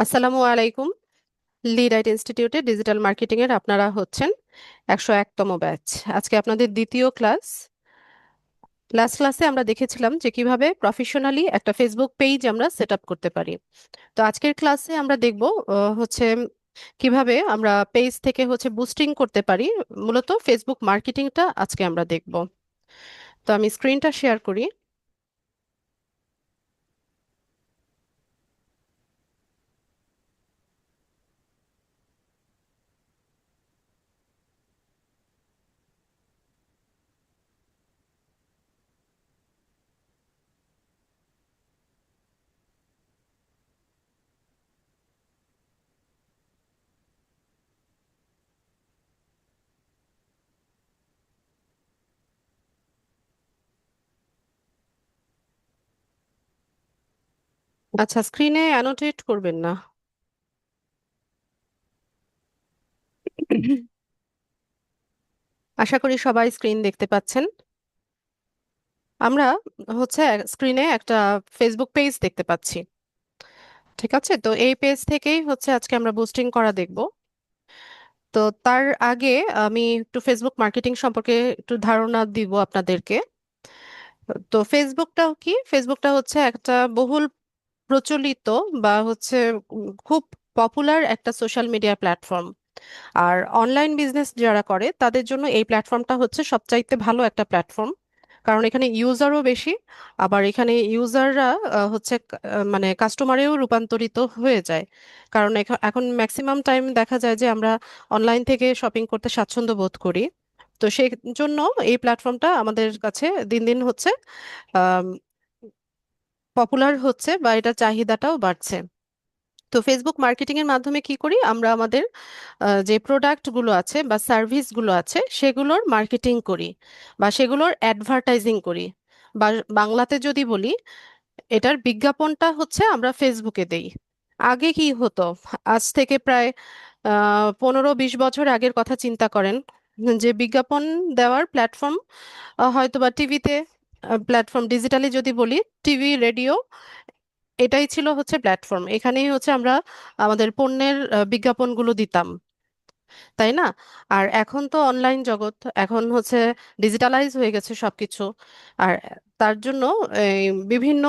আসসালামু আলাইকুম। লিডাইট ইনস্টিটিউটে ডিজিটাল মার্কেটিং এর আপনারা হচ্ছেন 101তম ব্যাচ। আজকে আপনাদের দ্বিতীয় ক্লাস। লাস্ট ক্লাসে আমরা দেখেছিলাম যে কিভাবে প্রফেশনালি একটা ফেসবুক পেজ আমরা সেট আপ করতে পারি। তো আজকের ক্লাসে আমরা দেখব হচ্ছে কিভাবে আমরা পেজ থেকে বুস্টিং করতে পারি। মূলত ফেসবুক মার্কেটিংটা আজকে আমরা দেখব। তো আমি স্ক্রিনটা শেয়ার করি। আচ্ছা, স্ক্রিনে অ্যানোটেট করবেন না। আশা করি সবাই স্ক্রিন দেখতে পাচ্ছেন। আমরা স্ক্রিনে একটা ফেসবুক পেজ দেখতে পাচ্ছি। ঠিক আছে, তো এই পেজ থেকেই আজকে আমরা বুস্টিং করা দেখব। তো তার আগে আমি একটু ফেসবুক মার্কেটিং সম্পর্কে একটু ধারণা দিব আপনাদেরকে। তো ফেসবুকটা হচ্ছে একটা বহুল প্রচলিত বা খুব পপুলার একটা সোশ্যাল মিডিয়া প্ল্যাটফর্ম। আর অনলাইন বিজনেস যারা করে তাদের জন্য এই প্ল্যাটফর্মটা হচ্ছে সবচাইতে ভালো একটা প্ল্যাটফর্ম। কারণ এখানে ইউজারও বেশি, আবার এখানে ইউজাররা মানে কাস্টমারেও রূপান্তরিত হয়ে যায়। কারণ এখন ম্যাক্সিমাম টাইম দেখা যায় যে আমরা অনলাইন থেকে শপিং করতে স্বাচ্ছন্দ্য বোধ করি। তো সেই জন্য এই প্ল্যাটফর্মটা আমাদের কাছে দিন দিন পপুলার হচ্ছে বা এটার চাহিদাটাও বাড়ছে। তো ফেসবুক মার্কেটিং এর মাধ্যমে কি করি আমরা, আমাদের যে প্রোডাক্ট গুলো আছে বা সার্ভিস গুলো আছে সেগুলোর মার্কেটিং করি বা সেগুলোর অ্যাডভার্টাইজিং করি। বা বাংলাতে যদি বলি, এটার বিজ্ঞাপনটা আমরা ফেসবুকে দেই। আগে কি হতো, আজ থেকে প্রায় 15-20 বছর আগের কথা চিন্তা করেন, যে বিজ্ঞাপন দেওয়ার প্ল্যাটফর্ম হয়তো বা টিভিতে, প্ল্যাটফর্ম ডিজিটালি যদি বলি, টিভি, রেডিও, এটাই ছিল প্ল্যাটফর্ম। এখানেই আমরা আমাদের পণ্যের বিজ্ঞাপনগুলো দিতাম, তাই না? আর এখন তো অনলাইন জগৎ, এখন ডিজিটালাইজ হয়ে গেছে সবকিছু। আর তার জন্য এই বিভিন্ন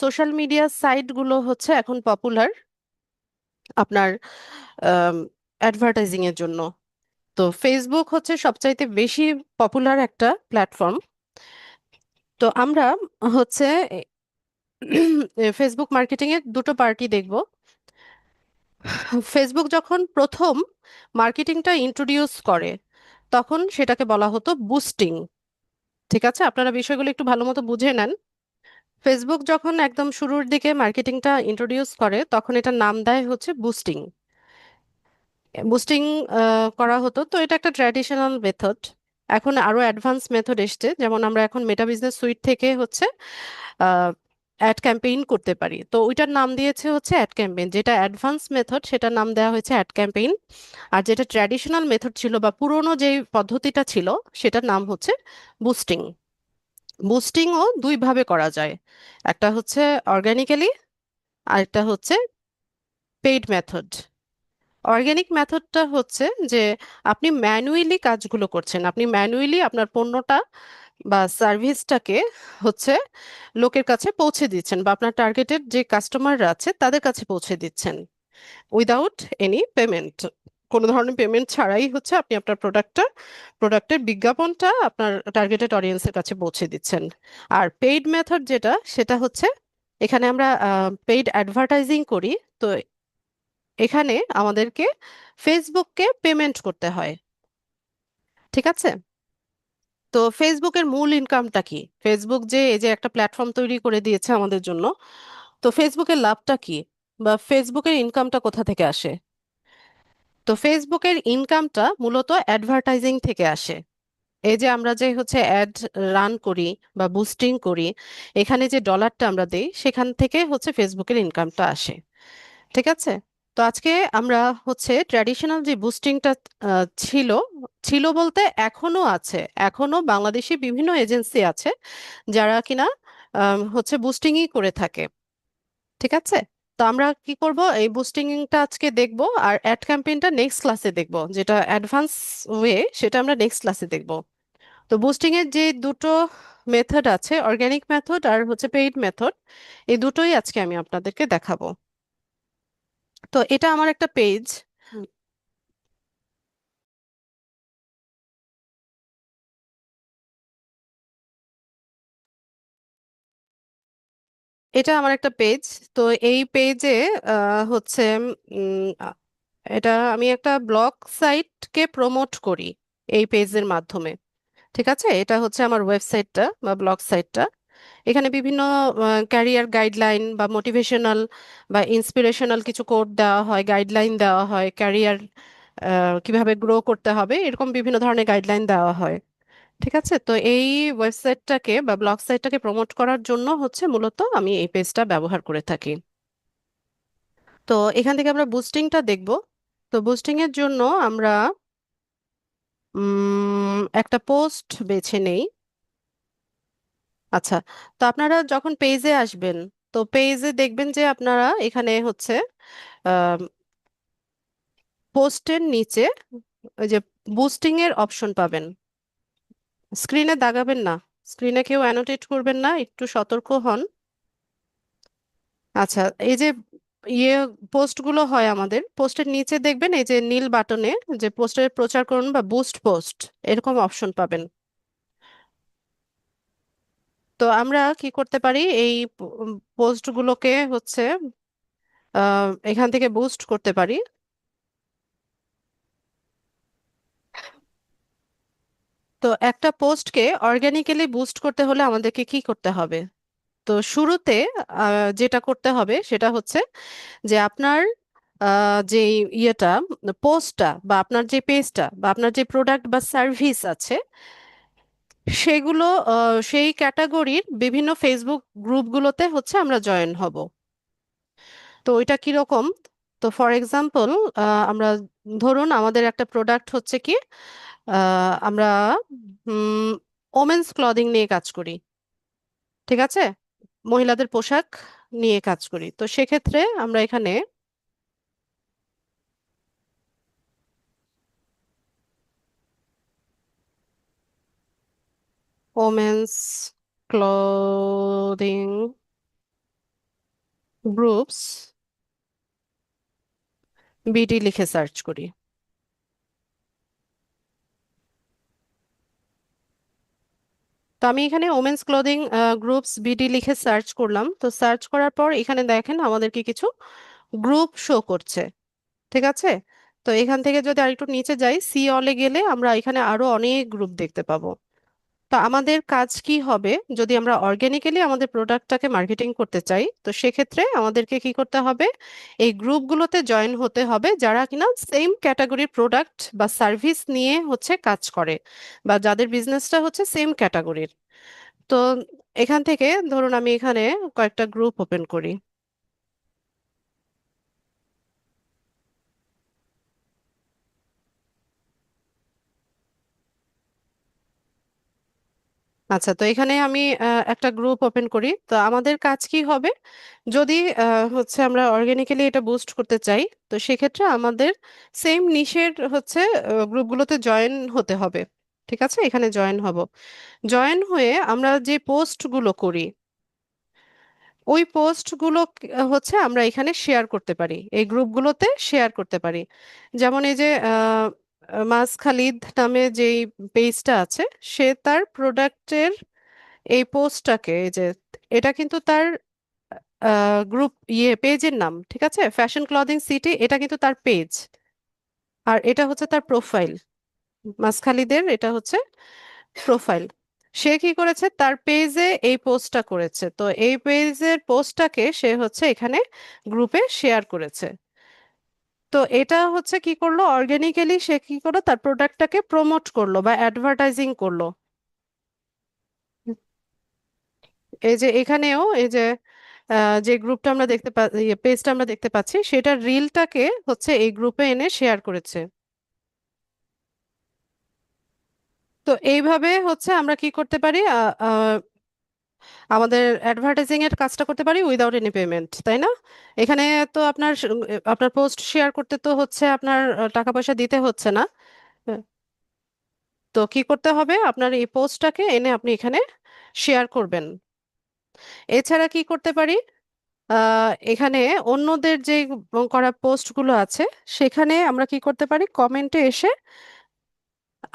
সোশ্যাল মিডিয়া সাইট গুলো এখন পপুলার আপনার অ্যাডভার্টাইজিং এর জন্য। তো ফেসবুক হচ্ছে সবচাইতে বেশি পপুলার একটা প্ল্যাটফর্ম। তো আমরা হচ্ছে ফেসবুক মার্কেটিং এর দুটো পার্টি দেখব। ফেসবুক যখন প্রথম মার্কেটিংটা ইন্ট্রোডিউস করে তখন সেটাকে বলা হতো বুস্টিং। ঠিক আছে, আপনারা বিষয়গুলো একটু ভালো মতো বুঝে নেন। ফেসবুক যখন একদম শুরুর দিকে মার্কেটিংটা ইন্ট্রোডিউস করে তখন এটার নাম দেয় বুস্টিং। বুস্টিং করা হতো, তো এটা একটা ট্র্যাডিশনাল মেথড। এখন আরো অ্যাডভান্স মেথড এসছে, যেমন আমরা এখন মেটা বিজনেস সুইট থেকে অ্যাড ক্যাম্পেইন করতে পারি। তো ওইটার নাম দিয়েছে অ্যাড ক্যাম্পেইন। যেটা অ্যাডভান্স মেথড সেটার নাম দেওয়া হয়েছে অ্যাড ক্যাম্পেইন। আর যেটা ট্র্যাডিশনাল মেথড ছিল বা পুরোনো যে পদ্ধতিটা ছিল সেটার নাম বুস্টিং। বুস্টিংও দুই ভাবে করা যায়, একটা অর্গানিক্যালি, আর একটা পেইড মেথড। অর্গানিক মেথডটা যে আপনি ম্যানুয়ালি কাজগুলো করছেন, আপনি ম্যানুয়ালি আপনার পণ্যটা বা সার্ভিসটাকে হচ্ছে লোকের কাছে পৌঁছে দিচ্ছেন বা আপনার টার্গেটেড যে কাস্টমাররা আছে তাদের কাছে পৌঁছে দিচ্ছেন উইদাউট এনি পেমেন্ট। কোনো ধরনের পেমেন্ট ছাড়াই আপনি আপনার প্রোডাক্টের বিজ্ঞাপনটা আপনার টার্গেটেড অডিয়েন্সের কাছে পৌঁছে দিচ্ছেন। আর পেইড মেথড যেটা, সেটা এখানে আমরা পেইড অ্যাডভার্টাইজিং করি। তো এখানে আমাদেরকে ফেসবুককে পেমেন্ট করতে হয়। ঠিক আছে, তো ফেসবুকের মূল ইনকামটা কি? ফেসবুক যে এই যে একটা প্ল্যাটফর্ম তৈরি করে দিয়েছে আমাদের জন্য, তো ফেসবুকের লাভটা কি বা ফেসবুকের ইনকামটা কোথা থেকে আসে? তো ফেসবুকের ইনকামটা মূলত অ্যাডভার্টাইজিং থেকে আসে। এই যে আমরা যে অ্যাড রান করি বা বুস্টিং করি, এখানে যে ডলারটা আমরা দেই সেখান থেকে ফেসবুকের ইনকামটা আসে। ঠিক আছে, তো আজকে আমরা ট্র্যাডিশনাল যে বুস্টিংটা ছিল, ছিল বলতে এখনো আছে। এখনো বাংলাদেশি বিভিন্ন এজেন্সি আছে যারা কিনা বুস্টিংই করে থাকে। ঠিক আছে, তো আমরা কি করব, এই বুস্টিংটা আজকে দেখব, আর অ্যাড ক্যাম্পেইনটা নেক্সট ক্লাসে দেখব, যেটা অ্যাডভান্স ওয়ে সেটা আমরা নেক্সট ক্লাসে দেখব। তো বুস্টিং এর যে দুটো মেথড আছে, অর্গানিক মেথড আর হচ্ছে পেইড মেথড, এই দুটোই আজকে আমি আপনাদেরকে দেখাবো। তো এটা আমার একটা পেজ, এটা আমার একটা পেজ। তো এই পেজে হচ্ছে উম, আ- এটা আমি একটা ব্লগ সাইটকে প্রমোট করি এই পেজের মাধ্যমে। ঠিক আছে, এটা হচ্ছে আমার ওয়েবসাইটটা বা ব্লগ সাইটটা। এখানে বিভিন্ন ক্যারিয়ার গাইডলাইন বা মোটিভেশনাল বা ইন্সপিরেশনাল কিছু কোড দেওয়া হয়, গাইডলাইন দেওয়া হয়, ক্যারিয়ার কিভাবে গ্রো করতে হবে, এরকম বিভিন্ন ধরনের গাইডলাইন দেওয়া হয়। ঠিক আছে, তো এই ওয়েবসাইটটাকে বা ব্লগ সাইটটাকে প্রমোট করার জন্য হচ্ছে মূলত আমি এই পেজটা ব্যবহার করে থাকি। তো এখান থেকে আমরা বুস্টিংটা দেখব। তো বুস্টিং এর জন্য আমরা একটা পোস্ট বেছে নেই। আচ্ছা, তো আপনারা যখন পেজে আসবেন, তো পেজে দেখবেন যে আপনারা এখানে হচ্ছে পোস্টের নিচে ওই যে বুস্টিং এর অপশন পাবেন। স্ক্রিনে দাগাবেন না, স্ক্রিনে কেউ অ্যানোটেট করবেন না, একটু সতর্ক হন। আচ্ছা, এই যে ইয়ে পোস্টগুলো হয়, আমাদের পোস্টের নিচে দেখবেন এই যে নীল বাটনে যে পোস্টের প্রচার করুন বা বুস্ট পোস্ট, এরকম অপশন পাবেন। তো আমরা কি করতে পারি, এই পোস্টগুলোকে হচ্ছে এখান থেকে বুস্ট করতে পারি। তো একটা পোস্টকে অর্গানিক্যালি বুস্ট করতে হলে আমাদেরকে কি করতে হবে? তো শুরুতে যেটা করতে হবে সেটা হচ্ছে যে আপনার যে ইয়েটা, পোস্টটা বা আপনার যে পেজটা বা আপনার যে প্রোডাক্ট বা সার্ভিস আছে, সেগুলো সেই ক্যাটাগরির বিভিন্ন ফেসবুক গ্রুপগুলোতে হচ্ছে আমরা জয়েন হব। তো ওইটা কিরকম? তো ফর এক্সাম্পল, আমরা ধরুন আমাদের একটা প্রোডাক্ট হচ্ছে কি, আমরা ওমেন্স ক্লদিং নিয়ে কাজ করি। ঠিক আছে, মহিলাদের পোশাক নিয়ে কাজ করি। তো সেক্ষেত্রে আমরা এখানে ওমেন্স ক্লোদিং গ্রুপস বিডি লিখে সার্চ করি। তো আমি এখানে ওমেন্স ক্লোদিং গ্রুপস বিডি লিখে সার্চ করলাম। তো সার্চ করার পর এখানে দেখেন আমাদেরকে কিছু গ্রুপ শো করছে। ঠিক আছে, তো এখান থেকে যদি আরেকটু নিচে যাই, সি অলে গেলে আমরা এখানে আরো অনেক গ্রুপ দেখতে পাবো। তো আমাদের কাজ কি হবে, যদি আমরা অর্গানিক্যালি আমাদের প্রোডাক্টটাকে মার্কেটিং করতে চাই, তো সেক্ষেত্রে আমাদেরকে কি করতে হবে, এই গ্রুপগুলোতে জয়েন হতে হবে যারা কিনা সেম ক্যাটাগরির প্রোডাক্ট বা সার্ভিস নিয়ে হচ্ছে কাজ করে, বা যাদের বিজনেসটা হচ্ছে সেম ক্যাটাগরির। তো এখান থেকে ধরুন আমি এখানে কয়েকটা গ্রুপ ওপেন করি। আচ্ছা, তো এখানে আমি একটা গ্রুপ ওপেন করি। তো আমাদের কাজ কি হবে, যদি হচ্ছে আমরা অর্গানিক্যালি এটা বুস্ট করতে চাই, তো সেক্ষেত্রে আমাদের সেম নিশের হচ্ছে গ্রুপগুলোতে জয়েন হতে হবে। ঠিক আছে, এখানে জয়েন হব। জয়েন হয়ে আমরা যে পোস্টগুলো করি, ওই পোস্টগুলো হচ্ছে আমরা এখানে শেয়ার করতে পারি, এই গ্রুপগুলোতে শেয়ার করতে পারি। যেমন এই যে মাস খালিদ নামে যেই পেজটা আছে, সে তার প্রোডাক্টের এই পোস্টটাকে, এই যে এটা কিন্তু তার গ্রুপ পেজের নাম। ঠিক আছে, ফ্যাশন ক্লদিং সিটি, এটা কিন্তু তার পেজ, আর এটা হচ্ছে তার প্রোফাইল। মাস খালিদের এটা হচ্ছে প্রোফাইল। সে কি করেছে, তার পেজে এই পোস্টটা করেছে, তো এই পেজের পোস্টটাকে সে হচ্ছে এখানে গ্রুপে শেয়ার করেছে। তো এটা হচ্ছে কি করলো, অর্গানিক্যালি সে কি করলো, তার প্রোডাক্টটাকে প্রমোট করলো বা অ্যাডভার্টাইজিং করলো। এই যে এখানেও এই যে যে গ্রুপটা আমরা দেখতে পেজটা আমরা দেখতে পাচ্ছি, সেটার রিলটাকে হচ্ছে এই গ্রুপে এনে শেয়ার করেছে। তো এইভাবে হচ্ছে আমরা কি করতে পারি, আমাদের অ্যাডভার্টাইজিং এর কাজটা করতে পারি উইদাউট এনি পেমেন্ট, তাই না? এখানে তো আপনার পোস্ট শেয়ার করতে তো হচ্ছে আপনার টাকা পয়সা দিতে হচ্ছে না। তো কি করতে হবে, আপনার এই পোস্টটাকে এনে আপনি এখানে শেয়ার করবেন। এছাড়া কি করতে পারি, এখানে অন্যদের যে করা পোস্টগুলো আছে সেখানে আমরা কি করতে পারি, কমেন্টে এসে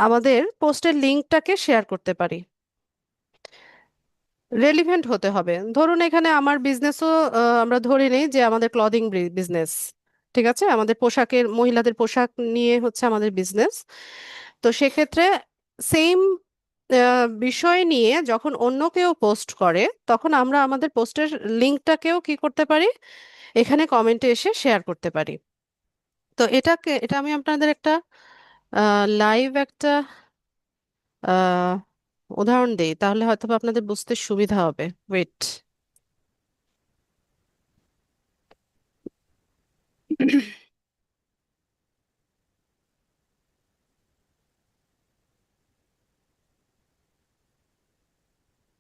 আমাদের পোস্টের লিঙ্কটাকে শেয়ার করতে পারি। রেলিভেন্ট হতে হবে। ধরুন এখানে আমার বিজনেসও, আমরা ধরে নেই যে আমাদের ক্লদিং বিজনেস, ঠিক আছে, আমাদের পোশাকের, মহিলাদের পোশাক নিয়ে হচ্ছে আমাদের বিজনেস। তো সেক্ষেত্রে সেম বিষয় নিয়ে যখন অন্য কেউ পোস্ট করে, তখন আমরা আমাদের পোস্টের লিঙ্কটাকেও কি করতে পারি, এখানে কমেন্টে এসে শেয়ার করতে পারি। তো এটা আমি আপনাদের একটা লাইভ একটা আহ, উদাহরণ দিই, তাহলে হয়তো বা আপনাদের বুঝতে সুবিধা হবে। ওয়েট।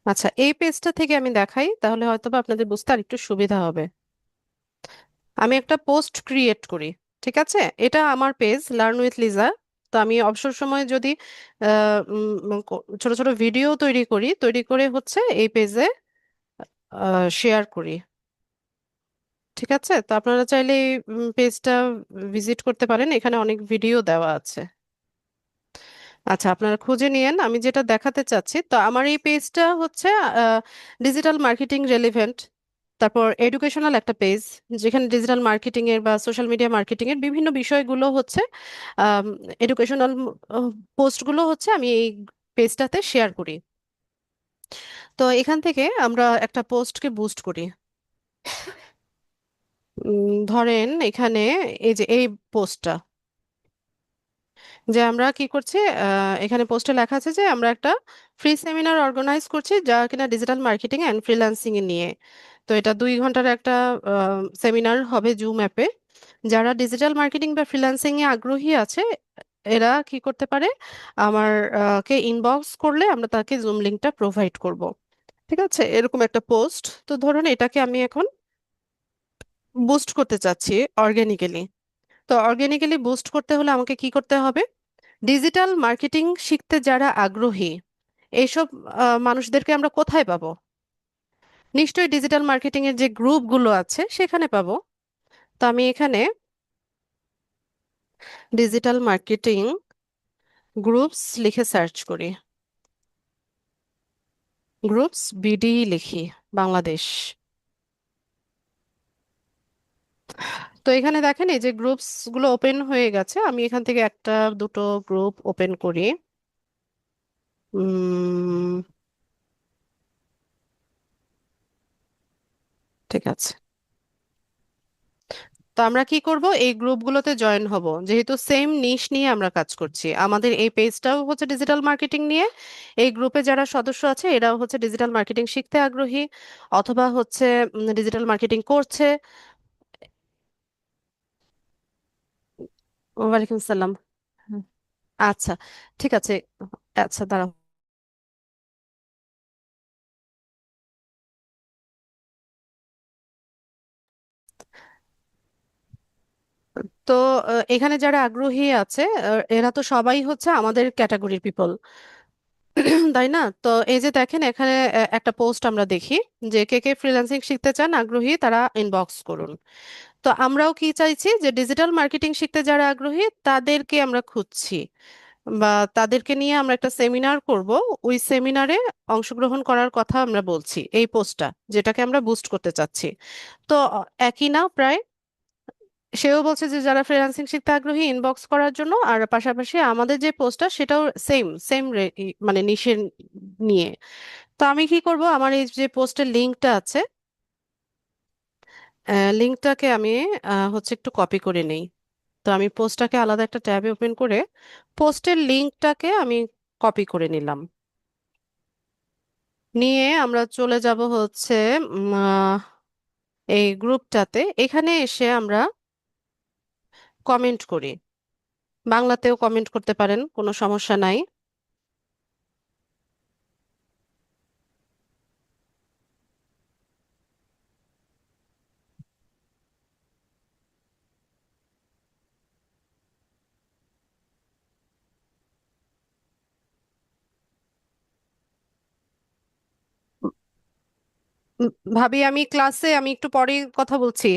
আচ্ছা, এই পেজটা থেকে আমি দেখাই, তাহলে হয়তো বা আপনাদের বুঝতে আর একটু সুবিধা হবে। আমি একটা পোস্ট ক্রিয়েট করি, ঠিক আছে, এটা আমার পেজ লার্ন উইথ লিজা। তো আমি অবসর সময়ে যদি ছোট ছোট ভিডিও তৈরি করে হচ্ছে এই পেজে শেয়ার করি। ঠিক আছে, তো আপনারা চাইলে এই পেজটা ভিজিট করতে পারেন, এখানে অনেক ভিডিও দেওয়া আছে। আচ্ছা, আপনারা খুঁজে নিয়েন। আমি যেটা দেখাতে চাচ্ছি, তো আমার এই পেজটা হচ্ছে ডিজিটাল মার্কেটিং রেলিভেন্ট, তারপর এডুকেশনাল একটা পেজ, যেখানে ডিজিটাল মার্কেটিং এর বা সোশ্যাল মিডিয়া মার্কেটিং এর বিভিন্ন বিষয়গুলো হচ্ছে, এডুকেশনাল পোস্টগুলো হচ্ছে আমি এই পেজটাতে শেয়ার করি। তো এখান থেকে আমরা একটা পোস্টকে বুস্ট করি। ধরেন এখানে এই যে এই পোস্টটা, যে আমরা কি করছি, এখানে পোস্টে লেখা আছে যে আমরা একটা ফ্রি সেমিনার অর্গানাইজ করছি যা কিনা ডিজিটাল মার্কেটিং অ্যান্ড ফ্রিল্যান্সিং এ নিয়ে। তো এটা 2 ঘন্টার একটা সেমিনার হবে জুম অ্যাপে। যারা ডিজিটাল মার্কেটিং বা ফ্রিল্যান্সিং এ আগ্রহী আছে, এরা কি করতে পারে, আমার কে ইনবক্স করলে আমরা তাকে জুম লিংকটা প্রোভাইড করব। ঠিক আছে, এরকম একটা পোস্ট। তো ধরুন এটাকে আমি এখন বুস্ট করতে চাচ্ছি অর্গানিক্যালি। তো অর্গানিক্যালি বুস্ট করতে হলে আমাকে কি করতে হবে, ডিজিটাল মার্কেটিং শিখতে যারা আগ্রহী, এইসব মানুষদেরকে আমরা কোথায় পাবো? নিশ্চয়ই ডিজিটাল মার্কেটিং এর যে গ্রুপগুলো আছে সেখানে পাবো। তো আমি এখানে ডিজিটাল মার্কেটিং গ্রুপস লিখে সার্চ করি, গ্রুপস বিডি লিখি, বাংলাদেশ। তো এখানে দেখেন এই যে গ্রুপস গুলো ওপেন হয়ে গেছে, আমি এখান থেকে একটা দুটো গ্রুপ ওপেন করি। উম ঠিক আছে, তো আমরা কি করব, এই গ্রুপগুলোতে জয়েন হব, যেহেতু সেম নিশ নিয়ে আমরা কাজ করছি। আমাদের এই পেজটাও হচ্ছে ডিজিটাল মার্কেটিং নিয়ে। এই গ্রুপে যারা সদস্য আছে এরাও হচ্ছে ডিজিটাল মার্কেটিং শিখতে আগ্রহী, অথবা হচ্ছে ডিজিটাল মার্কেটিং করছে। ওয়ালাইকুম সালাম। হুম। আচ্ছা, ঠিক আছে। আচ্ছা, দাঁড়াও। তো এখানে যারা আগ্রহী আছে, এরা তো সবাই হচ্ছে আমাদের ক্যাটাগরির পিপল, তাই না? তো এই যে দেখেন এখানে একটা পোস্ট আমরা দেখি যে কে কে ফ্রিল্যান্সিং শিখতে চান আগ্রহী তারা ইনবক্স করুন। তো আমরাও কি চাইছি, যে ডিজিটাল মার্কেটিং শিখতে যারা আগ্রহী তাদেরকে আমরা খুঁজছি, বা তাদেরকে নিয়ে আমরা একটা সেমিনার করব। ওই সেমিনারে অংশগ্রহণ করার কথা আমরা বলছি এই পোস্টটা, যেটাকে আমরা বুস্ট করতে চাচ্ছি। তো একই না প্রায়? সেও বলছে যে যারা ফ্রিল্যান্সিং শিখতে আগ্রহী ইনবক্স করার জন্য, আর পাশাপাশি আমাদের যে পোস্টটা সেটাও সেম সেম মানে নিশের নিয়ে। তো আমি কি করব, আমার এই যে পোস্টের লিঙ্কটা আছে, লিঙ্কটাকে আমি হচ্ছে একটু কপি করে নেই। তো আমি পোস্টটাকে আলাদা একটা ট্যাবে ওপেন করে পোস্টের লিঙ্কটাকে আমি কপি করে নিলাম। নিয়ে আমরা চলে যাব হচ্ছে এই গ্রুপটাতে। এখানে এসে আমরা কমেন্ট করি, বাংলাতেও কমেন্ট করতে পারেন, কোনো সমস্যা নাই। উম, ভাবি আমি ক্লাসে, আমি একটু পরে কথা বলছি।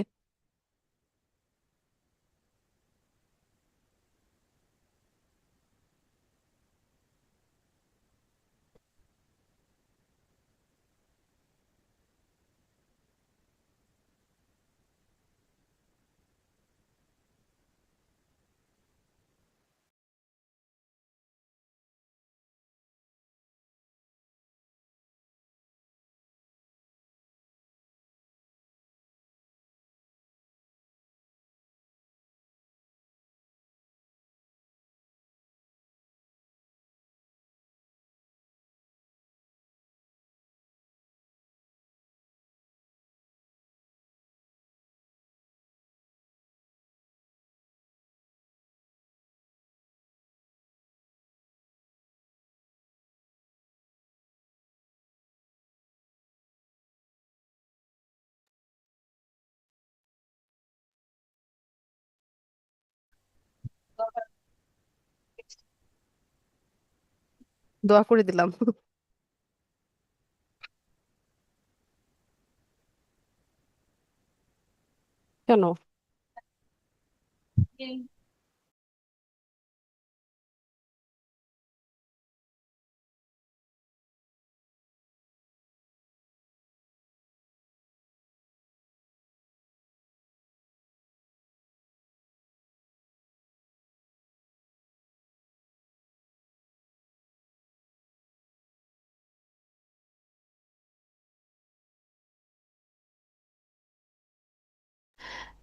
দোয়া করে দিলাম। কেন?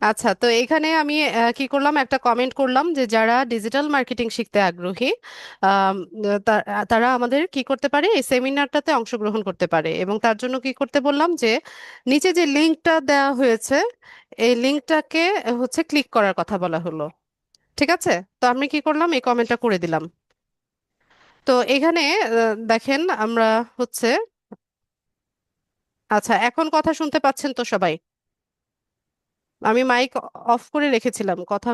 আচ্ছা, তো এখানে আমি কি করলাম, একটা কমেন্ট করলাম যে যারা ডিজিটাল মার্কেটিং শিখতে আগ্রহী, আম, তারা আমাদের কি করতে পারে, এই সেমিনারটাতে অংশগ্রহণ করতে পারে। এবং তার জন্য কি করতে বললাম, যে নিচে যে লিঙ্কটা দেওয়া হয়েছে, এই লিঙ্কটাকে হচ্ছে ক্লিক করার কথা বলা হলো। ঠিক আছে, তো আমি কি করলাম, এই কমেন্টটা করে দিলাম। তো এখানে দেখেন আমরা হচ্ছে, আচ্ছা এখন কথা শুনতে পাচ্ছেন তো সবাই? আমি মাইক অফ করে রেখেছিলাম, কথা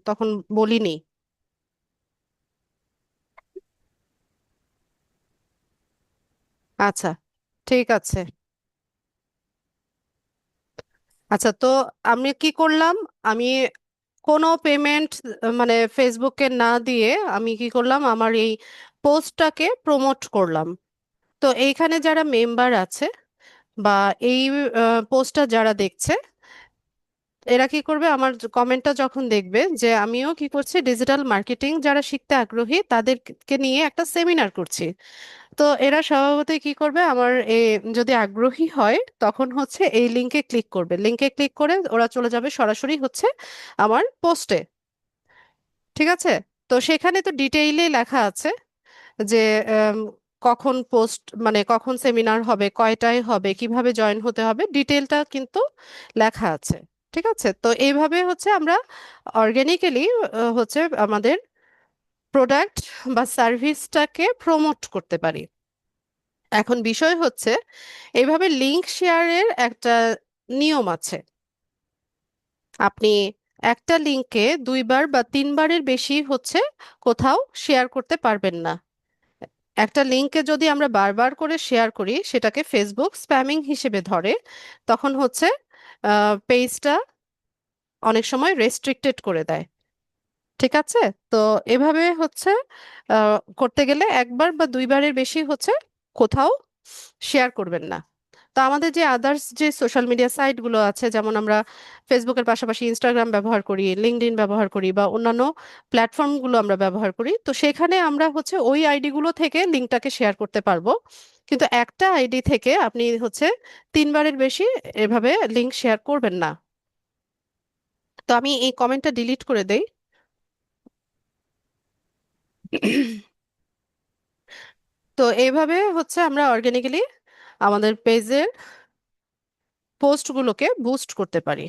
তখন বলিনি। আচ্ছা, ঠিক আছে। আচ্ছা, তো আমি কি করলাম, আমি কোনো পেমেন্ট মানে ফেসবুকে না দিয়ে আমি কি করলাম, আমার এই পোস্টটাকে প্রমোট করলাম। তো এইখানে যারা মেম্বার আছে বা এই পোস্টটা যারা দেখছে, এরা কি করবে, আমার কমেন্টটা যখন দেখবে যে আমিও কি করছি, ডিজিটাল মার্কেটিং যারা শিখতে আগ্রহী তাদেরকে নিয়ে একটা সেমিনার করছি, তো এরা স্বভাবতই কি করবে, আমার যদি আগ্রহী হয় তখন হচ্ছে এই লিঙ্কে ক্লিক করবে, লিঙ্কে ক্লিক করে ওরা চলে যাবে সরাসরি হচ্ছে আমার পোস্টে। ঠিক আছে, তো সেখানে তো ডিটেইলে লেখা আছে যে উম, কখন পোস্ট মানে কখন সেমিনার হবে, কয়টায় হবে, কিভাবে জয়েন হতে হবে, ডিটেলটা কিন্তু লেখা আছে। ঠিক আছে, তো এইভাবে হচ্ছে আমরা অর্গানিক্যালি হচ্ছে আমাদের প্রোডাক্ট বা সার্ভিসটাকে প্রমোট করতে পারি। এখন বিষয় হচ্ছে, এইভাবে লিংক শেয়ারের একটা নিয়ম আছে। আপনি একটা লিংকে দুইবার বা তিনবারের বেশি হচ্ছে কোথাও শেয়ার করতে পারবেন না। একটা লিংকে যদি আমরা বারবার করে শেয়ার করি, সেটাকে ফেসবুক স্প্যামিং হিসেবে ধরে, তখন হচ্ছে পেজটা অনেক সময় রেস্ট্রিক্টেড করে দেয়। ঠিক আছে, তো এভাবে হচ্ছে করতে গেলে একবার বা দুইবারের বেশি হচ্ছে কোথাও শেয়ার করবেন না। তো আমাদের যে আদার্স যে সোশ্যাল মিডিয়া সাইটগুলো আছে, যেমন আমরা ফেসবুকের পাশাপাশি ইনস্টাগ্রাম ব্যবহার করি, লিঙ্কডইন ব্যবহার করি, বা অন্যান্য প্ল্যাটফর্মগুলো আমরা ব্যবহার করি, তো সেখানে আমরা হচ্ছে ওই আইডিগুলো থেকে লিঙ্কটাকে শেয়ার করতে পারবো। কিন্তু একটা আইডি থেকে আপনি হচ্ছে তিনবারের বেশি এভাবে লিঙ্ক শেয়ার করবেন না। তো আমি এই কমেন্টটা ডিলিট করে দেই। তো এইভাবে হচ্ছে আমরা অর্গানিক্যালি আমাদের পেজের পোস্টগুলোকে বুস্ট করতে পারি।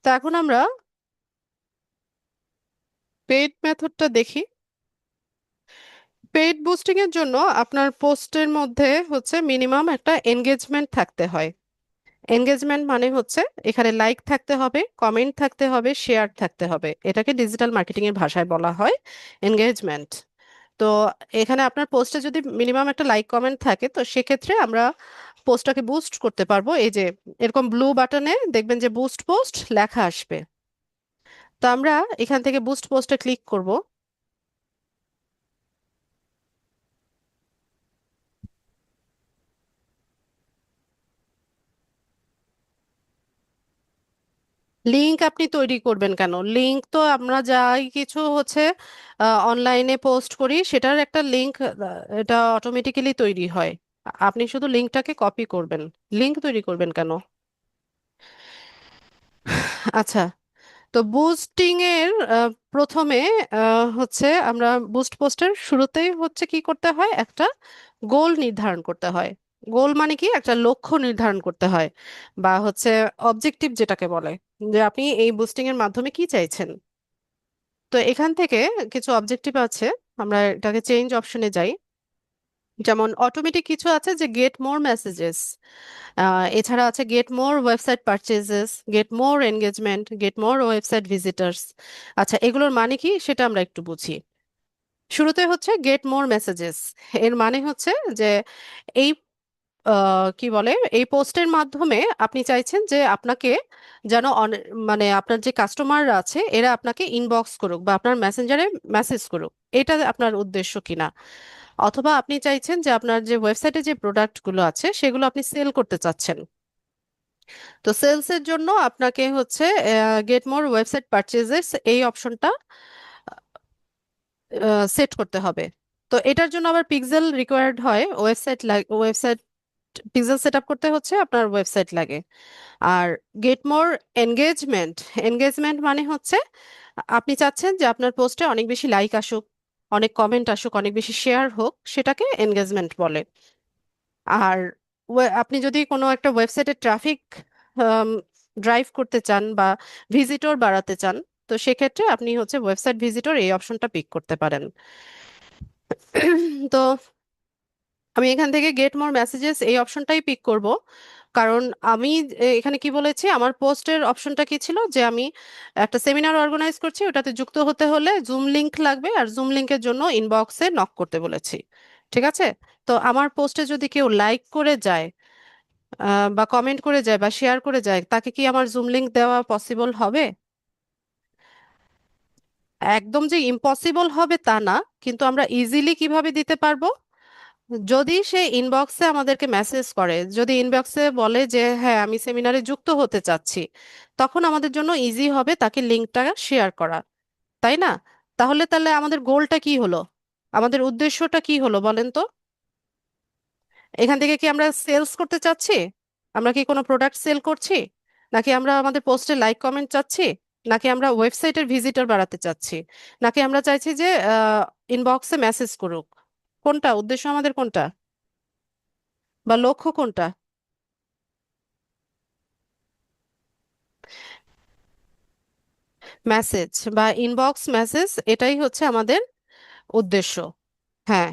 তো এখন আমরা পেইড মেথডটা দেখি। পেইড বুস্টিং এর জন্য আপনার পোস্টের মধ্যে হচ্ছে মিনিমাম একটা এনগেজমেন্ট থাকতে হয়। এনগেজমেন্ট মানে হচ্ছে এখানে লাইক থাকতে হবে, কমেন্ট থাকতে হবে, শেয়ার থাকতে হবে, এটাকে ডিজিটাল মার্কেটিং এর ভাষায় বলা হয় এনগেজমেন্ট। তো এখানে আপনার পোস্টে যদি মিনিমাম একটা লাইক কমেন্ট থাকে, তো সেক্ষেত্রে আমরা পোস্টটাকে বুস্ট করতে পারবো। এই যে এরকম ব্লু বাটনে দেখবেন যে বুস্ট পোস্ট লেখা আসবে। তো আমরা এখান থেকে বুস্ট পোস্টে ক্লিক করব। লিংক আপনি তৈরি করবেন কেন? লিংক তো আমরা যাই কিছু হচ্ছে অনলাইনে পোস্ট করি সেটার একটা লিংক, এটা অটোমেটিক্যালি তৈরি হয়। আপনি শুধু লিংকটাকে কপি করবেন, লিংক তৈরি করবেন কেন? আচ্ছা, তো বুস্টিং এর প্রথমে হচ্ছে আমরা বুস্ট পোস্টের শুরুতেই হচ্ছে কি করতে হয়, একটা গোল নির্ধারণ করতে হয়। গোল মানে কি, একটা লক্ষ্য নির্ধারণ করতে হয়, বা হচ্ছে অবজেক্টিভ যেটাকে বলে, যে আপনি এই বুস্টিং এর মাধ্যমে কি চাইছেন। তো এখান থেকে কিছু অবজেক্টিভ আছে, আমরা এটাকে চেঞ্জ অপশনে যাই। যেমন অটোমেটিক কিছু আছে যে গেট মোর মেসেজেস, এছাড়া আছে get more website purchases, get more engagement, get more website visitors. আচ্ছা, এগুলোর মানে কি সেটা আমরা একটু বুঝি। শুরুতে হচ্ছে গেট মোর মেসেজেস, এর মানে হচ্ছে যে এই কি বলে, এই পোস্টের মাধ্যমে আপনি চাইছেন যে আপনাকে যেন মানে আপনার যে কাস্টমাররা আছে এরা আপনাকে ইনবক্স করুক বা আপনার মেসেঞ্জারে মেসেজ করুক, এটা আপনার উদ্দেশ্য কিনা। অথবা আপনি চাইছেন যে আপনার যে ওয়েবসাইটে যে প্রোডাক্টগুলো আছে সেগুলো আপনি সেল করতে চাচ্ছেন। তো সেলসের জন্য আপনাকে হচ্ছে গেট মোর ওয়েবসাইট পারচেজেস এই অপশনটা সেট করতে হবে। তো এটার জন্য আবার পিক্সেল রিকোয়ার্ড হয়, ওয়েবসাইট পিক্সেল সেট আপ করতে হচ্ছে আপনার ওয়েবসাইট লাগে। আর গেট মোর এনগেজমেন্ট, এনগেজমেন্ট মানে হচ্ছে আপনি চাচ্ছেন যে আপনার পোস্টে অনেক বেশি লাইক আসুক, অনেক কমেন্ট আসুক, অনেক বেশি শেয়ার হোক, সেটাকে এনগেজমেন্ট বলে। আর আপনি যদি কোনো একটা ওয়েবসাইটে ট্রাফিক ড্রাইভ করতে চান বা ভিজিটর বাড়াতে চান, তো সেক্ষেত্রে আপনি হচ্ছে ওয়েবসাইট ভিজিটর এই অপশনটা পিক করতে পারেন। তো আমি এখান থেকে গেট মোর মেসেজেস এই অপশনটাই পিক করব। কারণ আমি এখানে কি বলেছি, আমার পোস্টের অপশনটা কি ছিল, যে আমি একটা সেমিনার অর্গানাইজ করছি, ওটাতে যুক্ত হতে হলে জুম লিংক লাগবে, আর জুম লিংকের জন্য ইনবক্সে নক করতে বলেছি। ঠিক আছে? তো আমার পোস্টে যদি কেউ লাইক করে যায়, বা কমেন্ট করে যায় বা শেয়ার করে যায়, তাকে কি আমার জুম লিংক দেওয়া পসিবল হবে? একদম যে ইম্পসিবল হবে তা না, কিন্তু আমরা ইজিলি কিভাবে দিতে পারবো, যদি সে ইনবক্সে আমাদেরকে মেসেজ করে, যদি ইনবক্সে বলে যে হ্যাঁ আমি সেমিনারে যুক্ত হতে চাচ্ছি, তখন আমাদের জন্য ইজি হবে তাকে লিঙ্কটা শেয়ার করা, তাই না? তাহলে তাহলে আমাদের গোলটা কি হলো, আমাদের উদ্দেশ্যটা কি হলো বলেন তো? এখান থেকে কি আমরা সেলস করতে চাচ্ছি? আমরা কি কোনো প্রোডাক্ট সেল করছি? নাকি আমরা আমাদের পোস্টে লাইক কমেন্ট চাচ্ছি? নাকি আমরা ওয়েবসাইটের ভিজিটর বাড়াতে চাচ্ছি? নাকি আমরা চাইছি যে ইনবক্সে মেসেজ করুক? কোনটা উদ্দেশ্য, আমাদের কোনটা, বা লক্ষ্য কোনটা? মেসেজ বা ইনবক্স মেসেজ, এটাই হচ্ছে আমাদের উদ্দেশ্য। হ্যাঁ।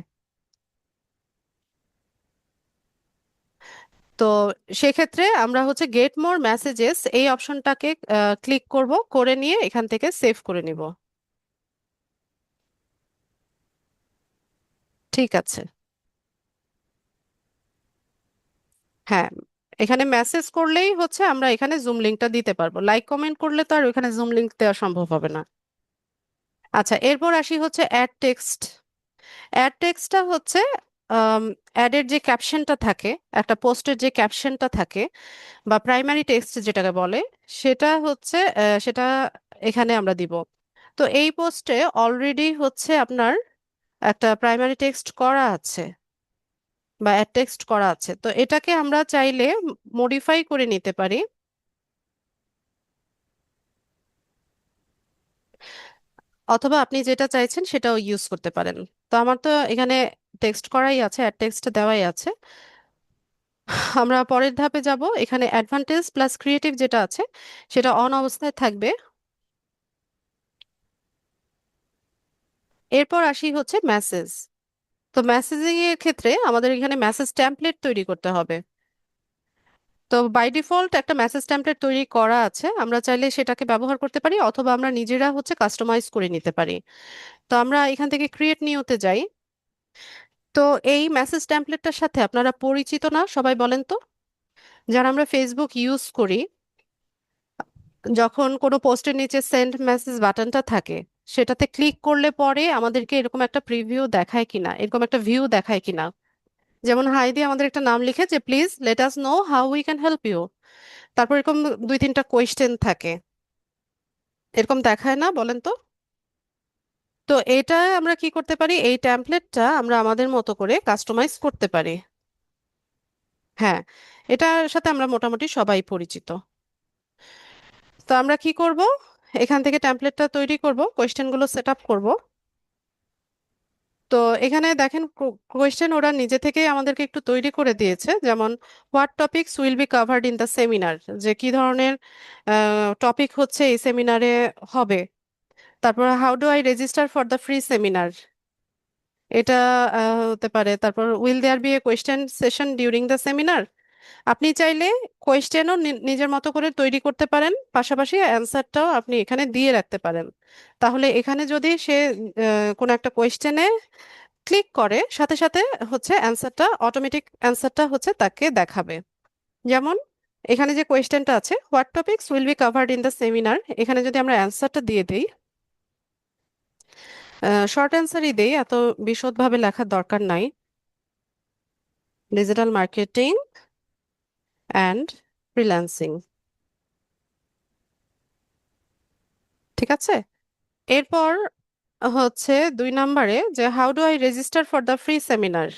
তো সেক্ষেত্রে আমরা হচ্ছে গেট মোর মেসেজেস এই অপশনটাকে ক্লিক করব, করে নিয়ে এখান থেকে সেভ করে নিব। ঠিক আছে। হ্যাঁ, এখানে মেসেজ করলেই হচ্ছে আমরা এখানে জুম লিংকটা দিতে পারবো, লাইক কমেন্ট করলে তো আর ওখানে জুম লিংক দেওয়া সম্ভব হবে না। আচ্ছা, এরপর আসি হচ্ছে অ্যাড টেক্সট। অ্যাড টেক্সটটা হচ্ছে অ্যাডের যে ক্যাপশনটা থাকে, একটা পোস্টের যে ক্যাপশনটা থাকে বা প্রাইমারি টেক্সট যেটাকে বলে, সেটা হচ্ছে সেটা এখানে আমরা দিব। তো এই পোস্টে অলরেডি হচ্ছে আপনার একটা প্রাইমারি টেক্সট করা আছে বা অ্যাড টেক্সট করা আছে, তো এটাকে আমরা চাইলে মডিফাই করে নিতে পারি। অথবা আপনি যেটা চাইছেন সেটাও ইউজ করতে পারেন। তো আমার তো এখানে টেক্সট করাই আছে, অ্যাড টেক্সট দেওয়াই আছে। আমরা পরের ধাপে যাব, এখানে অ্যাডভান্টেজ প্লাস ক্রিয়েটিভ যেটা আছে সেটা অন অবস্থায় থাকবে। এরপর আসি হচ্ছে মেসেজ। তো মেসেজিং এর ক্ষেত্রে আমাদের এখানে মেসেজ টেমপ্লেট তৈরি করতে হবে। তো বাই ডিফল্ট একটা মেসেজ টেমপ্লেট তৈরি করা আছে, আমরা চাইলে সেটাকে ব্যবহার করতে পারি, অথবা আমরা নিজেরা হচ্ছে কাস্টমাইজ করে নিতে পারি। তো আমরা এখান থেকে ক্রিয়েট নিউতে যাই। তো এই মেসেজ টেমপ্লেটটার সাথে আপনারা পরিচিত না সবাই বলেন তো? যারা আমরা ফেসবুক ইউজ করি, যখন কোনো পোস্টের নিচে সেন্ড মেসেজ বাটনটা থাকে, সেটাতে ক্লিক করলে পরে আমাদেরকে এরকম একটা প্রিভিউ দেখায় কিনা, এরকম একটা ভিউ দেখায় কিনা, যেমন হাই দিয়ে আমাদের একটা নাম লিখে যে please let us know how we can help you, তারপর এরকম দুই তিনটা কোয়েশ্চেন থাকে, এরকম দেখায় না বলেন তো? তো এটা আমরা কি করতে পারি, এই টেমপ্লেটটা আমরা আমাদের মতো করে কাস্টমাইজ করতে পারি। হ্যাঁ, এটার সাথে আমরা মোটামুটি সবাই পরিচিত। তো আমরা কি করব, এখান থেকে টেমপ্লেটটা তৈরি করব, কোয়েশ্চেনগুলো সেট আপ করব। তো এখানে দেখেন কোয়েশ্চেন ওরা নিজে থেকেই আমাদেরকে একটু তৈরি করে দিয়েছে, যেমন what topics will be covered in the seminar, যে কি ধরনের টপিক হচ্ছে এই সেমিনারে হবে। তারপর how do I register for the free seminar, এটা হতে পারে। তারপর will there be a question session during the seminar. আপনি চাইলে কোয়েশ্চেনও নিজের মতো করে তৈরি করতে পারেন, পাশাপাশি অ্যান্সারটাও আপনি এখানে দিয়ে রাখতে পারেন। তাহলে এখানে যদি সে কোনো একটা কোয়েশ্চেনে ক্লিক করে, সাথে সাথে হচ্ছে অ্যান্সারটা, অটোমেটিক অ্যান্সারটা হচ্ছে তাকে দেখাবে। যেমন এখানে যে কোয়েশ্চেনটা আছে, what topics will be covered in the seminar, এখানে যদি আমরা অ্যান্সারটা দিয়ে দিই, শর্ট অ্যান্সারই দেই, এত বিশদভাবে লেখার দরকার নাই। ডিজিটাল মার্কেটিং অ্যান্ড ফ্রিল্যান্সিং, ঠিক আছে। এরপর হচ্ছে 2 নম্বরে যে how do I register for the free seminar.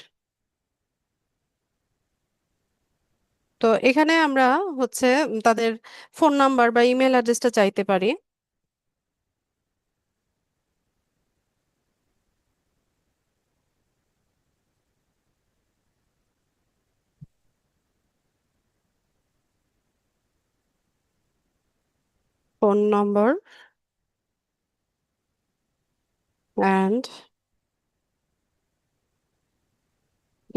তো এখানে আমরা হচ্ছে তাদের ফোন নাম্বার বা ইমেল অ্যাড্রেসটা চাইতে পারি। ফোন নম্বর অ্যান্ড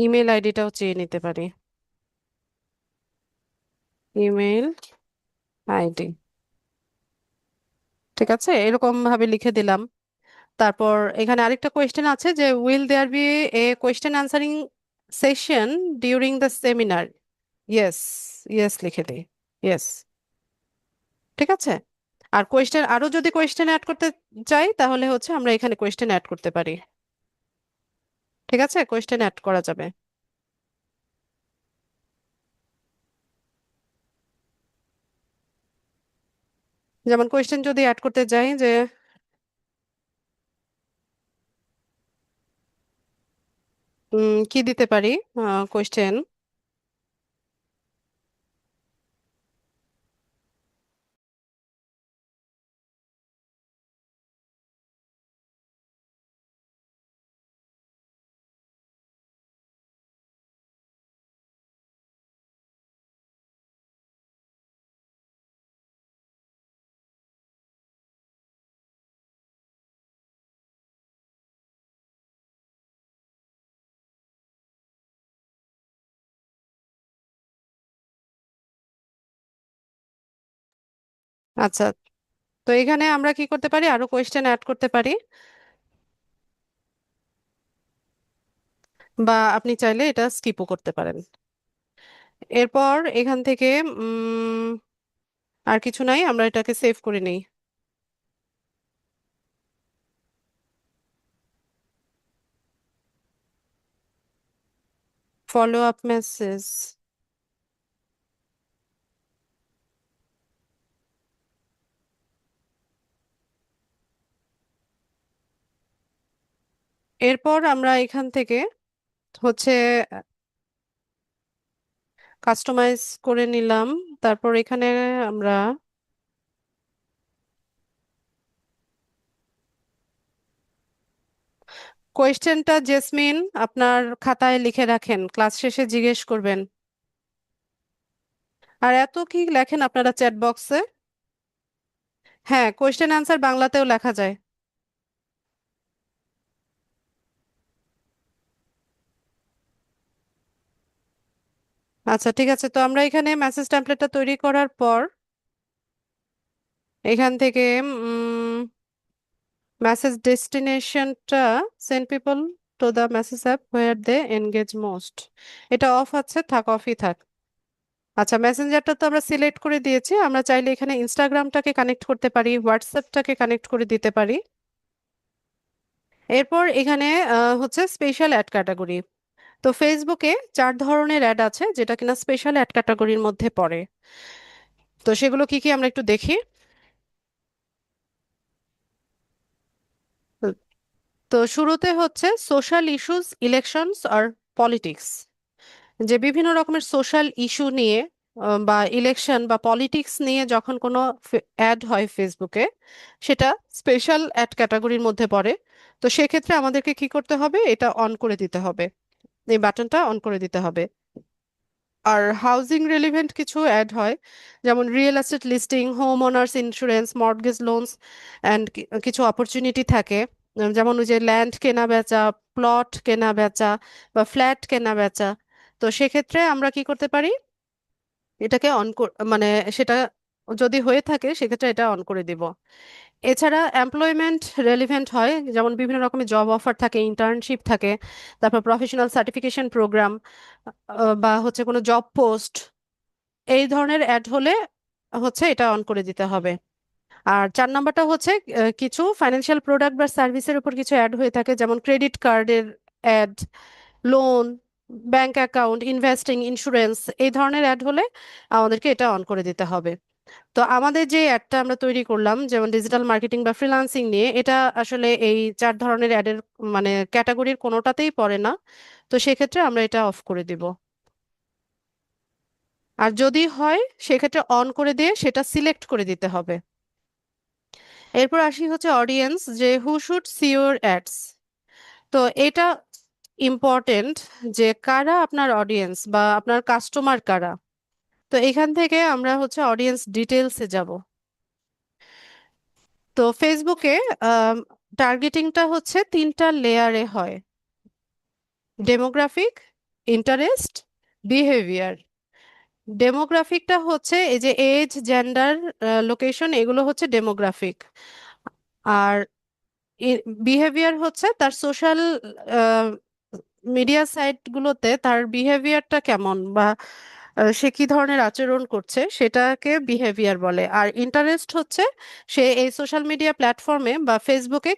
ইমেল আইডিটাও চেয়ে নিতে পারি, ইমেল আইডি, ঠিক আছে, এরকম ভাবে লিখে দিলাম। তারপর এখানে আরেকটা কোয়েশ্চেন আছে যে will there be a question answering session during the seminar. Yes, yes লিখে দিই, ইয়েস, ঠিক আছে। আর কোয়েশ্চেন, আরো যদি কোয়েশ্চেন অ্যাড করতে চাই তাহলে হচ্ছে আমরা এখানে কোয়েশ্চেন অ্যাড করতে পারি, ঠিক আছে, কোয়েশ্চেন অ্যাড করা যাবে। যেমন কোয়েশ্চেন যদি অ্যাড করতে যাই যে কি দিতে পারি কোয়েশ্চেন, আচ্ছা। তো এখানে আমরা কি করতে পারি, আরো কোয়েশ্চেন অ্যাড করতে পারি, বা আপনি চাইলে এটা স্কিপও করতে পারেন। এরপর এখান থেকে উম আর কিছু নাই, আমরা এটাকে সেভ করে নিই। ফলো আপ মেসেজ, এরপর আমরা এখান থেকে হচ্ছে কাস্টমাইজ করে নিলাম। তারপর এখানে আমরা কোয়েশ্চেনটা জেসমিন আপনার খাতায় লিখে রাখেন, ক্লাস শেষে জিজ্ঞেস করবেন। আর এত কি লেখেন আপনারা চ্যাট বক্সে? হ্যাঁ, কোয়েশ্চেন অ্যান্সার বাংলাতেও লেখা যায়। আচ্ছা, ঠিক আছে। তো আমরা এখানে মেসেজ টেমপ্লেটটা তৈরি করার পর এখান থেকে মেসেজ ডেস্টিনেশনটা send people to the message app where they engage most. এটা অফ আছে, থাক, অফই থাক। আচ্ছা, মেসেঞ্জারটা তো আমরা সিলেক্ট করে দিয়েছি, আমরা চাইলে এখানে ইনস্টাগ্রামটাকে কানেক্ট করতে পারি, হোয়াটসঅ্যাপটাকে কানেক্ট করে দিতে পারি। এরপর এখানে হচ্ছে স্পেশাল অ্যাড ক্যাটাগরি। তো ফেসবুকে 4 ধরনের অ্যাড আছে যেটা কিনা স্পেশাল অ্যাড ক্যাটাগরির মধ্যে পড়ে। তো সেগুলো কি কি আমরা একটু দেখি। তো শুরুতে হচ্ছে সোশ্যাল ইস্যুস, ইলেকশনস আর পলিটিক্স। যে বিভিন্ন রকমের সোশ্যাল ইস্যু নিয়ে বা ইলেকশন বা পলিটিক্স নিয়ে যখন কোনো অ্যাড হয় ফেসবুকে, সেটা স্পেশাল অ্যাড ক্যাটাগরির মধ্যে পড়ে। তো সেক্ষেত্রে আমাদেরকে কি করতে হবে, এটা অন করে দিতে হবে, এই বাটনটা অন করে দিতে হবে। আর হাউজিং রিলেভেন্ট কিছু অ্যাড হয়, যেমন real estate listing, home owners insurance, mortgage loans and কিছু অপরচুনিটি থাকে। যেমন ওই যে ল্যান্ড কেনা বেচা, প্লট কেনা বেচা বা ফ্ল্যাট কেনা বেচা। তো সেক্ষেত্রে আমরা কি করতে পারি, এটাকে মানে সেটা যদি হয়ে থাকে সেক্ষেত্রে এটা অন করে দিব। এছাড়া এমপ্লয়মেন্ট রেলিভেন্ট হয়, যেমন বিভিন্ন রকমের জব অফার থাকে, ইন্টার্নশিপ থাকে, তারপর প্রফেশনাল সার্টিফিকেশন প্রোগ্রাম বা হচ্ছে কোনো জব পোস্ট, এই ধরনের অ্যাড হলে হচ্ছে এটা অন করে দিতে হবে। আর 4 নম্বরটা হচ্ছে কিছু ফাইন্যান্সিয়াল প্রোডাক্ট বা সার্ভিসের উপর কিছু অ্যাড হয়ে থাকে, যেমন ক্রেডিট কার্ডের ad, loan, bank account, investing, insurance, এই ধরনের অ্যাড হলে আমাদেরকে এটা অন করে দিতে হবে। তো আমাদের যে অ্যাডটা আমরা তৈরি করলাম, যেমন ডিজিটাল মার্কেটিং বা ফ্রিল্যান্সিং নিয়ে, এটা আসলে এই 4 ধরনের অ্যাডের মানে ক্যাটাগরির কোনোটাতেই পড়ে না। তো সেক্ষেত্রে আমরা এটা অফ করে দিব। আর যদি হয় সেক্ষেত্রে অন করে দিয়ে সেটা সিলেক্ট করে দিতে হবে। এরপর আসি হচ্ছে অডিয়েন্স, যে হু শুড সি ইউর অ্যাডস। তো এটা ইম্পর্টেন্ট, যে কারা আপনার অডিয়েন্স বা আপনার কাস্টমার কারা। তো এখান থেকে আমরা হচ্ছে অডিয়েন্স ডিটেলসে যাব। তো ফেসবুকে টার্গেটিংটা হচ্ছে 3টা লেয়ারে হয়: ডেমোগ্রাফিক, ইন্টারেস্ট, বিহেভিয়ার। ডেমোগ্রাফিকটা হচ্ছে এই যে এজ, জেন্ডার, লোকেশন, এগুলো হচ্ছে ডেমোগ্রাফিক। আর বিহেভিয়ার হচ্ছে তার সোশ্যাল মিডিয়া সাইটগুলোতে তার বিহেভিয়ারটা কেমন, বা সে কি ধরনের আচরণ করছে, সেটাকে বিহেভিয়ার বলে। আর ইন্টারেস্ট হচ্ছে সে এই সোশ্যাল মিডিয়া প্ল্যাটফর্মে বা ফেসবুকে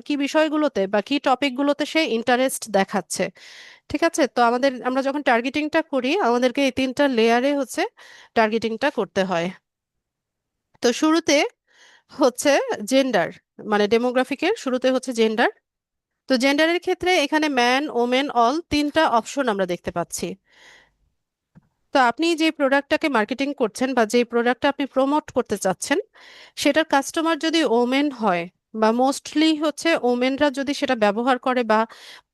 কি বিষয়গুলোতে বা কি টপিকগুলোতে সে ইন্টারেস্ট দেখাচ্ছে। ঠিক আছে, তো আমরা যখন টার্গেটিংটা করি আমাদেরকে এই 3টা লেয়ারে হচ্ছে টার্গেটিংটা করতে হয়। তো শুরুতে হচ্ছে জেন্ডার, মানে ডেমোগ্রাফিকের শুরুতে হচ্ছে জেন্ডার। তো জেন্ডারের ক্ষেত্রে এখানে ম্যান, ওমেন, অল 3টা অপশন আমরা দেখতে পাচ্ছি। তো আপনি যে প্রোডাক্টটাকে মার্কেটিং করছেন বা যে প্রোডাক্টটা আপনি প্রমোট করতে চাচ্ছেন, সেটার কাস্টমার যদি ওমেন হয় বা মোস্টলি হচ্ছে ওমেনরা যদি সেটা ব্যবহার করে বা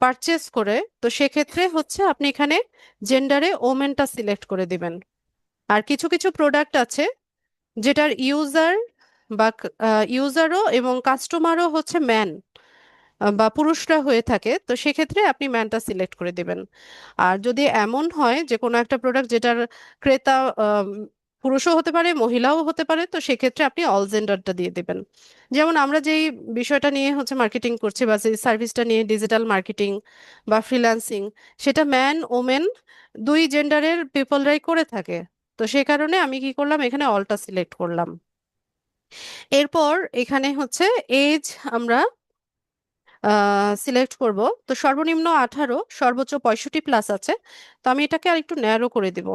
পারচেস করে, তো সেক্ষেত্রে হচ্ছে আপনি এখানে জেন্ডারে ওমেনটা সিলেক্ট করে দিবেন। আর কিছু কিছু প্রোডাক্ট আছে যেটার ইউজার বা ইউজারও এবং কাস্টমারও হচ্ছে ম্যান বা পুরুষরা হয়ে থাকে, তো সেক্ষেত্রে আপনি ম্যানটা সিলেক্ট করে দিবেন। আর যদি এমন হয় যে কোনো একটা প্রোডাক্ট যেটার ক্রেতা পুরুষও হতে পারে, মহিলাও হতে পারে, তো সেক্ষেত্রে আপনি অল জেন্ডারটা দিয়ে দিবেন। যেমন আমরা যেই বিষয়টা নিয়ে হচ্ছে মার্কেটিং করছি বা যে সার্ভিসটা নিয়ে, ডিজিটাল মার্কেটিং বা ফ্রিল্যান্সিং, সেটা ম্যান ওমেন দুই জেন্ডারের পিপলরাই করে থাকে। তো সে কারণে আমি কি করলাম, এখানে অলটা সিলেক্ট করলাম। এরপর এখানে হচ্ছে এজ আমরা সিলেক্ট করব। তো সর্বনিম্ন 18, সর্বোচ্চ 65+ আছে। তো আমি এটাকে আর একটু ন্যারো করে দিব।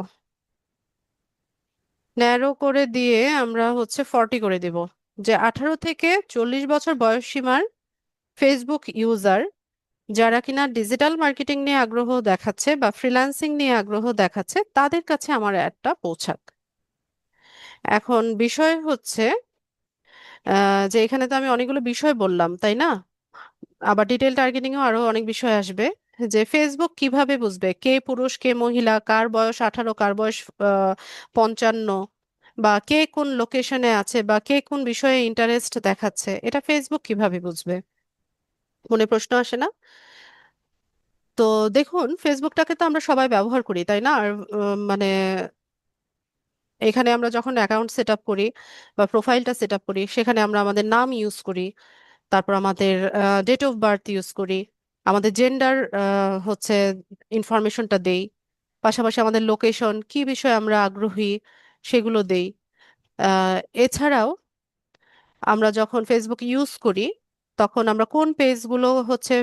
ন্যারো করে দিয়ে আমরা হচ্ছে 40 করে দিব, যে 18 থেকে 40 বছর বয়স সীমার ফেসবুক ইউজার যারা কিনা ডিজিটাল মার্কেটিং নিয়ে আগ্রহ দেখাচ্ছে বা ফ্রিল্যান্সিং নিয়ে আগ্রহ দেখাচ্ছে, তাদের কাছে আমার অ্যাডটা পৌঁছাক। এখন বিষয় হচ্ছে যে এখানে তো আমি অনেকগুলো বিষয় বললাম, তাই না? আবার ডিটেল টার্গেটিং এও আরো অনেক বিষয় আসবে। যে ফেসবুক কিভাবে বুঝবে কে পুরুষ কে মহিলা, কার বয়স 18, কার বয়স 55, বা কে কোন লোকেশনে আছে বা কে কোন বিষয়ে ইন্টারেস্ট দেখাচ্ছে, এটা ফেসবুক কিভাবে বুঝবে? মনে প্রশ্ন আসে না? তো দেখুন, ফেসবুকটাকে তো আমরা সবাই ব্যবহার করি, তাই না? আর মানে এখানে আমরা যখন অ্যাকাউন্ট সেট আপ করি বা প্রোফাইলটা সেট আপ করি, সেখানে আমরা আমাদের নাম ইউজ করি, তারপর আমাদের ডেট অফ বার্থ ইউজ করি, আমাদের জেন্ডার হচ্ছে ইনফরমেশনটা দেই, পাশাপাশি আমাদের লোকেশন, কি বিষয়ে আমরা আগ্রহী সেগুলো দেই। এছাড়াও আমরা যখন ফেসবুক ইউজ করি তখন আমরা কোন পেজগুলো হচ্ছে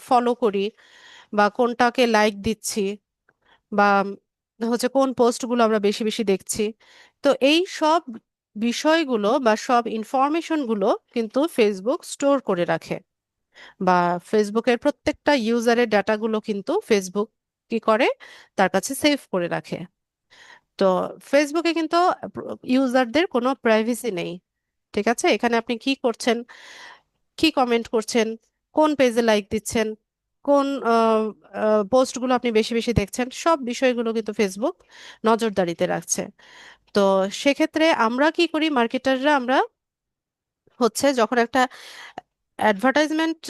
ফলো করি বা কোনটাকে লাইক দিচ্ছি বা হচ্ছে কোন পোস্টগুলো আমরা বেশি বেশি দেখছি, তো এই সব বিষয়গুলো বা সব ইনফরমেশনগুলো কিন্তু ফেসবুক স্টোর করে রাখে, বা ফেসবুকের প্রত্যেকটা ইউজারের ডাটাগুলো কিন্তু ফেসবুক কি করে, তার কাছে সেভ করে রাখে। তো ফেসবুকে কিন্তু ইউজারদের কোনো প্রাইভেসি নেই। ঠিক আছে, এখানে আপনি কি করছেন, কি কমেন্ট করছেন, কোন পেজে লাইক দিচ্ছেন, কোন পোস্টগুলো আপনি বেশি বেশি দেখছেন, সব বিষয়গুলো কিন্তু ফেসবুক নজরদারিতে রাখছে। তো সেক্ষেত্রে আমরা কি করি, মার্কেটাররা আমরা হচ্ছে যখন একটা অ্যাডভার্টাইজমেন্ট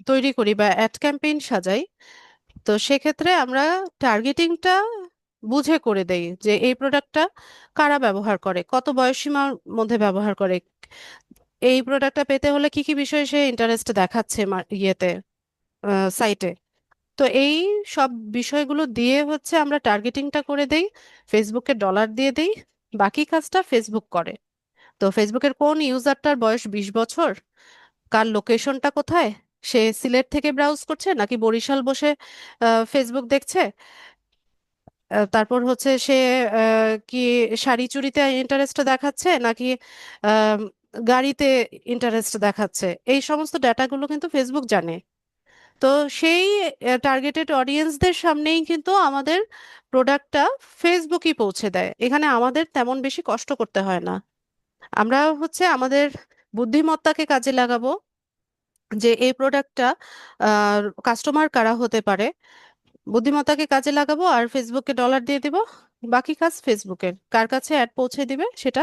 তৈরি করি বা অ্যাড ক্যাম্পেইন সাজাই, তো সেক্ষেত্রে আমরা টার্গেটিংটা বুঝে করে দেই যে এই প্রোডাক্টটা কারা ব্যবহার করে, কত বয়সীমার মধ্যে ব্যবহার করে, এই প্রোডাক্টটা পেতে হলে কি কি বিষয়ে সে ইন্টারেস্ট দেখাচ্ছে ইয়েতে, সাইটে। তো এই সব বিষয়গুলো দিয়ে হচ্ছে আমরা টার্গেটিংটা করে দেই, ফেসবুকে ডলার দিয়ে দেই, বাকি কাজটা ফেসবুক করে। তো ফেসবুকের কোন ইউজারটার বয়স 20 বছর, কার লোকেশনটা কোথায়, সে সিলেট থেকে ব্রাউজ করছে নাকি বরিশাল বসে ফেসবুক দেখছে, তারপর হচ্ছে সে কি শাড়ি চুড়িতে ইন্টারেস্ট দেখাচ্ছে নাকি আম, গাড়িতে ইন্টারেস্ট দেখাচ্ছে, এই সমস্ত ডাটাগুলো কিন্তু ফেসবুক জানে। তো সেই টার্গেটেড অডিয়েন্সদের সামনেই কিন্তু আমাদের প্রোডাক্টটা ফেসবুকই পৌঁছে দেয়, এখানে আমাদের তেমন বেশি কষ্ট করতে হয় না। আমরা হচ্ছে আমাদের বুদ্ধিমত্তাকে কাজে লাগাবো যে এই প্রোডাক্টটা কাস্টমার কারা হতে পারে, বুদ্ধিমত্তাকে কাজে লাগাবো আর ফেসবুকে ডলার দিয়ে দিব, বাকি কাজ ফেসবুকের, কার কাছে অ্যাড পৌঁছে দিবে সেটা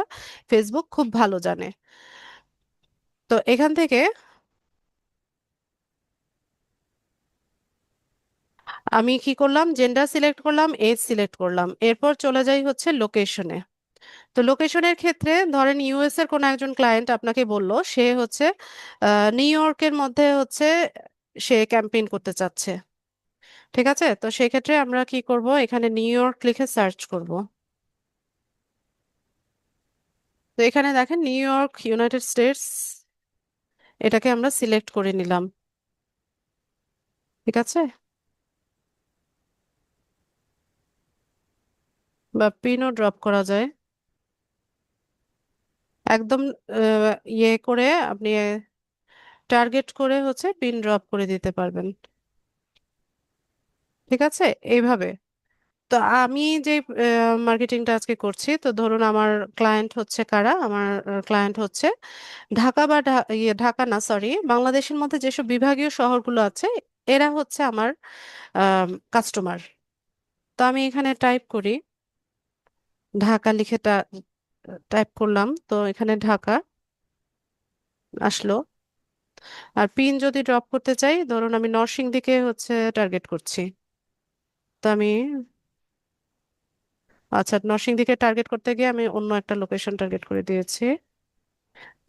ফেসবুক খুব ভালো জানে। তো এখান থেকে আমি কি করলাম, জেন্ডার সিলেক্ট করলাম, এজ সিলেক্ট করলাম, এরপর চলে যাই হচ্ছে লোকেশনে। তো লোকেশনের ক্ষেত্রে ধরেন ইউএস এর কোনো একজন ক্লায়েন্ট আপনাকে বলল সে হচ্ছে নিউ ইয়র্কের মধ্যে হচ্ছে সে ক্যাম্পেইন করতে চাচ্ছে। ঠিক আছে, তো সেক্ষেত্রে আমরা কি করব, এখানে নিউ ইয়র্ক লিখে সার্চ করব। তো এখানে দেখেন নিউ ইয়র্ক, ইউনাইটেড স্টেটস, এটাকে আমরা সিলেক্ট করে নিলাম। ঠিক আছে, বা পিনও ড্রপ করা যায়, একদম ইয়ে করে আপনি টার্গেট করে হচ্ছে পিন ড্রপ করে দিতে পারবেন। ঠিক আছে, এইভাবে। তো আমি যে মার্কেটিংটা আজকে করছি, তো ধরুন আমার ক্লায়েন্ট হচ্ছে কারা, আমার ক্লায়েন্ট হচ্ছে ঢাকা বা ঢাকা না, সরি, বাংলাদেশের মধ্যে যেসব বিভাগীয় শহরগুলো আছে এরা হচ্ছে আমার কাস্টমার। তো আমি এখানে টাইপ করি, ঢাকা লিখে টাইপ করলাম, তো এখানে ঢাকা আসলো। আর পিন যদি ড্রপ করতে চাই, ধরুন আমি নরসিংদীকে হচ্ছে টার্গেট করছি, তো আমি, আচ্ছা, নরসিংদীকে টার্গেট করতে গিয়ে আমি অন্য একটা লোকেশন টার্গেট করে দিয়েছি।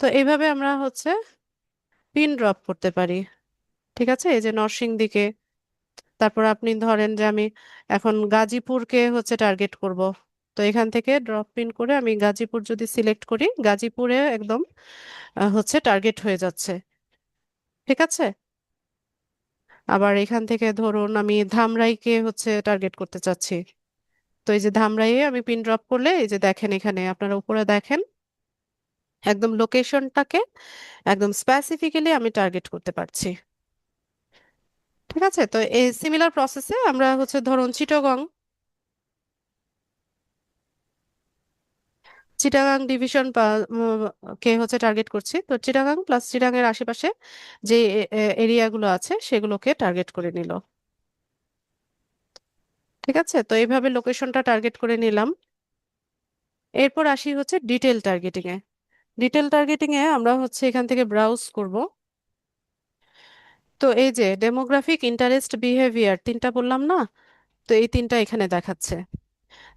তো এইভাবে আমরা হচ্ছে পিন ড্রপ করতে পারি। ঠিক আছে, এই যে নরসিংদীকে, তারপর আপনি ধরেন যে আমি এখন গাজীপুরকে হচ্ছে টার্গেট করব, তো এখান থেকে ড্রপ পিন করে আমি গাজীপুর যদি সিলেক্ট করি, গাজীপুরে একদম হচ্ছে টার্গেট হয়ে যাচ্ছে। ঠিক আছে, আবার এখান থেকে ধরুন আমি ধামরাইকে হচ্ছে টার্গেট করতে চাচ্ছি, তো এই যে ধামরাইয়ে আমি পিন ড্রপ করলে এই যে দেখেন এখানে আপনারা উপরে দেখেন একদম লোকেশনটাকে একদম স্পেসিফিক্যালি আমি টার্গেট করতে পারছি। ঠিক আছে, তো এই সিমিলার প্রসেসে আমরা হচ্ছে ধরুন চিটাগং, চিটাগাং ডিভিশন কে হচ্ছে টার্গেট করছি, তো চিটাগাং প্লাস চিটাগাং এর আশেপাশে যে এরিয়াগুলো আছে সেগুলোকে টার্গেট করে নিল। ঠিক আছে, তো এইভাবে লোকেশনটা টার্গেট করে নিলাম। এরপর আসি হচ্ছে detail targeting a. Detail targeting a আমরা হচ্ছে এখান থেকে ব্রাউজ করব। তো এই যে ডেমোগ্রাফিক, ইন্টারেস্ট, বিহেভিয়ার, তিনটা বললাম না, তো এই তিনটা এখানে দেখাচ্ছে।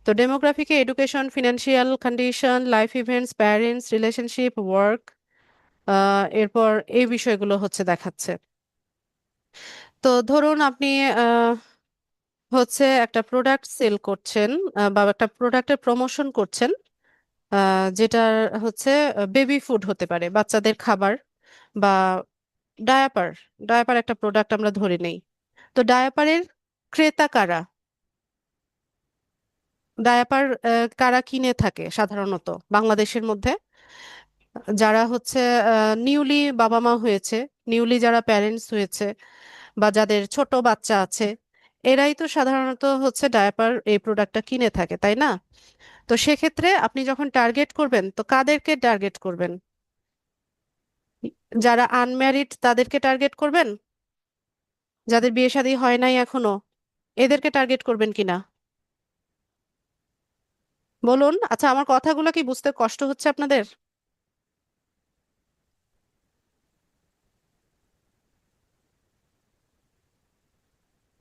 তো ডেমোগ্রাফিকে education, financial condition, life events, parents, relationship, work, এরপর এই বিষয়গুলো হচ্ছে দেখাচ্ছে। তো ধরুন আপনি আহ, হচ্ছে একটা প্রোডাক্ট সেল করছেন, বা একটা প্রোডাক্টের প্রমোশন করছেন, যেটা হচ্ছে বেবি ফুড হতে পারে, বাচ্চাদের খাবার, বা ডায়াপার। ডায়াপার একটা প্রোডাক্ট আমরা ধরে নেই। তো ডায়াপারের ক্রেতা কারা? ডায়াপার কারা কিনে থাকে সাধারণত বাংলাদেশের মধ্যে? যারা হচ্ছে নিউলি বাবা মা হয়েছে, নিউলি যারা প্যারেন্টস হয়েছে, বা যাদের ছোট বাচ্চা আছে, এরাই তো সাধারণত হচ্ছে ডায়াপার এই প্রোডাক্টটা কিনে থাকে, তাই না? তো সেক্ষেত্রে আপনি যখন টার্গেট করবেন, তো কাদেরকে টার্গেট করবেন? যারা আনম্যারিড তাদেরকে টার্গেট করবেন? যাদের বিয়ে শাদী হয় নাই এখনো, এদেরকে টার্গেট করবেন কিনা? বলুন। আচ্ছা, আমার কথাগুলো কি বুঝতে কষ্ট হচ্ছে আপনাদের?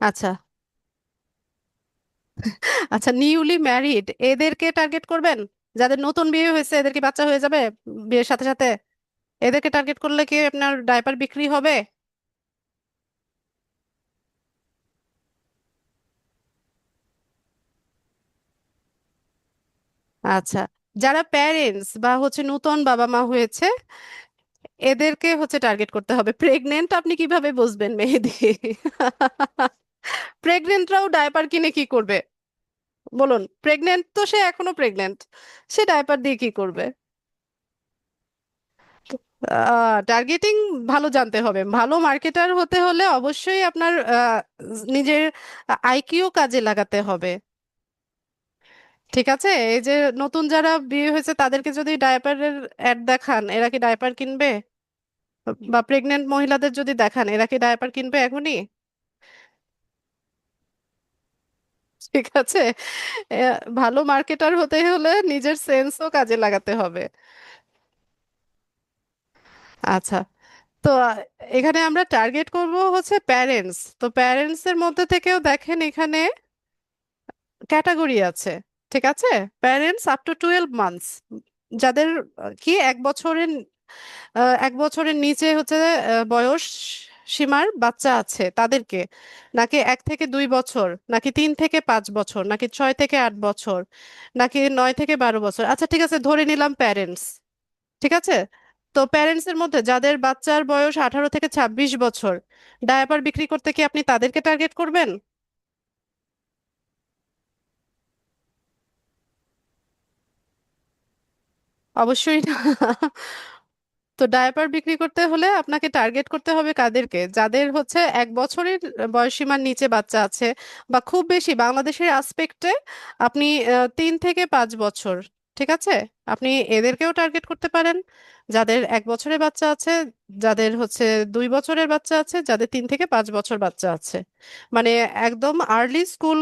আচ্ছা। আচ্ছা, নিউলি ম্যারিড এদেরকে টার্গেট করবেন? যাদের নতুন বিয়ে হয়েছে, এদের কি বাচ্চা হয়ে যাবে বিয়ের সাথে সাথে? এদেরকে টার্গেট করলে কি আপনার ডায়পার বিক্রি হবে? আচ্ছা, যারা প্যারেন্টস বা হচ্ছে নতুন বাবা মা হয়েছে, এদেরকে হচ্ছে টার্গেট করতে হবে। প্রেগনেন্ট আপনি কিভাবে বুঝবেন মেহেদি? প্রেগনেন্টরাও ডায়পার কিনে কি করবে? বলুন, প্রেগনেন্ট তো সে এখনো প্রেগনেন্ট, সে ডায়পার দিয়ে কি করবে? টার্গেটিং ভালো জানতে হবে। ভালো মার্কেটার হতে হলে অবশ্যই আপনার নিজের আইকিউ কাজে লাগাতে হবে। ঠিক আছে, এই যে নতুন যারা বিয়ে হয়েছে তাদেরকে যদি ডায়াপারের অ্যাড দেখান, এরা কি ডায়াপার কিনবে? বা প্রেগনেন্ট মহিলাদের যদি দেখান, এরা কি ডায়াপার কিনবে এখনই? ঠিক আছে। ভালো মার্কেটার হতে হলে নিজের সেন্সও কাজে লাগাতে হবে। আচ্ছা। তো এখানে আমরা টার্গেট করব হচ্ছে প্যারেন্টস। তো প্যারেন্টস এর মধ্যে থেকেও দেখেন এখানে ক্যাটাগরি আছে। ঠিক আছে, প্যারেন্টস আপ টু 12 মান্থস, যাদের কি 1 বছরের 1 বছরের নিচে হচ্ছে বয়স সীমার বাচ্চা আছে তাদেরকে, নাকি 1 থেকে 2 বছর, নাকি 3 থেকে 5 বছর, নাকি 6 থেকে 8 বছর, নাকি 9 থেকে 12 বছর? আচ্ছা ঠিক আছে, ধরে নিলাম প্যারেন্টস। ঠিক আছে। তো প্যারেন্টস এর মধ্যে যাদের বাচ্চার বয়স 18 থেকে 26 বছর, ডায়াপার বিক্রি করতে কি আপনি তাদেরকে টার্গেট করবেন? অবশ্যই না। তো ডায়াপার বিক্রি করতে হলে আপনাকে টার্গেট করতে হবে কাদেরকে? যাদের হচ্ছে 1 বছরের বয়সীমার নিচে বাচ্চা আছে, বা খুব বেশি বাংলাদেশের আসপেক্টে আপনি 3 থেকে 5 বছর। ঠিক আছে, আপনি এদেরকেও টার্গেট করতে পারেন। যাদের 1 বছরের বাচ্চা আছে, যাদের হচ্ছে 2 বছরের বাচ্চা আছে, যাদের 3 থেকে 5 বছর বাচ্চা আছে, মানে একদম আর্লি স্কুল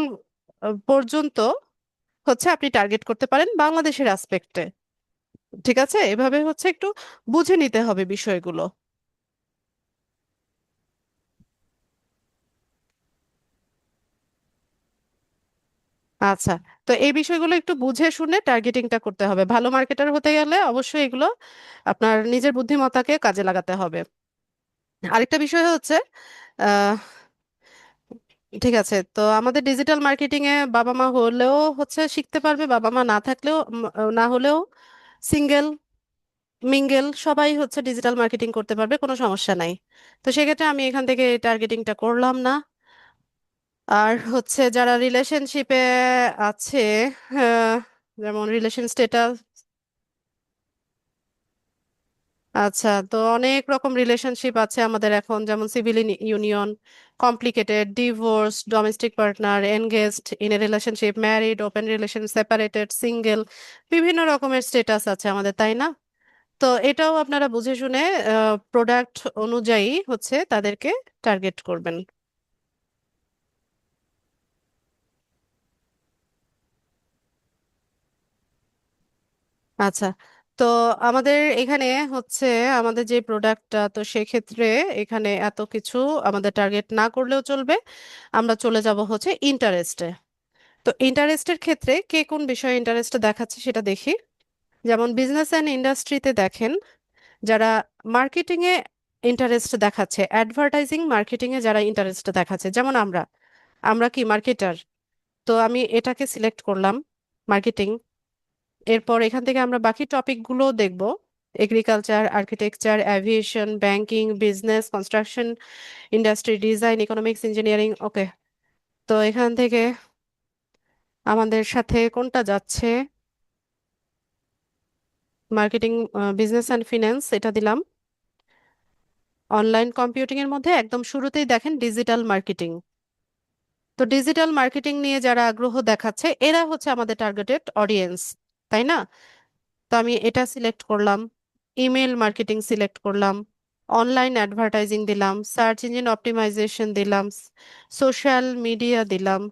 পর্যন্ত হচ্ছে আপনি টার্গেট করতে পারেন বাংলাদেশের আসপেক্টে। ঠিক আছে, এভাবে হচ্ছে একটু বুঝে নিতে হবে বিষয়গুলো। আচ্ছা। তো এই বিষয়গুলো একটু বুঝে শুনে টার্গেটিংটা করতে হবে। ভালো মার্কেটার হতে গেলে অবশ্যই এগুলো আপনার নিজের বুদ্ধিমত্তাকে কাজে লাগাতে হবে। আরেকটা বিষয় হচ্ছে আহ ঠিক আছে, তো আমাদের ডিজিটাল মার্কেটিং এ বাবা মা হলেও হচ্ছে শিখতে পারবে, বাবা মা না থাকলেও না হলেও সিঙ্গেল মিঙ্গেল সবাই হচ্ছে ডিজিটাল মার্কেটিং করতে পারবে, কোনো সমস্যা নাই। তো সেক্ষেত্রে আমি এখান থেকে টার্গেটিংটা করলাম না। আর হচ্ছে যারা রিলেশনশিপে আছে, আহ, যেমন রিলেশন স্টেটাস। আচ্ছা, তো অনেক রকম রিলেশনশিপ আছে আমাদের এখন, যেমন civil union, complicated, divorce, domestic partner, engaged, in a relationship, married, open relation, separated, single, বিভিন্ন রকমের স্টেটাস আছে আমাদের, তাই না? তো এটাও আপনারা বুঝে শুনে প্রোডাক্ট অনুযায়ী হচ্ছে তাদেরকে টার্গেট করবেন। আচ্ছা। তো আমাদের এখানে হচ্ছে আমাদের যে প্রোডাক্টটা, তো সেক্ষেত্রে এখানে এত কিছু আমাদের টার্গেট না করলেও চলবে। আমরা চলে যাব হচ্ছে ইন্টারেস্টে। তো ইন্টারেস্টের ক্ষেত্রে কে কোন বিষয়ে ইন্টারেস্ট দেখাচ্ছে সেটা দেখি। যেমন বিজনেস অ্যান্ড ইন্ডাস্ট্রিতে দেখেন, যারা মার্কেটিংয়ে ইন্টারেস্ট দেখাচ্ছে, অ্যাডভার্টাইজিং মার্কেটিং এ যারা ইন্টারেস্ট দেখাচ্ছে, যেমন আমরা আমরা কি মার্কেটার, তো আমি এটাকে সিলেক্ট করলাম, মার্কেটিং। এরপর এখান থেকে আমরা বাকি টপিকগুলো দেখব, agriculture, architecture, aviation, banking, business, construction, industry, design, economics, engineering. Okay, তো এখান থেকে আমাদের সাথে কোনটা যাচ্ছে, মার্কেটিং, বিজনেস অ্যান্ড ফিন্যান্স, এটা দিলাম। অনলাইন কম্পিউটিং এর মধ্যে একদম শুরুতেই দেখেন ডিজিটাল মার্কেটিং। তো ডিজিটাল মার্কেটিং নিয়ে যারা আগ্রহ দেখাচ্ছে এরা হচ্ছে আমাদের টার্গেটেড অডিয়েন্স, তাই না? তো আমি এটা সিলেক্ট করলাম, ইমেল মার্কেটিং সিলেক্ট করলাম, অনলাইন অ্যাডভার্টাইজিং দিলাম, সার্চ ইঞ্জিন অপটিমাইজেশন দিলাম, সোশ্যাল মিডিয়া দিলাম।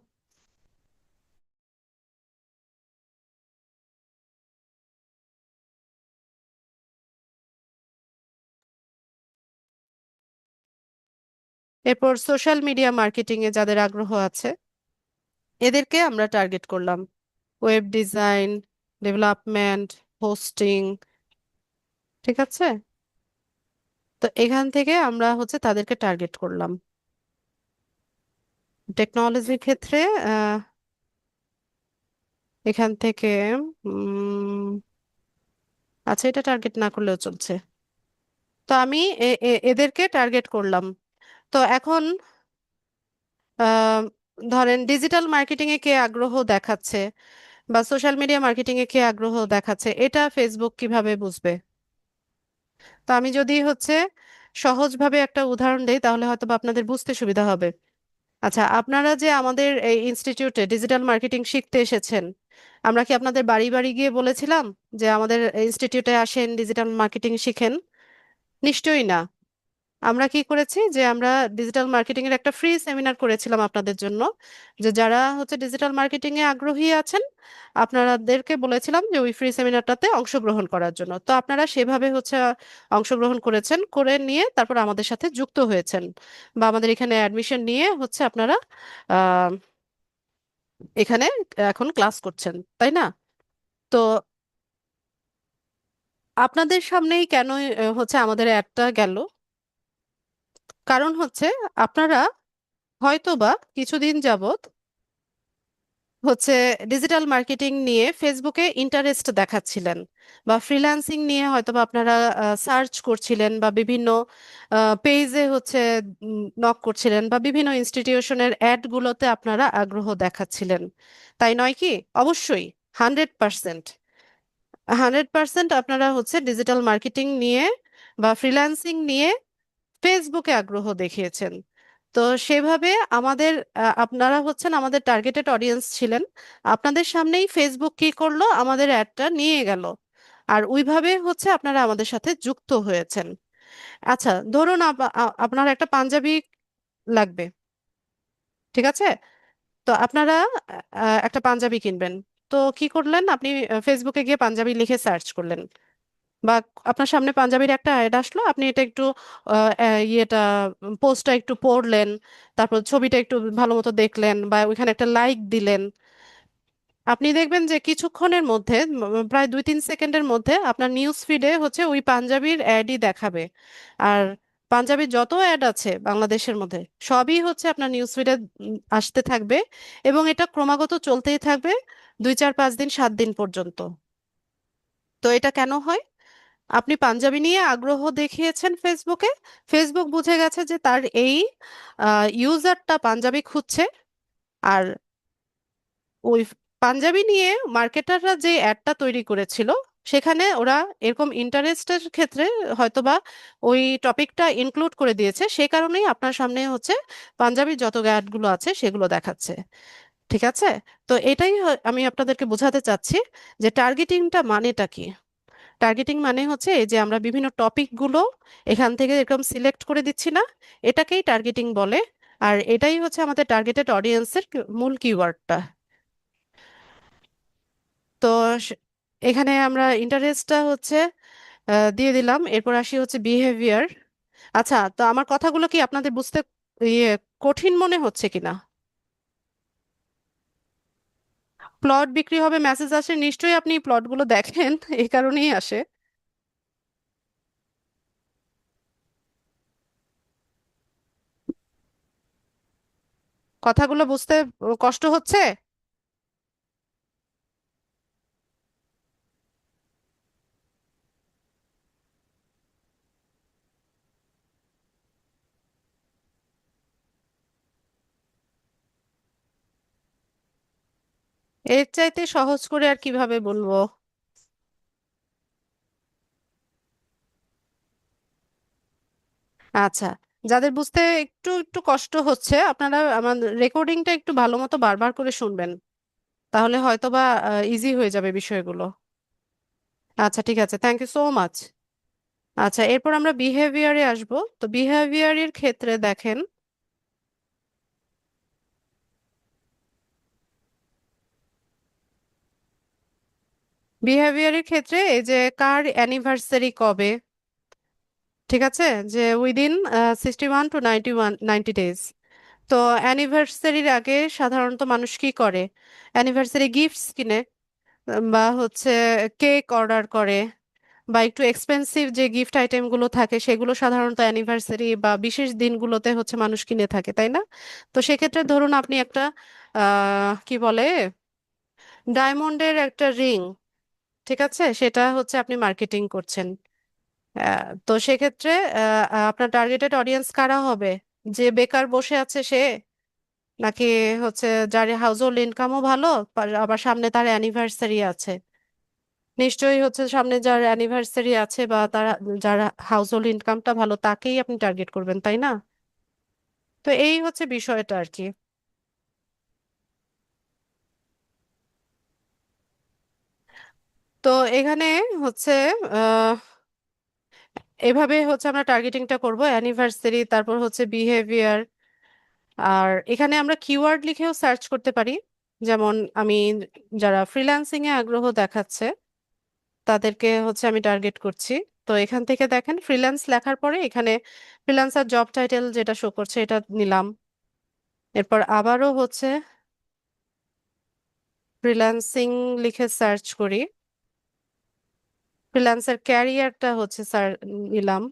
এরপর সোশ্যাল মিডিয়া মার্কেটিং এ যাদের আগ্রহ আছে এদেরকে আমরা টার্গেট করলাম, ওয়েব ডিজাইন, ডেভেলপমেন্ট, হোস্টিং। ঠিক আছে, তো এখান থেকে আমরা হচ্ছে তাদেরকে টার্গেট করলাম। টেকনোলজির ক্ষেত্রে আহ, এখান থেকে উম, আচ্ছা, এটা টার্গেট না করলেও চলছে। তো আমি এদেরকে টার্গেট করলাম। তো এখন আহ, ধরেন ডিজিটাল মার্কেটিং এ কে আগ্রহ দেখাচ্ছে বা সোশ্যাল মিডিয়া মার্কেটিং এ কে আগ্রহ দেখাচ্ছে, এটা ফেসবুক কিভাবে বুঝবে? তো আমি যদি হচ্ছে সহজভাবে একটা উদাহরণ দেই তাহলে হয়তো বা আপনাদের বুঝতে সুবিধা হবে। আচ্ছা, আপনারা যে আমাদের এই ইনস্টিটিউটে ডিজিটাল মার্কেটিং শিখতে এসেছেন, আমরা কি আপনাদের বাড়ি বাড়ি গিয়ে বলেছিলাম যে আমাদের ইনস্টিটিউটে আসেন, ডিজিটাল মার্কেটিং শিখেন? নিশ্চয়ই না। আমরা কি করেছি যে আমরা ডিজিটাল মার্কেটিং এর একটা ফ্রি সেমিনার করেছিলাম আপনাদের জন্য, যে যারা হচ্ছে ডিজিটাল মার্কেটিং এ আগ্রহী আছেন আপনাদেরকে বলেছিলাম যে ওই ফ্রি সেমিনারটাতে অংশগ্রহণ করার জন্য। তো আপনারা সেভাবে হচ্ছে অংশগ্রহণ করেছেন, করে নিয়ে তারপর আমাদের সাথে যুক্ত হয়েছেন বা আমাদের এখানে অ্যাডমিশন নিয়ে হচ্ছে আপনারা আহ এখানে এখন ক্লাস করছেন, তাই না? তো আপনাদের সামনেই কেন হচ্ছে আমাদের অ্যাডটা গেল? কারণ হচ্ছে আপনারা হয়তোবা কিছুদিন যাবত হচ্ছে ডিজিটাল মার্কেটিং নিয়ে ফেসবুকে ইন্টারেস্ট দেখাচ্ছিলেন, বা ফ্রিল্যান্সিং নিয়ে হয়তোবা আপনারা সার্চ করছিলেন, বা বিভিন্ন পেজে হচ্ছে নক করছিলেন, বা বিভিন্ন ইনস্টিটিউশনের অ্যাডগুলোতে আপনারা আগ্রহ দেখাচ্ছিলেন, তাই নয় কি? অবশ্যই, 100%, 100% আপনারা হচ্ছে ডিজিটাল মার্কেটিং নিয়ে বা ফ্রিল্যান্সিং নিয়ে ফেসবুকে আগ্রহ দেখিয়েছেন। তো সেভাবে আমাদের আপনারা হচ্ছেন আমাদের টার্গেটেড অডিয়েন্স ছিলেন। আপনাদের সামনেই ফেসবুক কি করলো, আমাদের অ্যাডটা নিয়ে গেল, আর ওইভাবে হচ্ছে আপনারা আমাদের সাথে যুক্ত হয়েছেন। আচ্ছা, ধরুন আপনার একটা পাঞ্জাবি লাগবে, ঠিক আছে? তো আপনারা একটা পাঞ্জাবি কিনবেন। তো কি করলেন আপনি? ফেসবুকে গিয়ে পাঞ্জাবি লিখে সার্চ করলেন, বা আপনার সামনে পাঞ্জাবির একটা অ্যাড আসলো, আপনি এটা একটু ইয়েটা পোস্টটা একটু পড়লেন, তারপর ছবিটা একটু ভালো মতো দেখলেন বা ওইখানে একটা লাইক দিলেন। আপনি দেখবেন যে কিছুক্ষণের মধ্যে প্রায় 2-3 সেকেন্ডের মধ্যে আপনার নিউজ ফিডে হচ্ছে ওই পাঞ্জাবির অ্যাডই দেখাবে। আর পাঞ্জাবির যত অ্যাড আছে বাংলাদেশের মধ্যে সবই হচ্ছে আপনার নিউজ ফিডে আসতে থাকবে, এবং এটা ক্রমাগত চলতেই থাকবে 2-4-5 দিন 7 দিন পর্যন্ত। তো এটা কেন হয়? আপনি পাঞ্জাবি নিয়ে আগ্রহ দেখিয়েছেন ফেসবুকে, ফেসবুক বুঝে গেছে যে তার এই ইউজারটা পাঞ্জাবি খুঁজছে। আর ওই পাঞ্জাবি নিয়ে মার্কেটাররা যে অ্যাডটা তৈরি করেছিল সেখানে ওরা এরকম ইন্টারেস্টের ক্ষেত্রে হয়তোবা ওই টপিকটা ইনক্লুড করে দিয়েছে, সে কারণেই আপনার সামনে হচ্ছে পাঞ্জাবির যত অ্যাডগুলো আছে সেগুলো দেখাচ্ছে। ঠিক আছে, তো এটাই আমি আপনাদেরকে বোঝাতে চাচ্ছি যে টার্গেটিংটা মানেটা কি। টার্গেটিং মানে হচ্ছে এই যে আমরা বিভিন্ন টপিকগুলো এখান থেকে এরকম সিলেক্ট করে দিচ্ছি না, এটাকেই টার্গেটিং বলে। আর এটাই হচ্ছে আমাদের টার্গেটেড অডিয়েন্সের মূল কিওয়ার্ডটা। তো স- এখানে আমরা ইন্টারেস্টটা হচ্ছে দিয়ে দিলাম, এরপর আসি হচ্ছে বিহেভিয়ার। আচ্ছা, তো আমার কথাগুলো কি আপনাদের বুঝতে ইয়ে কঠিন মনে হচ্ছে কিনা? প্লট বিক্রি হবে, মেসেজ আসে, নিশ্চয়ই আপনি প্লটগুলো দেখেন এই কারণেই আসে। কথাগুলো বুঝতে কষ্ট হচ্ছে? এর চাইতে সহজ করে আর কিভাবে বলবো? আচ্ছা, যাদের বুঝতে একটু একটু কষ্ট হচ্ছে, আপনারা আমার রেকর্ডিংটা একটু ভালো মতো বারবার করে শুনবেন, তাহলে হয়তো বা ইজি হয়ে যাবে বিষয়গুলো। আচ্ছা, ঠিক আছে, থ্যাংক ইউ সো মাচ। আচ্ছা, এরপর আমরা বিহেভিয়ারে আসব। তো বিহেভিয়ারের ক্ষেত্রে দেখেন, বিহেভিয়ারের ক্ষেত্রে এই যে কার অ্যানিভার্সারি কবে, ঠিক আছে, যে উইদিন 61 to 90 ডেজ। তো অ্যানিভার্সারির আগে সাধারণত মানুষ কি করে? অ্যানিভার্সারি গিফটস কিনে, বা হচ্ছে কেক অর্ডার করে, বা একটু এক্সপেন্সিভ যে গিফট আইটেমগুলো থাকে সেগুলো সাধারণত অ্যানিভার্সারি বা বিশেষ দিনগুলোতে হচ্ছে মানুষ কিনে থাকে, তাই না? তো সেক্ষেত্রে ধরুন আপনি একটা কি বলে, ডায়মন্ডের একটা রিং, ঠিক আছে, সেটা হচ্ছে আপনি মার্কেটিং করছেন। তো সেক্ষেত্রে আপনার টার্গেটেড অডিয়েন্স কারা হবে? যে বেকার বসে আছে সে, নাকি হচ্ছে যার হাউস হোল্ড ইনকামও ভালো, আবার সামনে তার অ্যানিভার্সারি আছে? নিশ্চয়ই হচ্ছে সামনে যার অ্যানিভার্সারি আছে বা তার যার হাউস হোল্ড ইনকামটা ভালো তাকেই আপনি টার্গেট করবেন, তাই না? তো এই হচ্ছে বিষয়টা আর কি। তো এখানে হচ্ছে আহ এভাবে হচ্ছে আমরা টার্গেটিংটা করব, অ্যানিভার্সারি, তারপর হচ্ছে বিহেভিয়ার। আর এখানে আমরা কিওয়ার্ড লিখেও সার্চ করতে পারি। যেমন আমি, যারা ফ্রিল্যান্সিং এ আগ্রহ দেখাচ্ছে তাদেরকে হচ্ছে আমি টার্গেট করছি। তো এখান থেকে দেখেন, ফ্রিল্যান্স লেখার পরে এখানে ফ্রিল্যান্সার জব টাইটেল যেটা শো করছে এটা নিলাম। এরপর আবারও হচ্ছে ফ্রিল্যান্সিং লিখে সার্চ করি, ফ্রিল্যান্সার ক্যারিয়ারটা হচ্ছে স্যার নিলাম।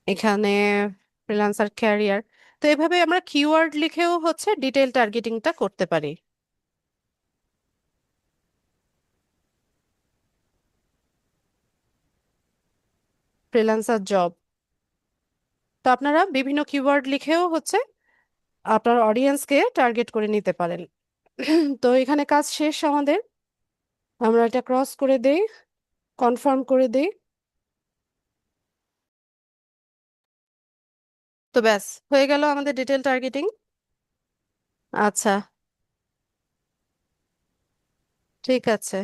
এখানে ফ্রিল্যান্সার ক্যারিয়ার। তো এভাবে আমরা কিওয়ার্ড লিখেও হচ্ছে ডিটেল টার্গেটিংটা করতে পারি। Freelancer job. তো আপনারা বিভিন্ন কিওয়ার্ড লিখেও হচ্ছে আপনার অডিয়েন্সকে টার্গেট করে নিতে পারেন। তো এখানে কাজ শেষ আমাদের। আমরা এটা ক্রস করে দেই, কনফার্ম করে দেই। তো ব্যাস, হয়ে গেল আমাদের ডিটেল টার্গেটিং। আচ্ছা, ঠিক আছে।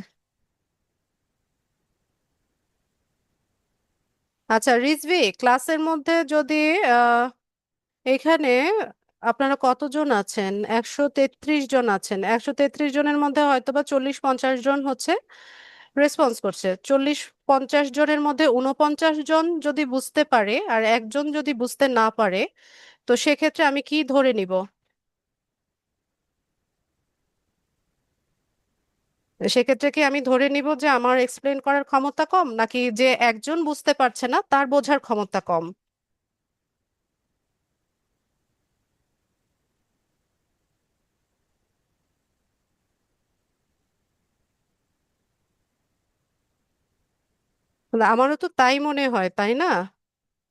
আচ্ছা রিজভি, ক্লাসের মধ্যে যদি আহ, এখানে আপনারা কতজন আছেন? 133 জন আছেন। 133 জনের মধ্যে হয়তোবা 40-50 জন হচ্ছে রেসপন্স করছে। 40-50 জনের মধ্যে 49 জন যদি বুঝতে পারে আর একজন যদি বুঝতে না পারে, তো সেক্ষেত্রে আমি কি ধরে নিব? সেক্ষেত্রে কি আমি ধরে নিব যে আমার এক্সপ্লেন করার ক্ষমতা কম, নাকি যে একজন বুঝতে পারছে না তার বোঝার ক্ষমতা কম? মানে আমারও তো তাই মনে হয়, তাই না?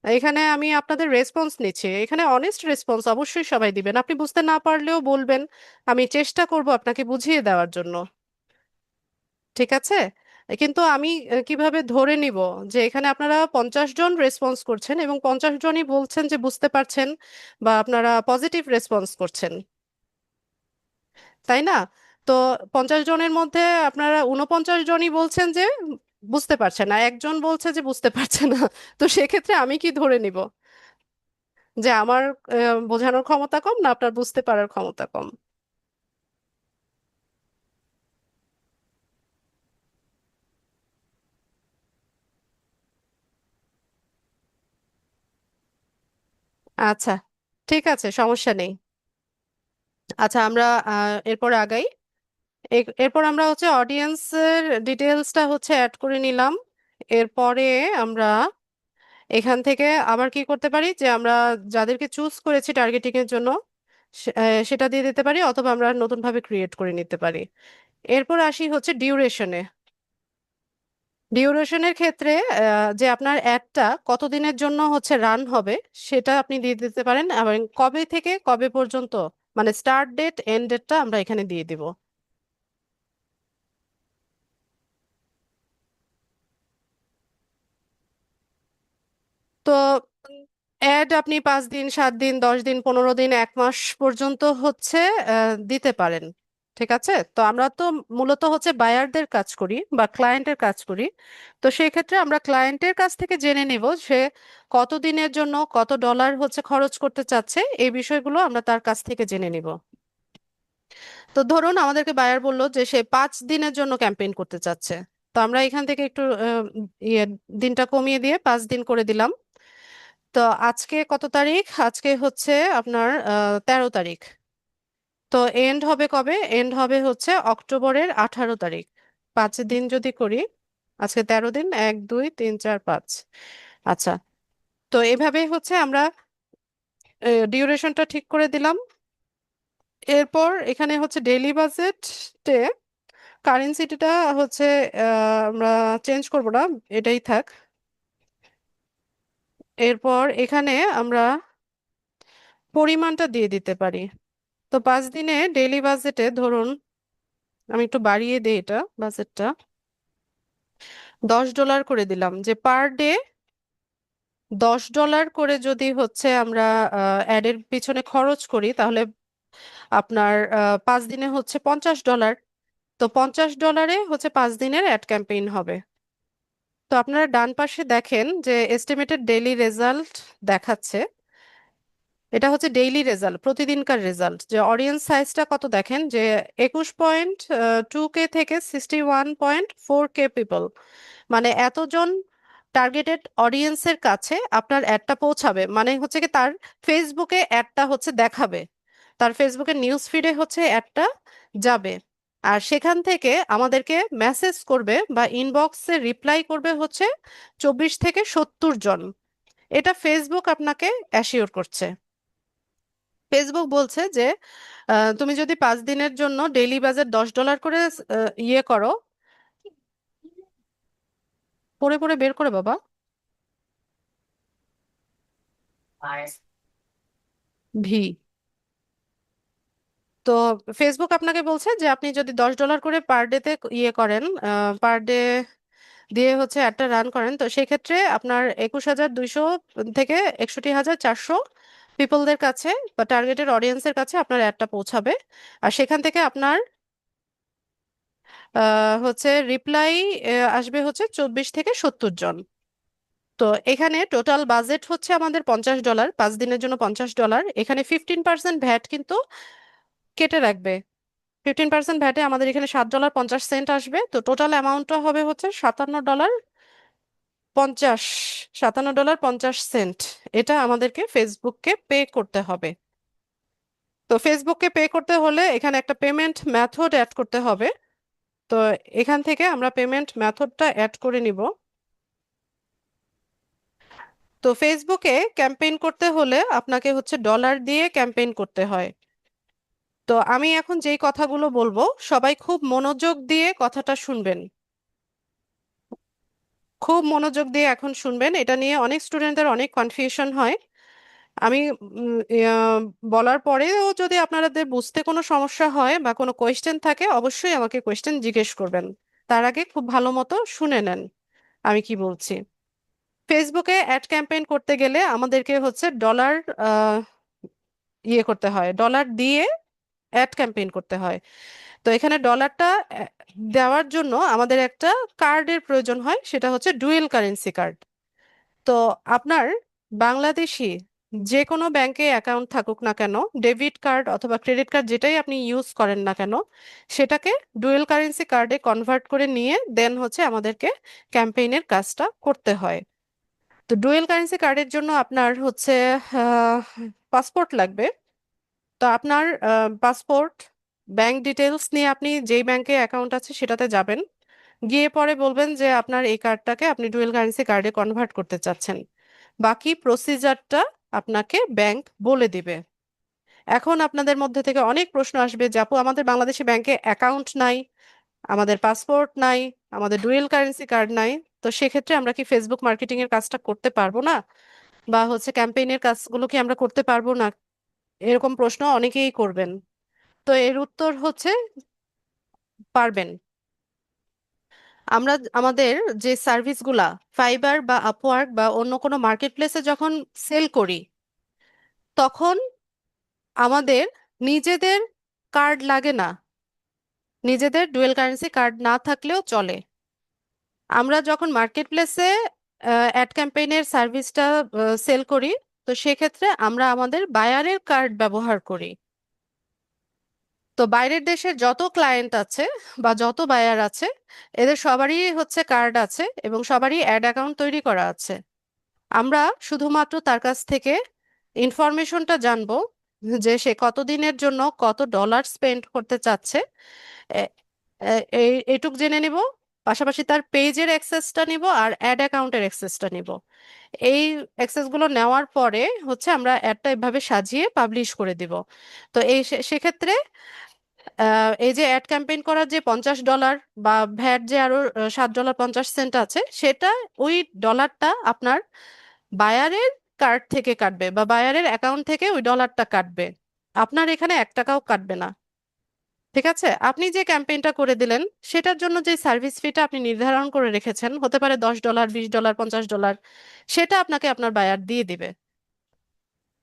এখানে আমি আপনাদের রেসপন্স নিচ্ছি, এখানে অনেস্ট রেসপন্স অবশ্যই সবাই দিবেন, আপনি বুঝতে না পারলেও বলবেন, আমি চেষ্টা করব আপনাকে বুঝিয়ে দেওয়ার জন্য, ঠিক আছে? কিন্তু আমি কিভাবে ধরে নিব যে এখানে আপনারা 50 জন রেসপন্স করছেন এবং 50 জনই বলছেন যে বুঝতে পারছেন, বা আপনারা পজিটিভ রেসপন্স করছেন, তাই না? তো 50 জনের মধ্যে আপনারা 49 জনই বলছেন যে বুঝতে পারছেন না, একজন বলছে যে বুঝতে পারছে না। তো সেক্ষেত্রে আমি কি ধরে নিব যে আমার বোঝানোর ক্ষমতা কম না আপনার বুঝতে পারার ক্ষমতা কম? আচ্ছা, ঠিক আছে, সমস্যা নেই। আচ্ছা, আমরা এরপর আগাই। এরপর আমরা হচ্ছে অডিয়েন্সের ডিটেলসটা হচ্ছে অ্যাড করে নিলাম। এরপরে আমরা এখান থেকে আবার কি করতে পারি যে আমরা যাদেরকে চুজ করেছি টার্গেটিং এর জন্য সেটা দিয়ে দিতে পারি, অথবা আমরা নতুন ভাবে ক্রিয়েট করে নিতে পারি। এরপর আসি হচ্ছে ডিউরেশনে। ডিউরেশনের ক্ষেত্রে যে আপনার অ্যাডটা কতদিনের জন্য হচ্ছে রান হবে সেটা আপনি দিয়ে দিতে পারেন, এবং কবে থেকে কবে পর্যন্ত, মানে স্টার্ট ডেট এন্ড ডেটটা আমরা এখানে দিয়ে দিব। তো অ্যাড আপনি 5 দিন, 7 দিন, 10 দিন, 15 দিন, 1 মাস পর্যন্ত হচ্ছে দিতে পারেন। ঠিক আছে, তো আমরা তো মূলত হচ্ছে বায়ারদের কাজ করি বা ক্লায়েন্টের কাজ করি। তো সেই ক্ষেত্রে আমরা ক্লায়েন্টের কাছ থেকে জেনে নিব সে কতদিনের জন্য কত ডলার হচ্ছে খরচ করতে চাচ্ছে, এই বিষয়গুলো আমরা তার কাছ থেকে জেনে নিব। তো ধরুন আমাদেরকে বায়ার বলল যে সে 5 দিনের জন্য ক্যাম্পেইন করতে চাচ্ছে। তো আমরা এখান থেকে একটু ইয়ে দিনটা কমিয়ে দিয়ে 5 দিন করে দিলাম। তো আজকে কত তারিখ? আজকে হচ্ছে আপনার 13 তারিখ। তো এন্ড হবে কবে? এন্ড হবে হচ্ছে অক্টোবরের 18 তারিখ। 5 দিন যদি করি, আজকে 13 দিন, 1 2 3 4 5। আচ্ছা, তো এভাবে হচ্ছে আমরা ডিউরেশনটা ঠিক করে দিলাম। এরপর এখানে হচ্ছে ডেইলি বাজেটে কারেন্সিটা হচ্ছে আমরা চেঞ্জ করব না, এটাই থাক। এরপর এখানে আমরা পরিমাণটা দিয়ে দিতে পারি। তো 5 দিনে ডেইলি বাজেটে ধরুন, আমি একটু বাড়িয়ে দিই এটা বাজেটটা, $10 করে দিলাম, যে পার ডে $10 করে যদি হচ্ছে আমরা অ্যাডের পিছনে খরচ করি, তাহলে আপনার 5 দিনে হচ্ছে $50। তো $50 হচ্ছে 5 দিনের অ্যাড ক্যাম্পেইন হবে। তো আপনারা ডান পাশে দেখেন যে এস্টিমেটেড ডেইলি রেজাল্ট দেখাচ্ছে। এটা হচ্ছে ডেইলি রেজাল্ট, প্রতিদিনকার রেজাল্ট, যে অডিয়েন্স সাইজটা কত দেখেন, যে 21.2K থেকে 61.4K পিপল, মানে এতজন টার্গেটেড অডিয়েন্সের কাছে আপনার অ্যাডটা পৌঁছাবে, মানে হচ্ছে কি তার ফেসবুকে অ্যাডটা হচ্ছে দেখাবে, তার ফেসবুকের নিউজ ফিডে হচ্ছে অ্যাডটা যাবে। আর সেখান থেকে আমাদেরকে মেসেজ করবে বা ইনবক্সে রিপ্লাই করবে হচ্ছে 24 থেকে 70 জন। এটা ফেসবুক আপনাকে অ্যাসিওর করছে। ফেসবুক বলছে যে তুমি যদি 5 দিনের জন্য ডেইলি বাজেট $10 করে ইয়ে করো, পড়ে পড়ে বের করে বাবা, ভি। তো ফেসবুক আপনাকে বলছে যে আপনি যদি $10 করে পার ডেতে ইয়ে করেন, পার ডে দিয়ে হচ্ছে একটা রান করেন, তো সেই ক্ষেত্রে আপনার 21,200 থেকে 61,400 পিপলদের কাছে বা টার্গেটেড অডিয়েন্সের কাছে আপনার অ্যাডটা পৌঁছাবে। আর সেখান থেকে আপনার হচ্ছে রিপ্লাই আসবে হচ্ছে 24 থেকে 70 জন। তো এখানে টোটাল বাজেট হচ্ছে আমাদের $50, 5 দিনের জন্য $50। এখানে 15% ভ্যাট কিন্তু কেটে রাখবে। 15% ভ্যাটে আমাদের এখানে $7.50 আসবে। তো টোটাল অ্যামাউন্টটা হবে হচ্ছে $57.50, $57.50। এটা আমাদেরকে ফেসবুককে পে করতে হবে। তো ফেসবুককে পে করতে হলে এখানে একটা পেমেন্ট মেথড অ্যাড করতে হবে। তো এখান থেকে আমরা পেমেন্ট মেথডটা অ্যাড করে নিব। তো ফেসবুকে ক্যাম্পেইন করতে হলে আপনাকে হচ্ছে ডলার দিয়ে ক্যাম্পেইন করতে হয়। তো আমি এখন যেই কথাগুলো বলবো সবাই খুব মনোযোগ দিয়ে কথাটা শুনবেন। খুব মনোযোগ দিয়ে এখন শুনবেন, এটা নিয়ে অনেক স্টুডেন্টদের অনেক কনফিউশন হয়। আমি বলার পরেও যদি আপনাদের বুঝতে কোনো সমস্যা হয় বা কোনো কোয়েশ্চেন থাকে, অবশ্যই আমাকে কোয়েশ্চেন জিজ্ঞেস করবেন। তার আগে খুব ভালো মতো শুনে নেন আমি কি বলছি। ফেসবুকে অ্যাড ক্যাম্পেইন করতে গেলে আমাদেরকে হচ্ছে ডলার ইয়ে করতে হয়, ডলার দিয়ে অ্যাড ক্যাম্পেইন করতে হয়। তো এখানে ডলারটা দেওয়ার জন্য আমাদের একটা কার্ডের প্রয়োজন হয়, সেটা হচ্ছে ডুয়েল কারেন্সি কার্ড। তো আপনার বাংলাদেশি যে কোনো ব্যাংকে অ্যাকাউন্ট থাকুক না কেন, ডেবিট কার্ড অথবা ক্রেডিট কার্ড যেটাই আপনি ইউজ করেন না কেন, সেটাকে ডুয়েল কারেন্সি কার্ডে কনভার্ট করে নিয়ে দেন হচ্ছে আমাদেরকে ক্যাম্পেইনের কাজটা করতে হয়। তো ডুয়েল কারেন্সি কার্ডের জন্য আপনার হচ্ছে পাসপোর্ট লাগবে। তো আপনার পাসপোর্ট, ব্যাংক ডিটেলস নিয়ে আপনি যেই ব্যাংকে অ্যাকাউন্ট আছে সেটাতে যাবেন, গিয়ে পরে বলবেন যে আপনার এই কার্ডটাকে আপনি ডুয়েল কারেন্সি কার্ডে কনভার্ট করতে চাচ্ছেন। বাকি প্রসিজারটা আপনাকে ব্যাংক বলে দিবে। এখন আপনাদের মধ্যে থেকে অনেক প্রশ্ন আসবে যে আপু আমাদের বাংলাদেশি ব্যাংকে অ্যাকাউন্ট নাই, আমাদের পাসপোর্ট নাই, আমাদের ডুয়েল কারেন্সি কার্ড নাই, তো সেক্ষেত্রে আমরা কি ফেসবুক মার্কেটিং এর কাজটা করতে পারবো না, বা হচ্ছে ক্যাম্পেইনের কাজগুলো কি আমরা করতে পারবো না? এরকম প্রশ্ন অনেকেই করবেন। তো এর উত্তর হচ্ছে পারবেন। আমরা আমাদের যে সার্ভিসগুলা ফাইবার বা আপওয়ার্ক বা অন্য কোনো মার্কেট প্লেসে যখন সেল করি, তখন আমাদের নিজেদের কার্ড লাগে না, নিজেদের ডুয়েল কারেন্সি কার্ড না থাকলেও চলে। আমরা যখন মার্কেট প্লেসে অ্যাড ক্যাম্পেইনের সার্ভিসটা সেল করি, তো সেক্ষেত্রে আমরা আমাদের বায়ারের কার্ড ব্যবহার করি। তো বাইরের দেশের যত ক্লায়েন্ট আছে বা যত বায়ার আছে, এদের সবারই হচ্ছে কার্ড আছে এবং সবারই অ্যাড অ্যাকাউন্ট তৈরি করা আছে। আমরা শুধুমাত্র তার কাছ থেকে ইনফরমেশনটা জানবো যে সে কতদিনের জন্য কত ডলার স্পেন্ড করতে চাচ্ছে, এইটুক জেনে নিব। পাশাপাশি তার পেজের অ্যাক্সেসটা নিব আর অ্যাড অ্যাকাউন্টের অ্যাক্সেসটা নিব। এই অ্যাক্সেসগুলো নেওয়ার পরে হচ্ছে আমরা অ্যাডটা এভাবে সাজিয়ে পাবলিশ করে দিব। তো সেক্ষেত্রে এই যে অ্যাড ক্যাম্পেইন করার যে $50 বা ভ্যাট যে আরো $7.50 আছে, সেটা ওই ডলারটা আপনার বায়ারের কার্ড থেকে কাটবে বা বায়ারের অ্যাকাউন্ট থেকে ওই ডলারটা কাটবে। আপনার এখানে 1 টাকাও কাটবে না। ঠিক আছে, আপনি যে ক্যাম্পেইনটা করে দিলেন সেটার জন্য যে সার্ভিস ফিটা আপনি নির্ধারণ করে রেখেছেন, হতে পারে $10, $20, $50, সেটা আপনাকে আপনার বায়ার দিয়ে দিবে।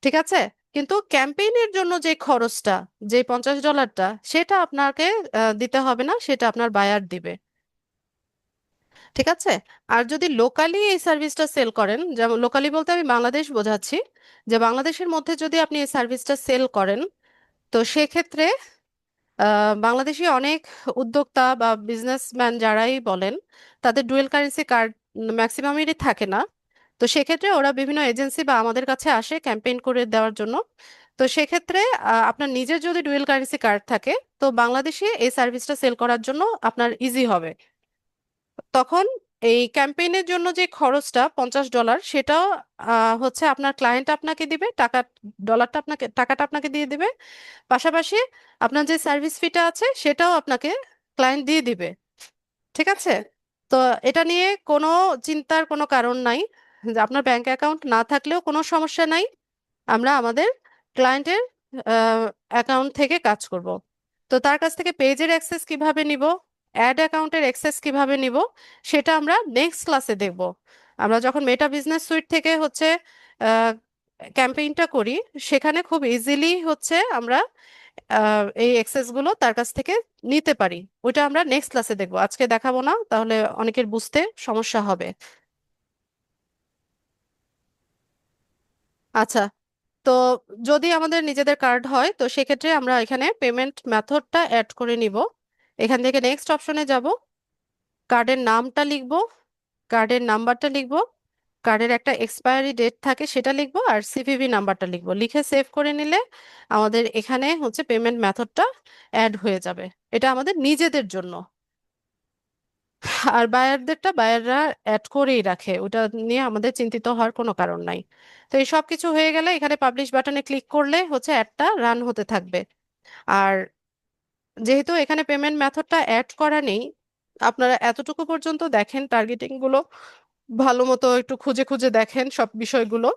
ঠিক আছে, কিন্তু ক্যাম্পেইনের জন্য যে খরচটা, যে $50, সেটা আপনাকে দিতে হবে না, সেটা আপনার বায়ার দিবে। ঠিক আছে। আর যদি লোকালি এই সার্ভিসটা সেল করেন, যেমন লোকালি বলতে আমি বাংলাদেশ বোঝাচ্ছি, যে বাংলাদেশের মধ্যে যদি আপনি এই সার্ভিসটা সেল করেন, তো সেক্ষেত্রে বাংলাদেশি অনেক উদ্যোক্তা বা বিজনেসম্যান যারাই বলেন, তাদের ডুয়েল কারেন্সি কার্ড ম্যাক্সিমামেরই থাকে না। তো সেক্ষেত্রে ওরা বিভিন্ন এজেন্সি বা আমাদের কাছে আসে ক্যাম্পেইন করে দেওয়ার জন্য। তো সেক্ষেত্রে আপনার নিজের যদি ডুয়েল কারেন্সি কার্ড থাকে, তো বাংলাদেশে এই সার্ভিসটা সেল করার জন্য আপনার ইজি হবে। তখন এই ক্যাম্পেইনের জন্য যে খরচটা $50, সেটাও হচ্ছে আপনার ক্লায়েন্ট আপনাকে দিবে টাকা, ডলারটা আপনাকে, টাকাটা আপনাকে দিয়ে দিবে। পাশাপাশি আপনার যে সার্ভিস ফিটা আছে সেটাও আপনাকে ক্লায়েন্ট দিয়ে দিবে। ঠিক আছে। তো এটা নিয়ে কোনো চিন্তার কোনো কারণ নাই, যে আপনার ব্যাংক অ্যাকাউন্ট না থাকলেও কোনো সমস্যা নাই। আমরা আমাদের ক্লায়েন্টের অ্যাকাউন্ট থেকে কাজ করব। তো তার কাছ থেকে পেজের অ্যাক্সেস কিভাবে নিব, অ্যাড অ্যাকাউন্টের অ্যাক্সেস কিভাবে নিব, সেটা আমরা নেক্সট ক্লাসে দেখব। আমরা যখন মেটা বিজনেস সুইট থেকে হচ্ছে ক্যাম্পেইনটা করি, সেখানে খুব ইজিলি হচ্ছে আমরা এই অ্যাক্সেসগুলো তার কাছ থেকে নিতে পারি। ওইটা আমরা নেক্সট ক্লাসে দেখব, আজকে দেখাবো না, তাহলে অনেকের বুঝতে সমস্যা হবে। আচ্ছা, তো যদি আমাদের নিজেদের কার্ড হয়, তো সেক্ষেত্রে আমরা এখানে পেমেন্ট মেথডটা অ্যাড করে নিব। এখান থেকে নেক্সট অপশনে যাব, কার্ডের নামটা লিখব, কার্ডের নাম্বারটা লিখব, কার্ডের একটা এক্সপায়ারি ডেট থাকে সেটা লিখবো, আর সিভিভি নাম্বারটা লিখবো। লিখে সেভ করে নিলে আমাদের এখানে হচ্ছে পেমেন্ট মেথডটা অ্যাড হয়ে যাবে। এটা আমাদের নিজেদের জন্য। আর বায়ারদেরটা বায়াররা অ্যাড করেই রাখে, ওটা নিয়ে আমাদের চিন্তিত হওয়ার কোনো কারণ নাই। তো এই সব কিছু হয়ে গেলে এখানে পাবলিশ বাটনে ক্লিক করলে হচ্ছে অ্যাডটা রান হতে থাকবে। আর যেহেতু এখানে পেমেন্ট মেথডটা অ্যাড করা নেই, আপনারা এতটুকু পর্যন্ত দেখেন, টার্গেটিং গুলো ভালো মতো একটু খুঁজে খুঁজে দেখেন সব বিষয়গুলো,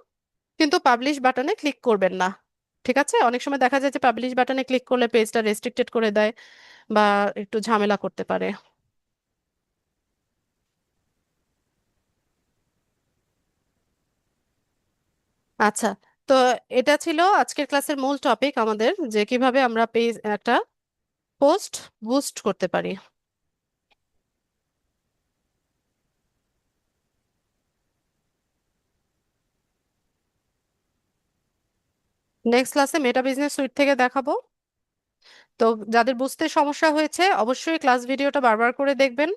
কিন্তু পাবলিশ বাটনে ক্লিক করবেন না। ঠিক আছে, অনেক সময় দেখা যায় যে পাবলিশ বাটনে ক্লিক করলে পেজটা রেস্ট্রিক্টেড করে দেয় বা একটু ঝামেলা করতে পারে। আচ্ছা, তো এটা ছিল আজকের ক্লাসের মূল টপিক আমাদের, যে কিভাবে আমরা পেজ একটা পোস্ট বুস্ট করতে পারি। নেক্সট ক্লাসে মেটা বিজনেস সুইট থেকে দেখাবো। তো যাদের বুঝতে সমস্যা হয়েছে অবশ্যই ক্লাস ভিডিওটা বারবার করে দেখবেন।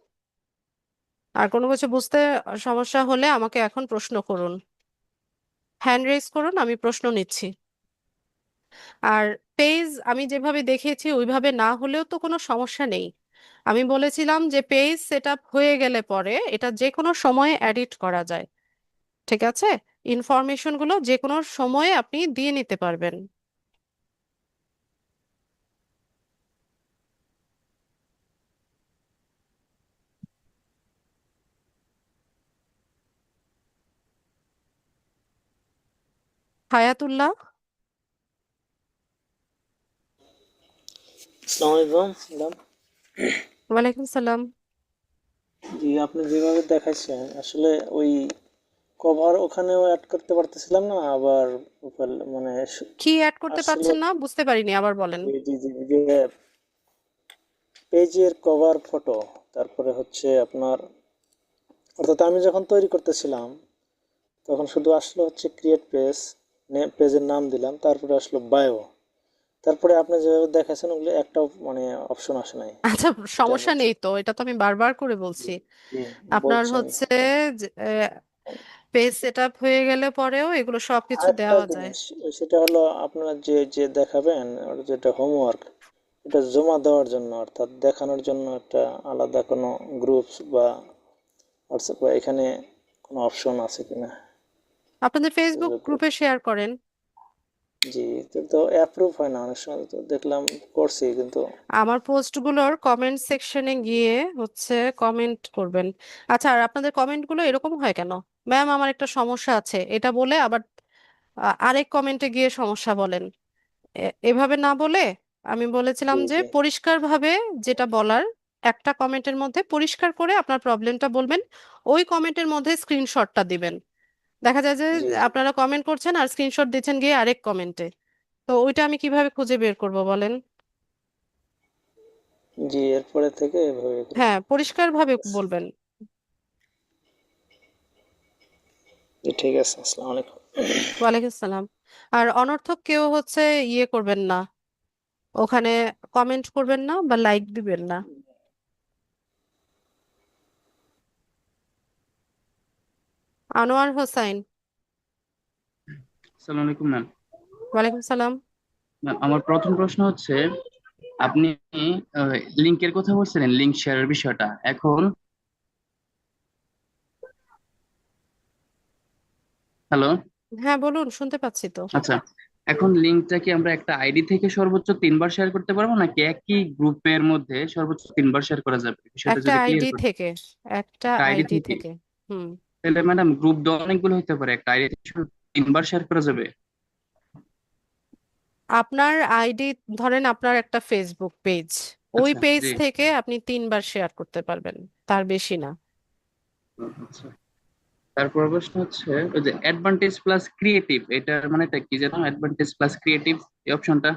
আর কোনো কিছু বুঝতে সমস্যা হলে আমাকে এখন প্রশ্ন করুন, হ্যান্ড রেজ করুন, আমি প্রশ্ন নিচ্ছি। আর পেজ আমি যেভাবে দেখিয়েছি ওইভাবে না হলেও তো কোনো সমস্যা নেই। আমি বলেছিলাম যে পেজ সেট আপ হয়ে গেলে পরে এটা যে কোনো সময়ে এডিট করা যায়। ঠিক আছে? ইনফরমেশন গুলো যে কোনো সময়ে আপনি দিয়ে নিতে পারবেন। হায়াতুল্লাহ। আসসালামু আলাইকুম ম্যাডাম। ওয়ালাইকুম সালাম। জি, আপনি যেভাবে দেখাচ্ছেন আসলে ওই কভার ওখানেও অ্যাড করতে পারতেছিলাম না, আবার মানে কি অ্যাড করতে আসলে পারছেন না, বুঝতে পারিনি, আবার বলেন। জি জি জি যে পেজের কভার ফটো, তারপরে হচ্ছে আপনার, অর্থাৎ আমি যখন তৈরি করতেছিলাম তখন শুধু আসলো হচ্ছে ক্রিয়েট পেজ, পেজের নাম দিলাম, তারপরে আসলো বায়ো, তারপরে আপনি যেভাবে দেখাচ্ছেন ওগুলো একটাও মানে অপশন আসে নাই। আচ্ছা, এটা সমস্যা হচ্ছে নেই তো, এটা তো আমি বারবার করে বলছি। জি আপনার বলছেন। হচ্ছে পেজ সেট আপ হয়ে গেলে পরেও এগুলো সবকিছু আরেকটা দেওয়া যায়। জিনিস, সেটা হলো আপনারা যে যে দেখাবেন ওর যেটা হোমওয়ার্ক, এটা জমা দেওয়ার জন্য অর্থাৎ দেখানোর জন্য একটা আলাদা কোনো গ্রুপস বা হোয়াটসঅ্যাপ বা এখানে কোনো অপশন আছে কিনা? আপনাদের ফেসবুক গ্রুপে শেয়ার করেন। জি, তো অ্যাপ্রুভ হয় না অনেক সময়, তো দেখলাম করছি কিন্তু। আমার পোস্টগুলোর কমেন্ট সেকশনে গিয়ে হচ্ছে কমেন্ট করবেন। আচ্ছা, আর আপনাদের কমেন্টগুলো এরকম হয় কেন? ম্যাম, আমার একটা সমস্যা আছে এটা বলে আবার আরেক কমেন্টে গিয়ে সমস্যা বলেন। এভাবে না বলে আমি বলেছিলাম জি যে জি পরিষ্কারভাবে যেটা বলার, একটা কমেন্টের মধ্যে পরিষ্কার করে আপনার প্রবলেমটা বলবেন, ওই কমেন্টের মধ্যে স্ক্রিনশটটা দিবেন। দেখা যায় যে জি জি আপনারা কমেন্ট করছেন আর স্ক্রিনশট দিচ্ছেন গিয়ে আরেক কমেন্টে। তো ওইটা আমি কিভাবে খুঁজে বের করব বলেন? জি, এরপরে থেকে এভাবে করব। হ্যাঁ, পরিষ্কারভাবে বলবেন। জি ঠিক আছে, আসসালামু আলাইকুম। ওয়ালাইকুম আসসালাম। আর অনর্থক কেউ হচ্ছে ইয়ে করবেন না, ওখানে কমেন্ট করবেন না বা লাইক দিবেন না। আনোয়ার হোসাইন। আসসালামু আলাইকুম ম্যাম। ওয়ালাইকুম সালাম। ম্যাম, আমার প্রথম প্রশ্ন হচ্ছে, আপনি লিংকের কথা বলছিলেন, লিংক শেয়ারের বিষয়টা এখন। হ্যালো। হ্যাঁ বলুন, শুনতে পাচ্ছি তো। আচ্ছা, এখন লিংকটা কি আমরা একটা আইডি থেকে সর্বোচ্চ 3 বার শেয়ার করতে পারবো, নাকি একই গ্রুপের মধ্যে সর্বোচ্চ 3 বার শেয়ার করা যাবে? বিষয়টা একটা যদি ক্লিয়ার আইডি করি। থেকে, একটা একটা আইডি আইডি থেকে? থেকে। হুম। তাহলে ম্যাডাম গ্রুপ তো অনেকগুলো হতে পারে, একটা আইডি থেকে শুধু 3 বার শেয়ার করা যাবে? আপনার আইডি, ধরেন আপনার একটা ফেসবুক পেজ, ওই আচ্ছা পেজ জি। থেকে আপনি 3 বার শেয়ার করতে পারবেন, তার বেশি না। আচ্ছা, তারপর প্রশ্ন হচ্ছে ওই যে অ্যাডভান্টেজ প্লাস ক্রিয়েটিভ, এটার মানেটা কি জানো? অ্যাডভান্টেজ প্লাস ক্রিয়েটিভ এই অপশনটা।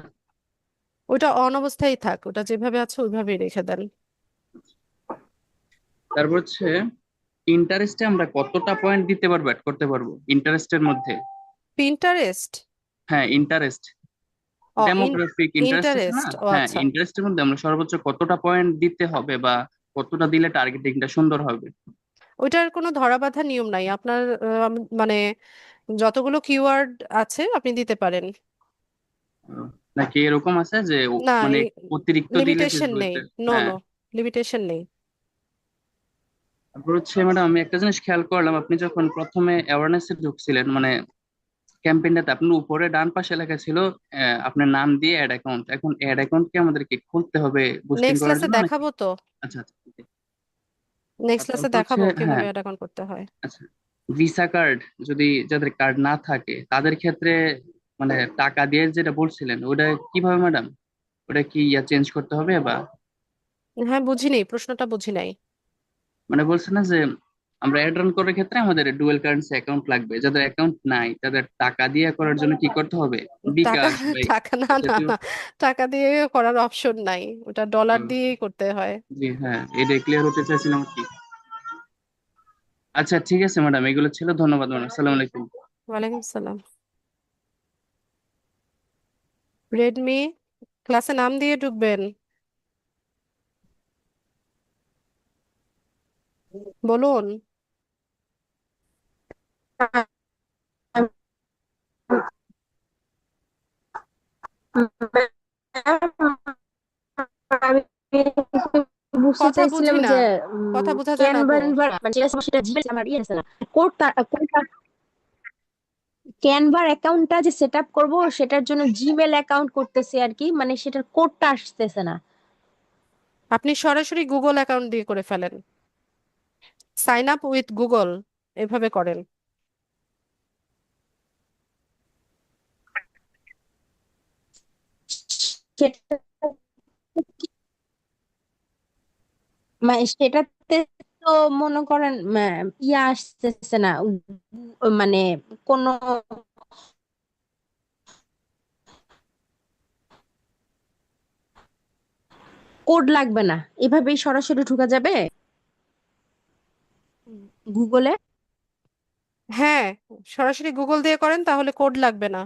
ওটা অন অবস্থায় থাক, ওটা যেভাবে আছে ওইভাবেই রেখে দেন। তারপর হচ্ছে ইন্টারেস্টে আমরা কতটা পয়েন্ট দিতে পারবো, অ্যাড করতে পারবো ইন্টারেস্টের মধ্যে? পিন্টারেস্ট। হ্যাঁ, ইন্টারেস্ট, ও ডেমোগ্রাফিক ইন্টারেস্ট আছে না? ইন্টারেস্ট, ও হ্যাঁ, আচ্ছা। ইন্টারেস্টের মধ্যে আমরা সর্বোচ্চ কতটা পয়েন্ট দিতে হবে, বা কতটা দিলে টার্গেটিংটা সুন্দর হবে? ওইটার কোনো ধরাবাঁধা নিয়ম নাই আপনার, মানে যতগুলো কিওয়ার্ড আছে আপনি দিতে পারেন। নাকি এরকম আছে যে না, মানে অতিরিক্ত দিলে লিমিটেশন নেই। ফেসবুকে? নো হ্যাঁ। নো, লিমিটেশন নেই। তারপর হচ্ছে ম্যাডাম, আমি একটা জিনিস খেয়াল করলাম, আপনি যখন প্রথমে অ্যাওয়ারনেসে ঢুকছিলেন, মানে ক্যাম্পেইনটাতে, আপনার উপরে ডান পাশে লেখা ছিল আপনার নাম দিয়ে অ্যাড অ্যাকাউন্ট। এখন অ্যাড অ্যাকাউন্ট কি আমাদেরকে খুলতে হবে বুস্টিং নেক্সট করার ক্লাসে জন্য নাকি? দেখাবো তো। আচ্ছা আচ্ছা, ঠিক আছে। নেক্সট ক্লাসে তারপর হচ্ছে দেখাবো কিভাবে হ্যাঁ, অ্যাড অন করতে হয়। আচ্ছা, ভিসা কার্ড, যদি যাদের কার্ড না থাকে তাদের ক্ষেত্রে, মানে টাকা দিয়ে যেটা বলছিলেন ওটা কিভাবে ম্যাডাম? ওটা কি চেঞ্জ করতে হবে বা? হ্যাঁ, বুঝিনি, প্রশ্নটা বুঝি নাই। মানে বলছে না যে আমরা অ্যাড রান করার ক্ষেত্রে আমাদের ডুয়াল কারেন্সি অ্যাকাউন্ট লাগবে, যাদের অ্যাকাউন্ট নাই তাদের টাকা দিয়ে করার জন্য কি করতে হবে? টাকা, বিকাশ বা টাকা না এই না জাতীয়? না, টাকা দিয়ে করার অপশন নাই, ওটা ডলার হুম, দিয়েই করতে হয়। জি হ্যাঁ, এটা ক্লিয়ার হতে চাইছিলাম আর কি। আচ্ছা ঠিক আছে ম্যাডাম, এগুলো ছিল। ধন্যবাদ ম্যাডাম, আসসালামু আলাইকুম। ওয়ালাইকুম সালাম। রেডমি, ক্লাসে নাম দিয়ে ঢুকবেন, বলুন। আমি বুঝতে কথা বুঝি চাইছিলাম না, যে কথা বোঝা যায় না ক্যানভা গো। রিভার মানে যে সমস্যাটা জিমেল আমার ইয়ে আছে না কোডটা কোনটা ক্যানভার অ্যাকাউন্টটা যে সেট আপ করবো সেটার জন্য জিমেল অ্যাকাউন্ট করতেছি আর কি, মানে সেটার কোডটা আসতেছে না। আপনি সরাসরি গুগল অ্যাকাউন্ট দিয়ে করে ফেলেন, সাইন আপ উইথ গুগল এভাবে করেন। সেটা সেটাতে তো মনে করেন ইয়া আসতেছে না, মানে কোনো কোড লাগবে না, এভাবেই সরাসরি ঢোকা যাবে গুগলে? হ্যাঁ, সরাসরি গুগল দিয়ে করেন, তাহলে কোড লাগবে না।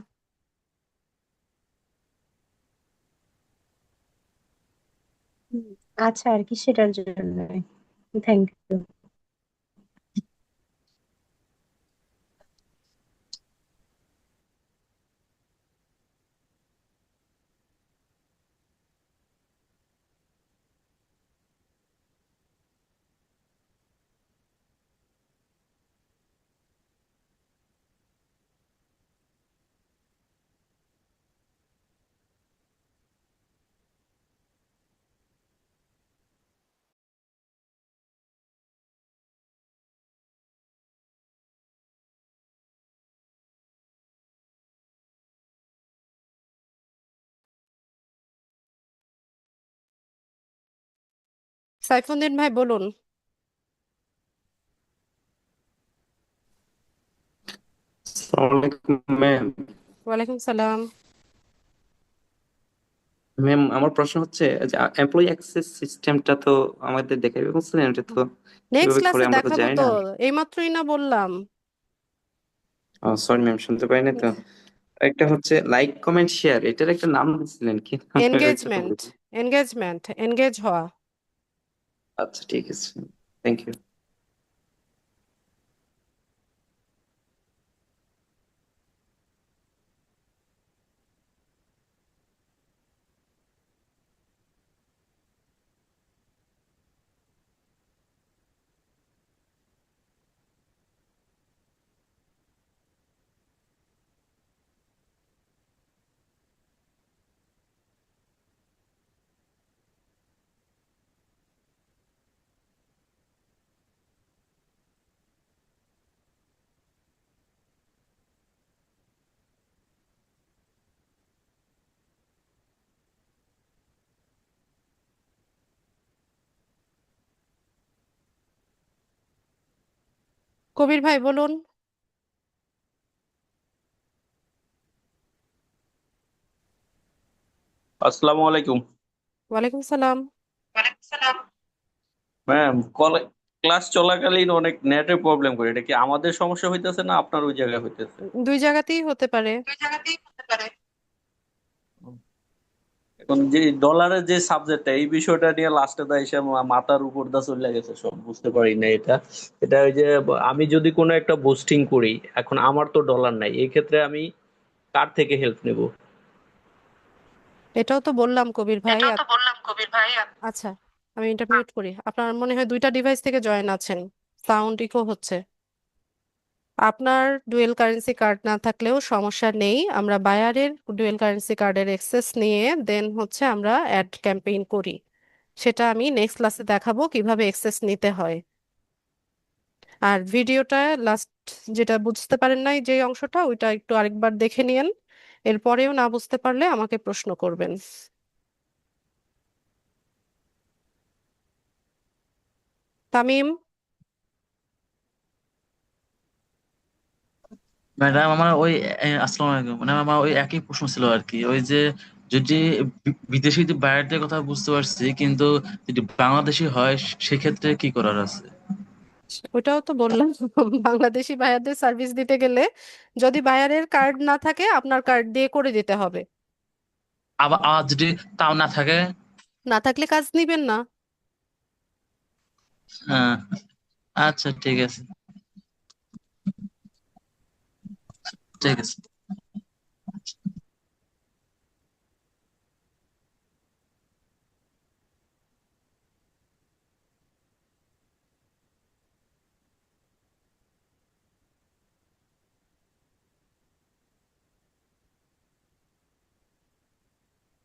আচ্ছা, আর কি সেটার জন্য থ্যাংক ইউ। সাইফুদ্দিন ভাই বলুন। আসসালামু আলাইকুম ম্যাম। ওয়ালাইকুম সালাম। ম্যাম আমার প্রশ্ন হচ্ছে যে এমপ্লয়ি অ্যাক্সেস সিস্টেমটা তো আমাদের দেখাবে বলছিলেন, এটা তো নেক্সট কিভাবে করে ক্লাসে আমরা তো দেখাবো জানি তো, না। এইমাত্রই না বললাম। সরি ম্যাম, শুনতে পাইনি তো। একটা হচ্ছে লাইক কমেন্ট শেয়ার, এটার একটা নাম দিচ্ছিলেন কি নাম, ওইটা তো এনগেজমেন্ট, বলুন। এনগেজমেন্ট, এনগেজ হওয়া। আচ্ছা ঠিক আছে, থ্যাংক ইউ। কবির ভাই বলুন। আসসালামু আলাইকুম ওয়ালাইকুম সালাম। ম্যাম। ক্লাস চলাকালীন অনেক নেটের প্রবলেম করে, এটা কি আমাদের সমস্যা হইতেছে না আপনার ওই জায়গায় হইতেছে? দুই জায়গাতেই হতে পারে। এখন যে ডলারের যে সাবজেক্টটা, এই বিষয়টা নিয়ে লাস্টে দা এসে মাথার উপর দা চলে গেছে, সব বুঝতে পারি না এটা। এটা ওই যে আমি যদি কোনো একটা বুস্টিং করি, এখন আমার তো ডলার নাই, এই ক্ষেত্রে আমি কার থেকে হেল্প নেব? এটাও তো বললাম কবির ভাই। আচ্ছা, আমি ইন্টারমিউট করি। আপনার মনে হয় দুইটা ডিভাইস থেকে জয়েন আছেন, সাউন্ড ইকো হচ্ছে। আপনার ডুয়েল কারেন্সি কার্ড না থাকলেও সমস্যা নেই, আমরা বায়ারের ডুয়েল কারেন্সি কার্ডের অ্যাক্সেস নিয়ে দেন হচ্ছে আমরা অ্যাড ক্যাম্পেইন করি। সেটা আমি নেক্সট ক্লাসে দেখাবো কিভাবে অ্যাক্সেস নিতে হয়। আর ভিডিওটা লাস্ট যেটা বুঝতে পারেন নাই যে অংশটা, ওইটা একটু আরেকবার দেখে নিয়েন। এরপরেও না বুঝতে পারলে আমাকে প্রশ্ন করবেন। তামিম। ম্যাডাম আমার ওই আসসালামু আলাইকুম ম্যাডাম, আমার ওই একই প্রশ্ন ছিল আর কি। ওই যে যদি বিদেশি যে বায়ারদের কথা বুঝতে পারছি, কিন্তু যদি বাংলাদেশি হয় সেক্ষেত্রে কি করার আছে? ওইটাও তো বললাম। বাংলাদেশি বায়ারদের সার্ভিস দিতে গেলে যদি বায়ারের কার্ড না থাকে আপনার কার্ড দিয়ে করে দিতে হবে। আবার আবার যদি তাও না থাকে? না থাকলে কাজ নিবেন না। হ্যাঁ, আচ্ছা ঠিক আছে, ঠিক আছে।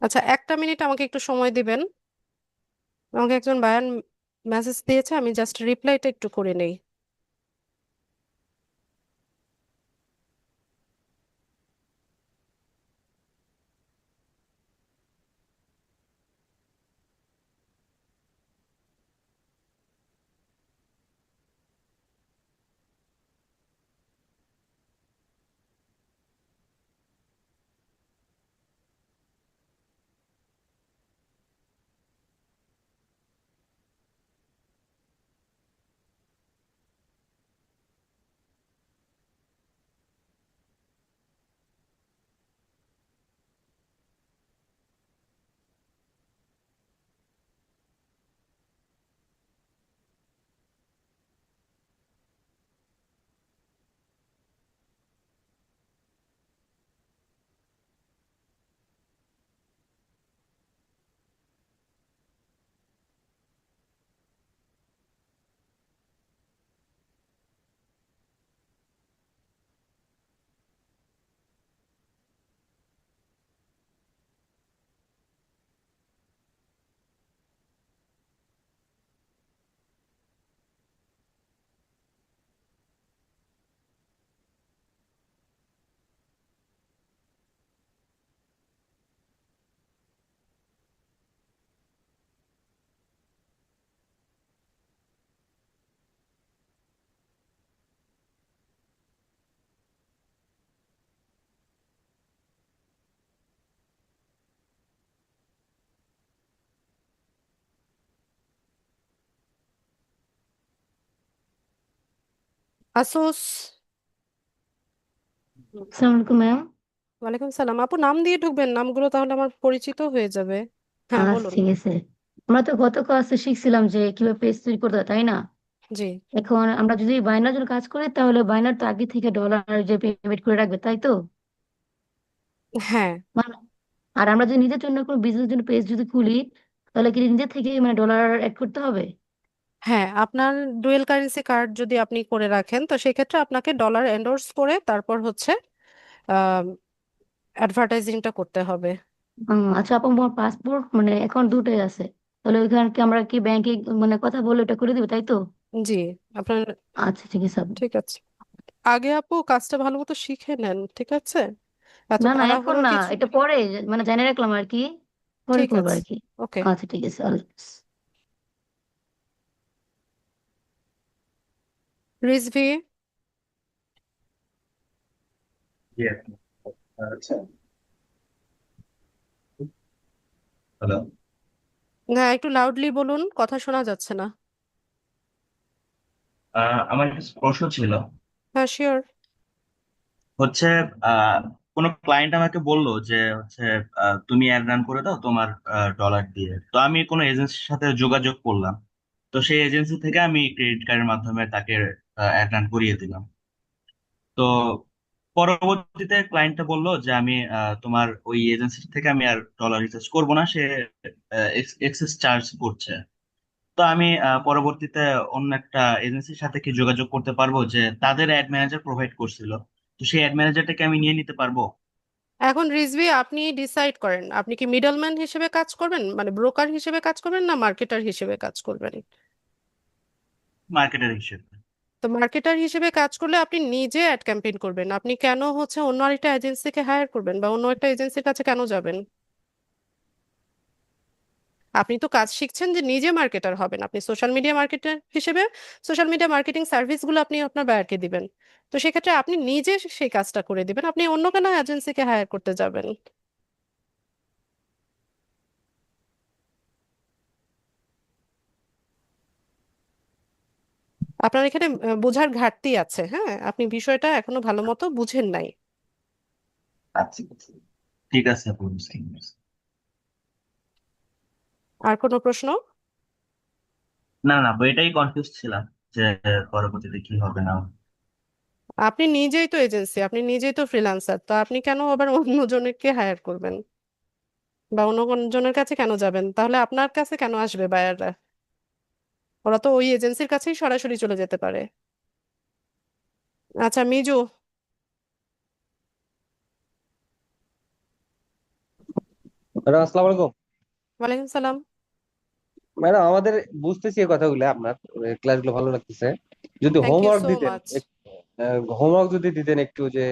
আচ্ছা, 1টা মিনিট আমাকে একটু সময় দিবেন। আমাকে একজন বায়ান মেসেজ দিয়েছে, আমি জাস্ট রিপ্লাইটা একটু করে নেই। আসোস। আসসালামু আলাইকুম ম্যাম। ওয়ালাইকুম সালাম। আপু, নাম দিয়ে ঢুকবেন, নামগুলো তাহলে আমার পরিচিত হয়ে যাবে। হ্যাঁ, আচ্ছা বলুন। ঠিক আছে। আমরা তো গত ক্লাসে শিখছিলাম যে কিভাবে পেজ তৈরি করতে হয়, তাই না? জি। এখন আমরা যদি বাইনার জন্য কাজ করি তাহলে বাইনার তো আগে থেকে ডলার যে পেমেন্ট করে রাখবে, তাই তো? হ্যাঁ, মানে আর আমরা যদি নিজের জন্য কোনো বিজনেস জন্য পেজ যদি খুলি তাহলে কি নিজে থেকে মানে ডলার অ্যাড করতে হবে? হ্যাঁ, আপনার ডুয়েল কারেন্সি কার্ড যদি আপনি করে রাখেন, তো সেক্ষেত্রে আপনাকে ডলার এন্ডোর্স করে তারপর হচ্ছে অ্যাডভার্টাইজিংটা করতে হবে। আচ্ছা আপু, আমার পাসপোর্ট মানে অ্যাকাউন্ট দুটোই আছে, তাহলে ওইখানে কি আমরা কি ব্যাংকে মানে কথা বলে ওটা করে দিবে, তাই তো? জি। আপনার আচ্ছা ঠিক আছে আপু। ঠিক আছে। আগে আপু কাজটা ভালো মতো শিখে নেন, ঠিক আছে? এত না না, এখন তাড়াহুড়োর না, কিছু এটা নেই। পরে মানে জানিয়ে রাখলাম আর কি, পরে ঠিক করবো আছে। আর কি। ওকে। আচ্ছা ঠিক আছে, আল্লাহ হাফেজ। রিজভি। জি আপু। আচ্ছা, হ্যালো। হ্যাঁ, একটু লাউডলি বলুন, কথা শোনা যাচ্ছে না। আমার একটা প্রশ্ন ছিল। হ্যাঁ, শিওর। হচ্ছে আহ, কোনো ক্লায়েন্ট আমাকে বললো যে হচ্ছে তুমি অ্যাড রান করে দাও তোমার ডলার দিয়ে। তো আমি কোনো এজেন্সির সাথে যোগাযোগ করলাম। তো সেই এজেন্সি থেকে আমি ক্রেডিট কার্ডের মাধ্যমে তাকে অ্যাড রান করিয়ে দিলাম। তো পরবর্তীতে ক্লায়েন্টটা বললো যে আমি তোমার ওই এজেন্সি থেকে আমি আর ডলার রিচার্জ করবো না, সে এক্সেস চার্জ করছে। তো আমি পরবর্তীতে অন্য একটা এজেন্সির সাথে কি যোগাযোগ করতে পারবো যে তাদের অ্যাড ম্যানেজার প্রোভাইড করছিল, তো সেই অ্যাড ম্যানেজারটাকে আমি নিয়ে নিতে পারবো? এখন রিজভি, আপনি ডিসাইড করেন আপনি কি মিডলম্যান হিসেবে কাজ করবেন, মানে ব্রোকার হিসেবে কাজ করবেন, না মার্কেটার হিসেবে কাজ করবেন। মার্কেটের হিসেবে। তো মার্কেটার হিসেবে কাজ করলে আপনি নিজে অ্যাড ক্যাম্পেইন করবেন। আপনি কেন হচ্ছে অন্য আরেকটা এজেন্সিকে হায়ার করবেন বা অন্য একটা এজেন্সির কাছে কেন যাবেন? আপনি তো কাজ শিখছেন যে নিজে মার্কেটার হবেন, আপনি সোশ্যাল মিডিয়া মার্কেটার হিসেবে সোশ্যাল মিডিয়া মার্কেটিং সার্ভিসগুলো আপনি আপনার বায়ারকে দিবেন। তো সেক্ষেত্রে আপনি নিজে সেই কাজটা করে দিবেন, আপনি অন্য কেন এজেন্সিকে হায়ার করতে যাবেন? আপনার এখানে বোঝার ঘাটতি আছে। হ্যাঁ, আপনি বিষয়টা এখনো ভালো মতো বুঝেন নাই। আচ্ছা আচ্ছা। ঠিক আছে আপু, বুঝতে পেরেছি। আর কোনো প্রশ্ন? না না আপু, এটাই কনফিউজ ছিলাম যে পরবর্তীতে কি হবে না হবে। আপনি নিজেই তো এজেন্সি, আপনি নিজেই তো ফ্রিল্যান্সার, তো আপনি কেন আবার অন্যজনকে হায়ার করবেন বা অন্য জনের কাছে কেন যাবেন? তাহলে আপনার কাছে কেন আসবে বায়াররা? ওরা তো ওই এজেন্সির কাছেই সরাসরি চলে যেতে পারে। আচ্ছা মিজু। ম্যাডাম আসসালামু আলাইকুম। ওয়ালাইকুম সালাম। ম্যাডাম আমাদের বুঝতেছি এই কথাগুলো, আপনার ক্লাসগুলো ভালো লাগতেছে। যদি থ্যাংক ইউ হোমওয়ার্ক সো দিতেন মাচ। হোমওয়ার্ক যদি দিতেন একটু, যে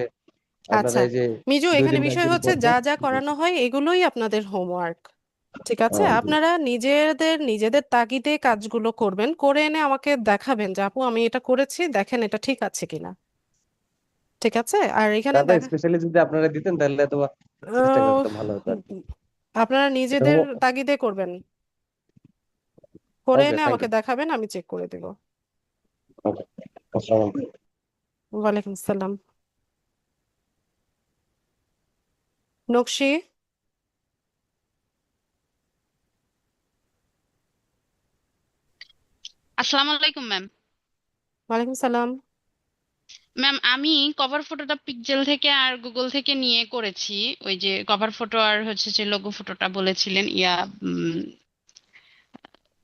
আপনারা আচ্ছা এই যে মিজু, দুই এখানে দিন বিষয় একদিন হচ্ছে করবো। যা যা করানো হয় এগুলোই আপনাদের হোমওয়ার্ক। ঠিক আছে, জি। আপনারা নিজেদের নিজেদের তাগিদে কাজগুলো করবেন, করে এনে আমাকে দেখাবেন যে আপু আমি এটা করেছি, দেখেন এটা ঠিক আছে কিনা। ঠিক আছে, আর এখানে তাতে দেখা স্পেশালি যদি আপনারা দিতেন তাহলে তো চেষ্টা আহ, করতাম, ভালো হতো আর কি। আপনারা নিজেদের তাগিদে করবেন, করে ওকে, এনে থ্যাংক আমাকে ইউ। দেখাবেন, আমি চেক করে দেব। ওকে, আসসালামু আলাইকুম। ওয়ালাইকুম সালাম। নকশি। আসসালামু আলাইকুম ম্যাম। ওয়ালাইকুম সালাম। ম্যাম আমি কভার ফটোটা পিক্সেল থেকে আর গুগল থেকে নিয়ে করেছি। ওই যে কভার ফটো আর হচ্ছে যে লোগো ফটোটা বলেছিলেন,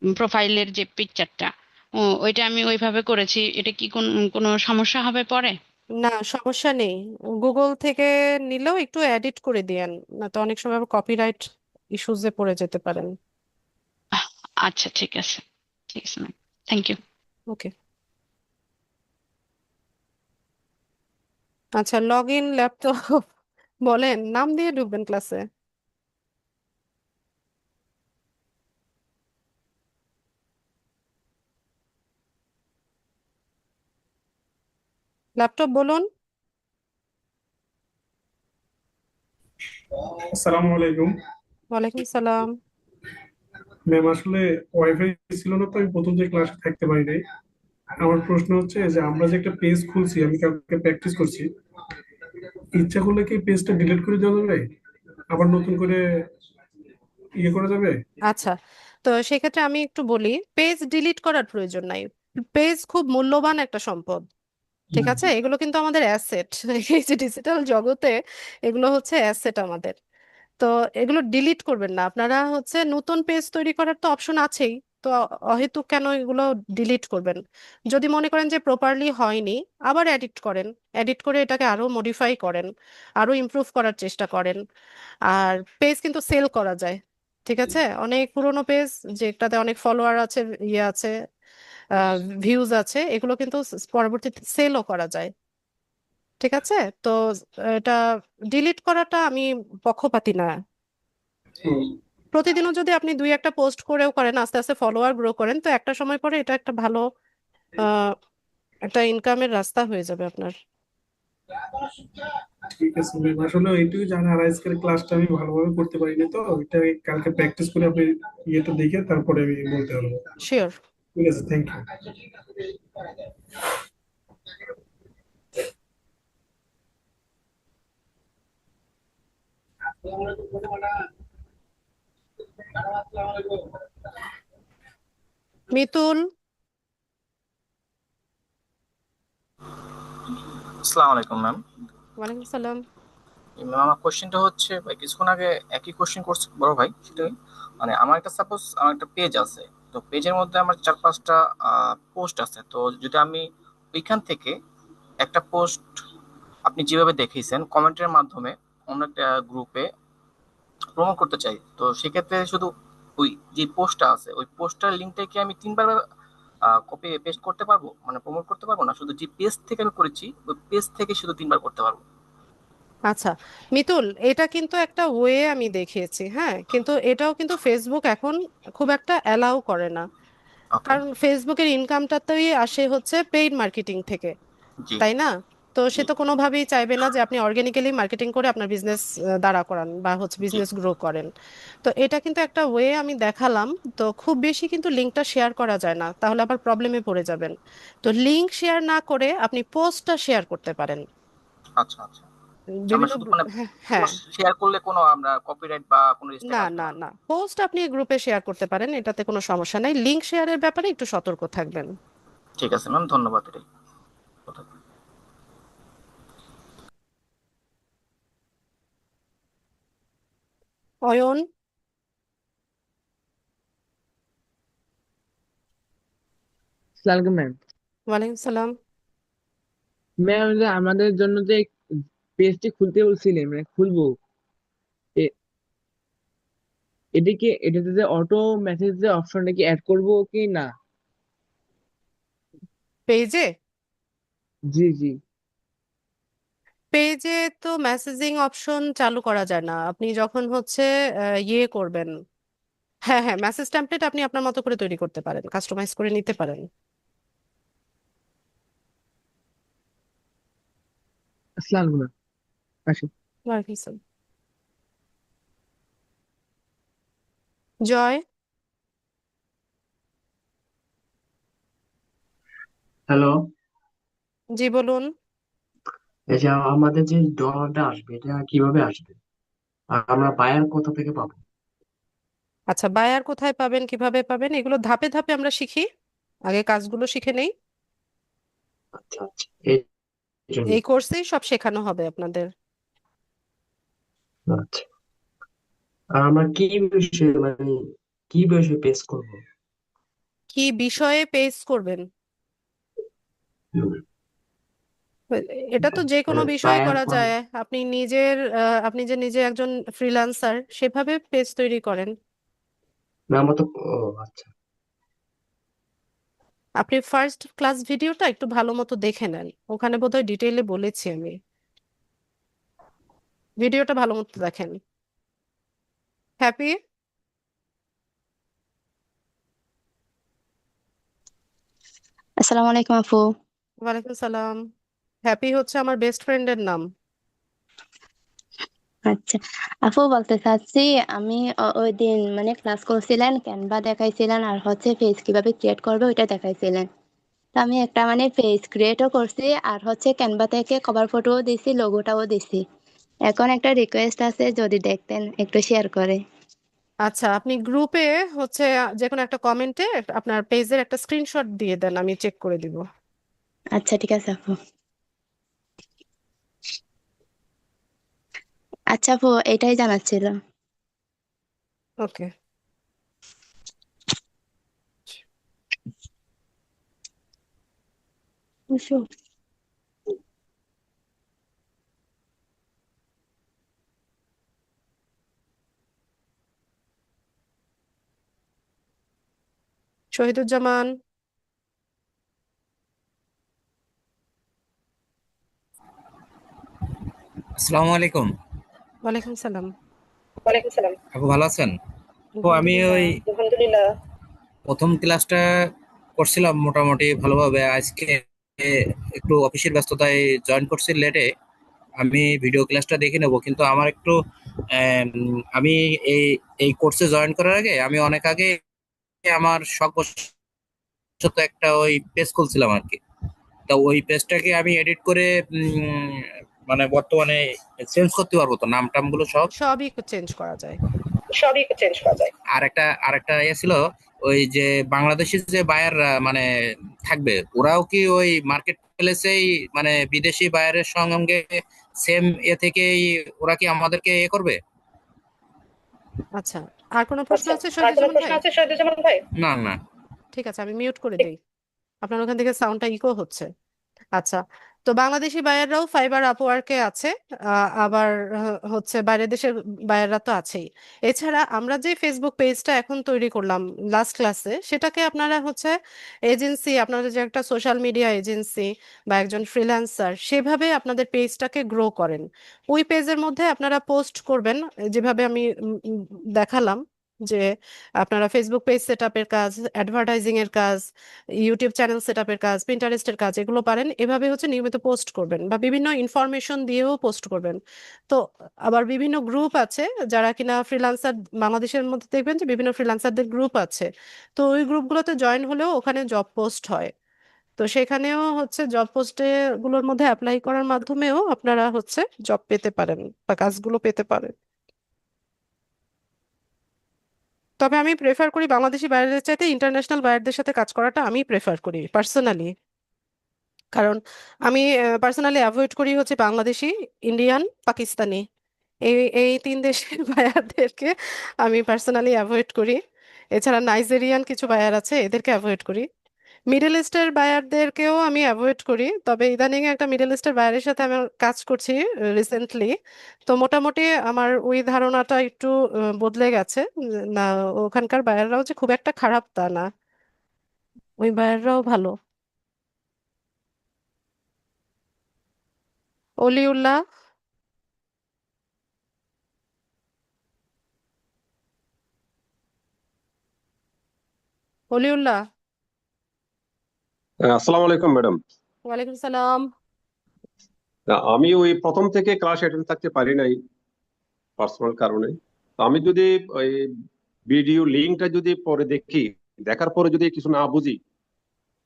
প্রোফাইলের যে পিকচারটা, ওইটা আমি ওইভাবে করেছি। এটা কি কোনো সমস্যা হবে পরে? না, সমস্যা নেই। গুগল থেকে নিলেও একটু এডিট করে দিয়েন, না তো অনেক সময় কপিরাইট ইস্যুজে পড়ে যেতে পারেন। আচ্ছা ঠিক আছে, ঠিক আছে ম্যাম, থ্যাংক ইউ। ওকে। আচ্ছা, লগ ইন ল্যাপটপ বলেন, নাম দিয়ে ঢুকবেন ক্লাসে। ল্যাপটপ বলুন। আসসালামু আলাইকুম। ওয়ালাইকুম সালাম। ম্যাম আসলে ওয়াইফাই ছিল না, তো আমি প্রথম যে ক্লাসে থাকতে পারি নাই। আমার প্রশ্ন হচ্ছে যে আমরা যে একটা পেজ খুলছি, আমি কালকে প্র্যাকটিস করছি, ইচ্ছা করলে কি পেজটা ডিলিট করে দেওয়া যাবে, আবার নতুন করে ইয়ে করা যাবে? আচ্ছা, তো সেক্ষেত্রে আমি একটু বলি, পেজ ডিলিট করার প্রয়োজন নাই। পেজ খুব মূল্যবান একটা সম্পদ। ঠিক আছে, এগুলো কিন্তু আমাদের অ্যাসেট এই যে ডিজিটাল জগতে এগুলো হচ্ছে অ্যাসেট আমাদের। তো এগুলো ডিলিট করবেন না আপনারা, হচ্ছে নতুন পেজ তৈরি করার তো অপশন আছেই। তো অহেতুক কেন এগুলো ডিলিট করবেন? যদি মনে করেন যে প্রপারলি হয়নি, আবার এডিট করেন, এডিট করে এটাকে আরো মডিফাই করেন, আরো ইমপ্রুভ করার চেষ্টা করেন। আর পেজ কিন্তু সেল করা যায়। ঠিক আছে, অনেক পুরোনো পেজ যেটাতে অনেক ফলোয়ার আছে, ইয়ে আছে, ভিউজ আছে, এগুলো কিন্তু পরবর্তীতে সেলও করা যায়। ঠিক আছে, তো এটা ডিলিট করাটা আমি পক্ষপাতী না। প্রতিদিনও যদি আপনি দুই একটা পোস্ট করেও করেন, আস্তে আস্তে ফলোয়ার গ্রো করেন, তো একটা সময় পরে এটা একটা ভালো আহ, একটা ইনকামের রাস্তা হয়ে যাবে আপনার। ঠিক আছে ম্যাম, আসলে এইটুকু জানা, আর আজকের ক্লাসটা আমি ভালোভাবে করতে পারিনি, তো এটা কালকে প্র্যাকটিস করে আপনি ইয়েটা দেখে তারপরে আমি বলতে পারবো। শিওর। ঠিক আছে, থ্যাংক ইউ। মিতুল। আসসালামু আলাইকুম ম্যাম। ওয়ালাইকুম সালাম। ম্যাম আমার কোশ্চেনটা হচ্ছে, ভাই কিছুক্ষণ আগে একই কোশ্চেন করছে বড় ভাই, সেটাই মানে আমার একটা সাপোজ আমার একটা পেজ আছে, তো পেজের মধ্যে আমার 4-5টা পোস্ট আছে। তো যদি আমি ওইখান থেকে একটা পোস্ট আপনি যেভাবে দেখিয়েছেন কমেন্টের মাধ্যমে অন্য একটা গ্রুপে প্রমোট করতে চাই, তো সেক্ষেত্রে শুধু ওই যে পোস্টটা আছে ওই পোস্টার লিঙ্কটা কি আমি 3বার কপি পেস্ট করতে পারবো, মানে প্রমোট করতে পারবো না, শুধু যে পেজ থেকে আমি করেছি ওই পেজ থেকে শুধু 3বার করতে পারবো? আচ্ছা মিতুল, এটা কিন্তু একটা ওয়ে আমি দেখিয়েছি, হ্যাঁ, কিন্তু এটাও কিন্তু ফেসবুক এখন খুব একটা অ্যালাউ করে না। ওকে। কারণ ফেসবুকের ইনকামটাতেই আসে হচ্ছে পেইড মার্কেটিং থেকে, জি। তাই না? তো সে জি। তো কোনোভাবেই চাইবে না যে আপনি অর্গানিক্যালি মার্কেটিং করে আপনার বিজনেস দাঁড়া করান বা হচ্ছে জি। বিজনেস গ্রো করেন। তো এটা কিন্তু একটা ওয়ে আমি দেখালাম। তো খুব বেশি কিন্তু লিঙ্কটা শেয়ার করা যায় না, তাহলে আবার প্রবলেমে পড়ে যাবেন। তো লিঙ্ক শেয়ার না করে আপনি পোস্টটা শেয়ার করতে পারেন আচ্ছা আচ্ছা। আমরা বিভিন্ন শুধু মানে হ্যাঁ হ্যাঁ। পোস্ট শেয়ার করলে কোনো আমরা কপিরাইট বা কোনো না রেস্ট্রিক্ট আসবে না না? না, পোস্ট আপনি গ্রুপে শেয়ার করতে পারেন, এটাতে কোনো সমস্যা নাই, লিঙ্ক শেয়ারের ব্যাপারে একটু সতর্ক থাকবেন। ঠিক আছে ম্যাম, ধন্যবাদ এটাই কথা। অয়ন। সালাম ম্যাম। ওয়ালাইকুম সালাম। ম্যাম যে আমাদের জন্য যে পেজটি খুলতে বলছিলেন, মানে খুলবো এটাতে যে অটো মেসেজ যে অপশনটা কি অ্যাড করব কি না? পেজে জি জি। পেজে তো মেসেজিং অপশন চালু করা যায় না। আপনি যখন হচ্ছে ইয়ে করবেন, হ্যাঁ হ্যাঁ, মেসেজ টেমপ্লেট আপনি আপনার মতো করে তৈরি করতে পারেন, কাস্টমাইজ করে নিতে পারেন। আসসালামু আলাইকুম। আসি। ওয়ালাইকুম আসসালাম। জয়, হ্যালো। জি বলুন। এই যে আমাদের যে ডলারটা আসবে এটা কিভাবে আসবে আর আমরা বায়ার কোথা থেকে পাবো? আচ্ছা, বায়ার কোথায় পাবেন, কিভাবে পাবেন, এগুলো ধাপে ধাপে আমরা শিখি, আগে কাজগুলো শিখে নেই। আচ্ছা আচ্ছা, এই জন্য। এই কোর্সেই সব শেখানো হবে আপনাদের। আচ্ছা, আর আমরা কি বিষয়ে কি বিষয়ে পেশ করবো? কি বিষয়ে পেজ করবেন? হুম, এটা তো যে কোনো বিষয়ে বায়ার করা যায়। আপনি নিজের আপনি যে নিজে একজন ফ্রিল্যান্সার, সেভাবে পেজ তৈরি করেন। না আমরা তো, ও আচ্ছা। আপনি ফার্স্ট ক্লাস ভিডিওটা একটু ভালো মতো দেখে নেন, ওখানে বোধহয় ডিটেইলে বলেছি আমি। ভিডিওটা ভালো মতো দেখেন। হ্যাপি, আসসালামু আলাইকুম আপু। ওয়ালাইকুম সালাম। হ্যাপি হচ্ছে আমার বেস্ট ফ্রেন্ডের নাম। আচ্ছা আপু, বলতে চাচ্ছি আমি ওই দিন মানে ক্লাস করছিলেন, ক্যানভা দেখাইছিলেন আর হচ্ছে পেজ কিভাবে ক্রিয়েট করবে ওইটা দেখাইছিলেন। তো আমি একটা মানে পেজ ক্রিয়েটও করছি আর হচ্ছে ক্যানভা থেকে কভার ফটোও দিছি, লোগোটাও দিছি। এখন একটা রিকোয়েস্ট আছে, যদি দেখতেন একটু শেয়ার করে। আচ্ছা, আপনি গ্রুপে হচ্ছে যে কোনো একটা কমেন্টে আপনার পেজের একটা স্ক্রিনশট দিয়ে দেন, আমি চেক করে দিব। আচ্ছা ঠিক আছে আপু। আচ্ছা আপু, এটাই জানার ছিল। ওকে। শহীদুজ্জামান, আসসালামু আলাইকুম। ওয়ালাইকুম সালাম। ওয়ালাইকুম সালাম। আপু ভালো আছেন? তো আমি আলহামদুলিল্লাহ। ওই আলহামদুলিল্লাহ প্রথম ক্লাসটা করছিলাম মোটামুটি ভালোভাবে। আজকে একটু অফিসের ব্যস্ততায় জয়েন করছি লেটে। আমি ভিডিও ক্লাসটা দেখে নেব, কিন্তু আমার একটু আমি এই এই কোর্সে জয়েন করার আগে আমি অনেক আগে আমার শখ বশত একটা ওই পেজ খুলছিলাম আর কি। তা ওই পেজটাকে আমি এডিট করে উম, মানে বর্তমানে চেঞ্জ করতে পারবো তো নাম টাম গুলো সব? সবই চেঞ্জ করা যায়। সবই চেঞ্জ করা যায়। আরেকটা ইয়ে ছিল, ওই যে বাংলাদেশি যে বায়ার মানে থাকবে, ওরাও কি ওই মার্কেট প্লেসেই মানে বিদেশি বায়ারের সঙ্গে সেম এ থেকেই ওরা কি আমাদেরকে এ করবে? আচ্ছা, আর কোনো প্রশ্ন আচ্ছা, আছে আর কোনো শহীদুজ্জামান প্রশ্ন ভাই? আছে শহীদুজ্জামান ভাই? না না। ঠিক আছে, আমি মিউট করে দিই, আপনার ওখান থেকে সাউন্ডটা ইকো হচ্ছে। আচ্ছা, তো বাংলাদেশি বায়াররাও ফাইবার আপওয়ার্কে আছে। আবার হচ্ছে বাইরের দেশের বায়াররা তো আছেই। এছাড়া আমরা যে ফেসবুক পেজটা এখন তৈরি করলাম লাস্ট ক্লাসে, সেটাকে আপনারা হচ্ছে এজেন্সি, আপনাদের যে একটা সোশ্যাল মিডিয়া এজেন্সি বা একজন ফ্রিল্যান্সার, সেভাবে আপনাদের পেজটাকে গ্রো করেন। ওই পেজের মধ্যে আপনারা পোস্ট করবেন, যেভাবে আমি দেখালাম, যে আপনারা ফেসবুক পেজ সেট আপের কাজ, অ্যাডভার্টাইজিং এর কাজ, ইউটিউব চ্যানেল সেট আপের কাজ, পিন্টারেস্টের কাজ, এগুলো পারেন। এভাবে হচ্ছে নিয়মিত পোস্ট করবেন বা বিভিন্ন ইনফরমেশন দিয়েও পোস্ট করবেন। তো আবার বিভিন্ন গ্রুপ আছে যারা কিনা ফ্রিল্যান্সার, বাংলাদেশের মধ্যে দেখবেন যে বিভিন্ন ফ্রিল্যান্সারদের গ্রুপ আছে। তো ওই গ্রুপগুলোতে জয়েন হলেও ওখানে জব পোস্ট হয়। তো সেখানেও হচ্ছে জব পোস্টে গুলোর মধ্যে অ্যাপ্লাই করার মাধ্যমেও আপনারা হচ্ছে জব পেতে পারেন বা কাজগুলো পেতে পারেন। তবে আমি প্রেফার করি বাংলাদেশি বায়ারদের চাইতে ইন্টারন্যাশনাল বায়ারদের সাথে কাজ করাটা, আমি প্রেফার করি পার্সোনালি। কারণ আমি পার্সোনালি অ্যাভয়েড করি হচ্ছে বাংলাদেশি, ইন্ডিয়ান, পাকিস্তানি, এই এই তিন দেশের বায়ারদেরকে আমি পার্সোনালি অ্যাভয়েড করি। এছাড়া নাইজেরিয়ান কিছু বায়ার আছে, এদেরকে অ্যাভয়েড করি। মিডল ইস্টের বায়ারদেরকেও আমি অ্যাভয়েড করি, তবে ইদানিং একটা মিডল ইস্টের বায়ারের সাথে আমি কাজ করছি রিসেন্টলি। তো মোটামুটি আমার ওই ধারণাটা একটু বদলে গেছে, না ওখানকার বায়াররাও যে খুব একটা খারাপ তা না, ওই বায়াররাও ভালো। অলিউল্লাহ, অলিউল্লাহ। আসসালামু আলাইকুম ম্যাডাম। ওয়ালাইকুম সালাম। আমি ওই প্রথম থেকে ক্লাস অ্যাটেন্ড থাকতে পারি নাই পার্সোনাল কারণে। তো আমি যদি ওই ভিডিও লিঙ্কটা যদি পরে দেখি, দেখার পরে যদি কিছু না বুঝি,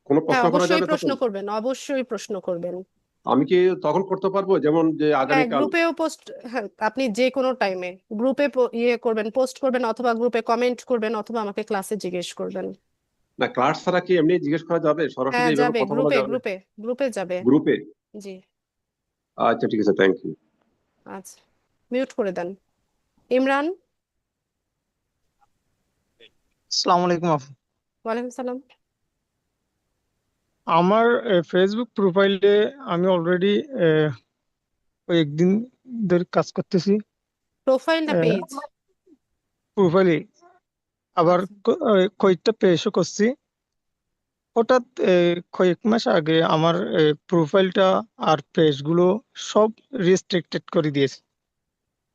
কোনো হ্যাঁ, প্রশ্ন করা অবশ্যই যাবে প্রশ্ন তখন? করবেন, অবশ্যই প্রশ্ন করবেন। আমি কি তখন করতে পারবো, যেমন যে হ্যাঁ, আগামীকাল? গ্রুপেও পোস্ট, হ্যাঁ আপনি যে কোনো টাইমে গ্রুপে ইয়ে করবেন, পোস্ট করবেন, অথবা গ্রুপে কমেন্ট করবেন, অথবা আমাকে ক্লাসে জিজ্ঞেস করবেন। না, ক্লাস ছাড়া কি এমনি জিজ্ঞেস করা যাবে, সরাসরি হ্যাঁ এইভাবে যাবে, কথা বলা গ্রুপে যাবে? গ্রুপে গ্রুপে যাবে। গ্রুপে? জি। আচ্ছা ঠিক আছে, থ্যাংক ইউ। আচ্ছা, মিউট করে দেন। ইমরান। আসসালামু আলাইকুম আপু। ওয়ালাইকুম সালাম। আমার ফেসবুক প্রোফাইলে আমি অলরেডি কয়েকদিন ধরে কাজ করতেছি প্রোফাইল না পেজ? প্রোফাইলে, আবার আচ্ছা। কয়েকটা পেজও করছি। হঠাৎ কয়েক মাস আগে আমার প্রোফাইলটা আর পেজগুলো সব রেস্ট্রিক্টেড করে দিয়েছে।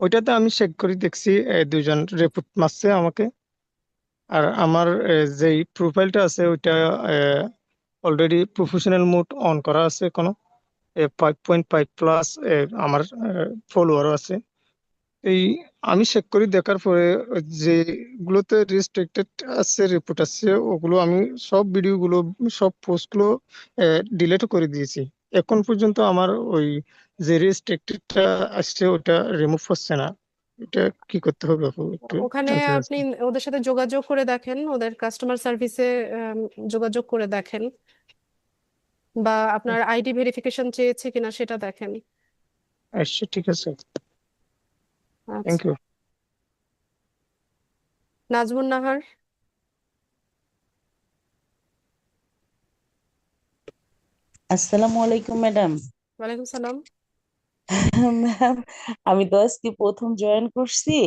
ওইটাতে আমি চেক করে দেখছি দুজন রিপোর্ট মারছে আমাকে। আর আমার যেই প্রোফাইলটা আছে ওইটা অলরেডি প্রফেশনাল মোড অন করা আছে, কোনো 5.5 প্লাস আমার ফলোয়ারও আছে। এই আমি চেক করে দেখার পরে যেগুলোতে রেস্ট্রিক্টেড আছে, রিপোর্ট আছে, ওগুলো আমি সব ভিডিওগুলো, সব পোস্টগুলো ডিলিট করে দিয়েছি। এখন পর্যন্ত আমার ওই যে রেস্ট্রিক্টেডটা আসছে ওটা রিমুভ হচ্ছে না। এটা কি করতে হবে আপু, একটু ওখানে জানতে আপনি চাচ্ছি। ওদের সাথে যোগাযোগ করে দেখেন, ওদের কাস্টমার সার্ভিসে যোগাযোগ করে দেখেন, বা আপনার আইডি ভেরিফিকেশন চেয়েছে কিনা সেটা দেখেন। আচ্ছা ঠিক আছে, থ্যাংক আচ্ছা। ইউ। নাজমুন নাহার। আসসালামু আলাইকুম ম্যাডাম। ওয়ালাইকুম সালাম। ম্যাম, আমি তো আজকে প্রথম জয়েন করছি,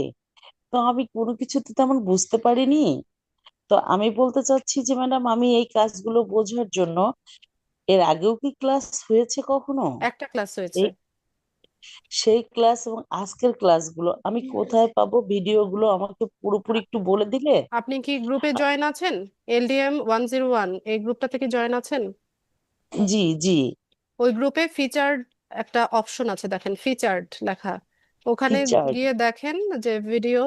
তো আমি কোনো কিছু তো তেমন বুঝতে পারিনি। তো আমি বলতে চাচ্ছি যে ম্যাডাম, আমি এই কাজগুলো বোঝার জন্য এর আগেও কি ক্লাস হয়েছে কখনো? একটা ক্লাস হয়েছে। এই সেই ক্লাস এবং আজকের ক্লাসগুলো আমি কোথায় পাবো? ভিডিওগুলো আমাকে পুরোপুরি একটু বলে দিলে। আপনি কি গ্রুপে জয়েন আছেন? LDM 101 এই গ্রুপটা থেকে জয়েন আছেন? জি জি। ওই গ্রুপে ফিচার্ড একটা অপশন আছে, দেখেন ফিচার্ড লেখা, ওখানে ফিচার। গিয়ে দেখেন যে ভিডিও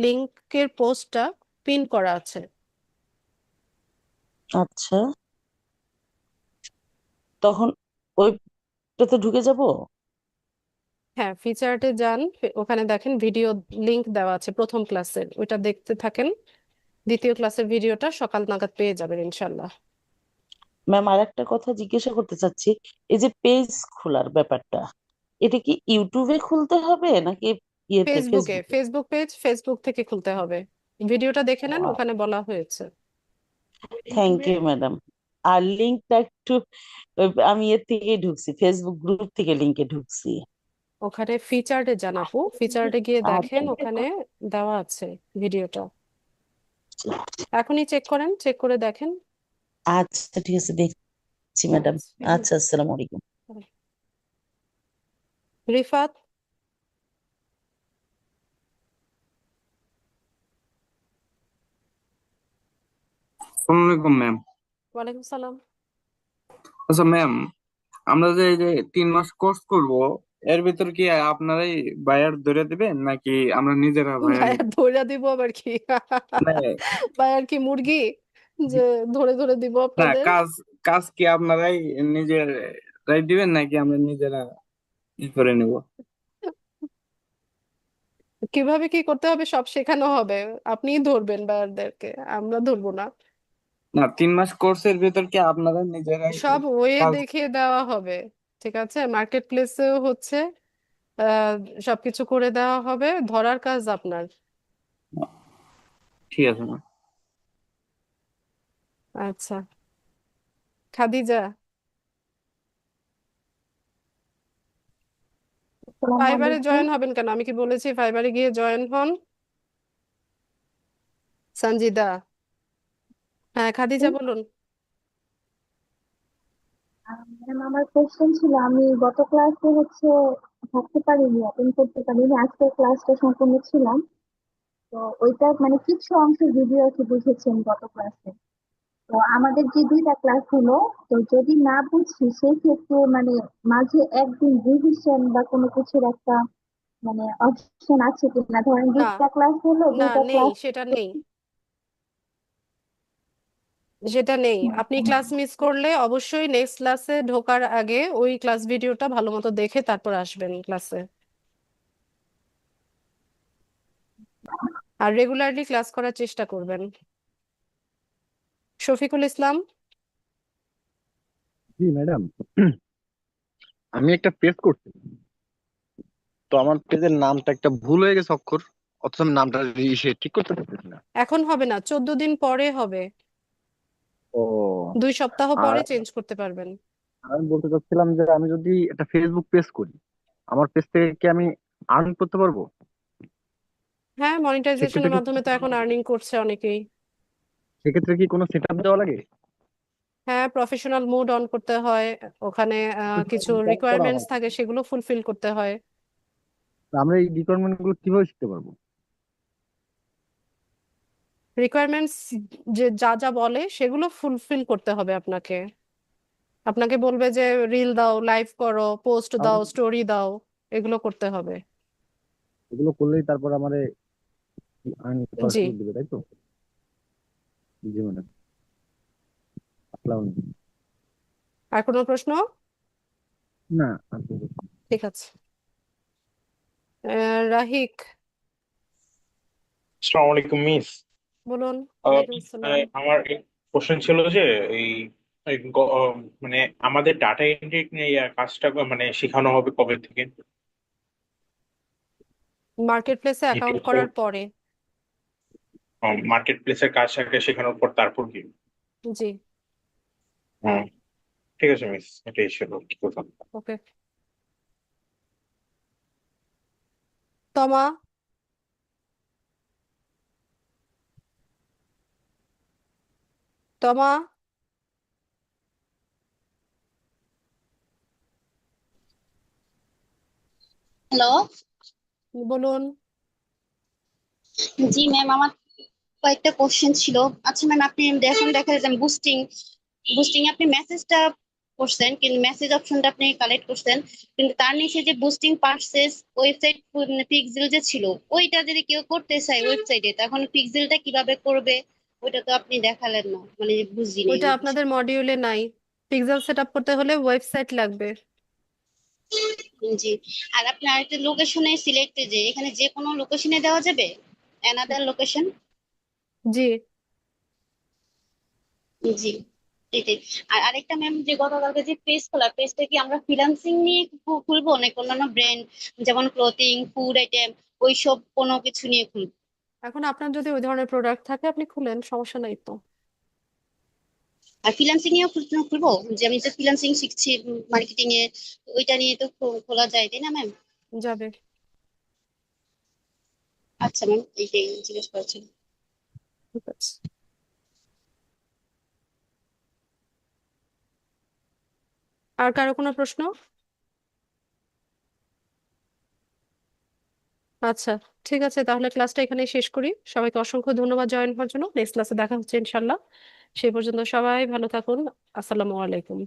লিংকের পোস্টটা পিন করা আছে। আচ্ছা, তখন ওইটাতে ঢুকে যাব? হ্যাঁ, ফিচার্টে যান, ওখানে দেখেন ভিডিও লিংক দেওয়া আছে প্রথম ক্লাসের, ওইটা দেখতে থাকেন। দ্বিতীয় ক্লাসের ভিডিওটা সকাল নাগাদ পেয়ে যাবেন ইনশাল্লাহ। ম্যাম, আর একটা কথা জিজ্ঞাসা করতে চাচ্ছি, এই যে পেজ খোলার ব্যাপারটা, এটা কি ইউটিউবে খুলতে হবে নাকি ইয়েতে ফেসবুকে, ফেসবুকে? ফেসবুক পেজ ফেসবুক থেকে খুলতে হবে। ভিডিওটা দেখে নেন, ওখানে বলা হয়েছে। Thank you madam. আর লিঙ্কটা একটু আমি এর থেকে ঢুকছি, ফেসবুক গ্রুপ থেকে লিঙ্কে ঢুকছি। ওখানে ফিচার্টে যান আপু, ফিচার্টে গিয়ে দেখেন, আচ্ছা ওখানে দেওয়া আছে ভিডিওটা। এখনই চেক করেন, চেক করে দেখেন। আচ্ছা ঠিক আছে, দেখছি ম্যাডাম। আচ্ছা, আসসালামু আলাইকুম। রিফাত। আসসালামু আলাইকুম ম্যাম। ওয়ালাইকুম সালাম। আচ্ছা ম্যাম, আমরা যে এই যে 3 মাস কোর্স করব, এর ভিতর কি আপনারাই বায়ার ধরে দিবেন নাকি আমরা নিজেরা বায়ার? ভাইয়া ধরে দিব আবার কি? মানে ভাইয়ার কি মুরগি যে ধরে ধরে দিব না, আপনাদের? কাজ কাজ কি আপনারাই নিজেরাই দিবেন নাকি আমরা নিজেরা করে নেব? কিভাবে কি করতে হবে সব শেখানো হবে, আপনিই ধরবেন ভাইয়ারদেরকে, আমরা ধরবো না। না, 3 মাস কোর্সের ভিতর কি আপনারা নিজেরাই সব ওয়ে কাজ? দেখিয়ে দেওয়া হবে, ঠিক আছে, মার্কেট প্লেসেও হচ্ছে আহ সবকিছু করে দেওয়া হবে, ধরার কাজ আপনার। ঠিক আছে ম্যাম। আচ্ছা। খাদিজা আসসালামু ফাইবারে আলাইকুম। জয়েন হবেন কেন? আমি কি বলেছি ফাইবারে গিয়ে জয়েন হন? সঞ্জিদা। হ্যাঁ খাদিজা বলুন। ম্যাম আমার কোশ্চেন ছিল, আমি গত ক্লাসে থাকতে পারিনি, অ্যাটেন্ড করতে পারিনি, আজকের ক্লাসটা সম্পূর্ণ ছিলাম। তো ওইটা মানে কিছু অংশ ভিডিও আছে বুঝেছেন গত ক্লাসে। তো আমাদের যে দুইটা ক্লাস হলো, তো যদি না বুঝি সেই ক্ষেত্রে মানে মাঝে একদিন রিভিশন বা কোনো কিছুর একটা মানে অপশন আছে কিনা? ধরেন না দুইটা ক্লাস হলো, না দুইটা নেই, ক্লাস সেটা নেই, সেটা নেই। আপনি ক্লাস মিস করলে অবশ্যই নেক্সট ক্লাসে ঢোকার আগে ওই ক্লাস ভিডিওটা ভালো মতো দেখে তারপর আসবেন ক্লাসে। আর রেগুলারলি ক্লাস করার চেষ্টা করবেন। শফিকুল ইসলাম। জি ম্যাডাম, আমি একটা পেজ করছি, তো আমার পেজের নামটা একটা ভুল হয়ে গেছে অক্ষর, অথচ আমি নামটা ঠিক করতে পারতেছি না। এখন হবে না, 14 দিন পরে হবে, ও, 2 সপ্তাহ আর পরে চেঞ্জ করতে পারবেন। আমি বলতে চাচ্ছিলাম যে আমি যদি একটা ফেসবুক পেজ করি, আমার পেজ থেকে কি আমি আর্ন করতে পারবো? হ্যাঁ, সেক্ষেত্রে মনিটাইজেশনের কি মাধ্যমে তো এখন আর্নিং করছে অনেকেই। সেক্ষেত্রে কি কোনো সেট আপ দেওয়া লাগে? হ্যাঁ, প্রফেশনাল মুড অন করতে হয়, ওখানে কিছু করা রিকোয়ারমেন্টস হয়, থাকে, সেগুলো ফুলফিল করতে হয়। আমরা এই রিকোয়ারমেন্ট গুলো কিভাবে শিখতে পারবো? রিকোয়ারমেন্টস যে যা যা বলে সেগুলো ফুলফিল করতে হবে আপনাকে। আপনাকে বলবে যে রিল দাও, লাইভ করো, পোস্ট তাহলে দাও, স্টোরি দাও, এগুলো করতে হবে। এগুলো করলেই তারপর আমারে আর্ন করার জি। সুযোগ দিবে, তাই তো? জি ম্যাডাম, আসসালামু আলাইকুম। আর কোনো প্রশ্ন? না, আর কোনো প্রশ্ন নেই। ঠিক আছে। রাহিক আসসালামু আলাইকুম মিস। বলুন। ওয়ালাইকুম আসসালাম। আমার কোশ্চেন ছিল যে এই এই মানে আমাদের ডাটা এন্ট্রি নিয়ে কাজটা মানে শেখানো হবে কবে থেকে? মার্কেট প্লেসে অ্যাকাউন্ট করার পরে। মার্কেট প্লেসের কাজটাকে শেখানোর পর তারপর কি? জি। হ্যাঁ, ঠিক আছে মিস, এটাই ছিল কি কথা। ওকে। তমা। তমা। হ্যালো। বলুন। জি ম্যাম, আমার কয়েকটা কোশ্চেন ছিল। আচ্ছা ম্যাম, আপনি এখন দেখা যাচ্ছে বুস্টিং বুস্টিং আপনি মেসেজটা করছেন, কিন্তু মেসেজ অপশনটা আপনি কালেক্ট করছেন, কিন্তু তার নিচে যে বুস্টিং পারচেজ ওয়েবসাইট পিক্সেল যে ছিল, ওইটা যদি কেউ করতে চায় ওয়েবসাইটে, তখন পিক্সেলটা কিভাবে করবে? ওইটা তো আপনি দেখালেন না, মানে বুঝিনি ওইটা ওই আপনাদের বিষয়টা। মডিউলে নাই। পিক্সেল সেট আপ করতে হলে ওয়েবসাইট লাগবে। জি। আর আপনার একটা লোকেশনে সিলেক্টে যে এখানে যে কোনো লোকেশনে দেওয়া যাবে, অ্যানাদার লোকেশন? জি। জি, এটাই। আর আরেকটা ম্যাম, যে গতকালকে যে পেজটা কি আমরা ফ্রিল্যান্সিং নিয়ে খুলবো নাকি অন্যান্য ব্র্যান্ড, যেমন ক্লোথিং, ফুড আইটেম, ওইসব কোনো কিছু নিয়ে খুলবো? এখন আপনার যদি ওই ধরনের প্রোডাক্ট থাকে আপনি খুলেন, সমস্যা নাই তো। আর ফ্রিল্যান্সিং নিয়েও খুলবো, যে আমি যে ফ্রিল্যান্সিং শিখছি মার্কেটিং এ, ওইটা নিয়ে তো খোলা যায় তাই না ম্যাম? যাবে। আচ্ছা ম্যাম, এইটাই জিজ্ঞেস করছি। ঠিক আছে। আর কারো কোনো প্রশ্ন? আচ্ছা, ঠিক আছে, তাহলে ক্লাসটা এখানেই শেষ করি। সবাইকে অসংখ্য ধন্যবাদ জয়েন হওয়ার জন্য। নেক্সট ক্লাসে দেখা হচ্ছে ইনশাল্লাহ। সেই পর্যন্ত সবাই ভালো থাকুন। আসসালামু আলাইকুম।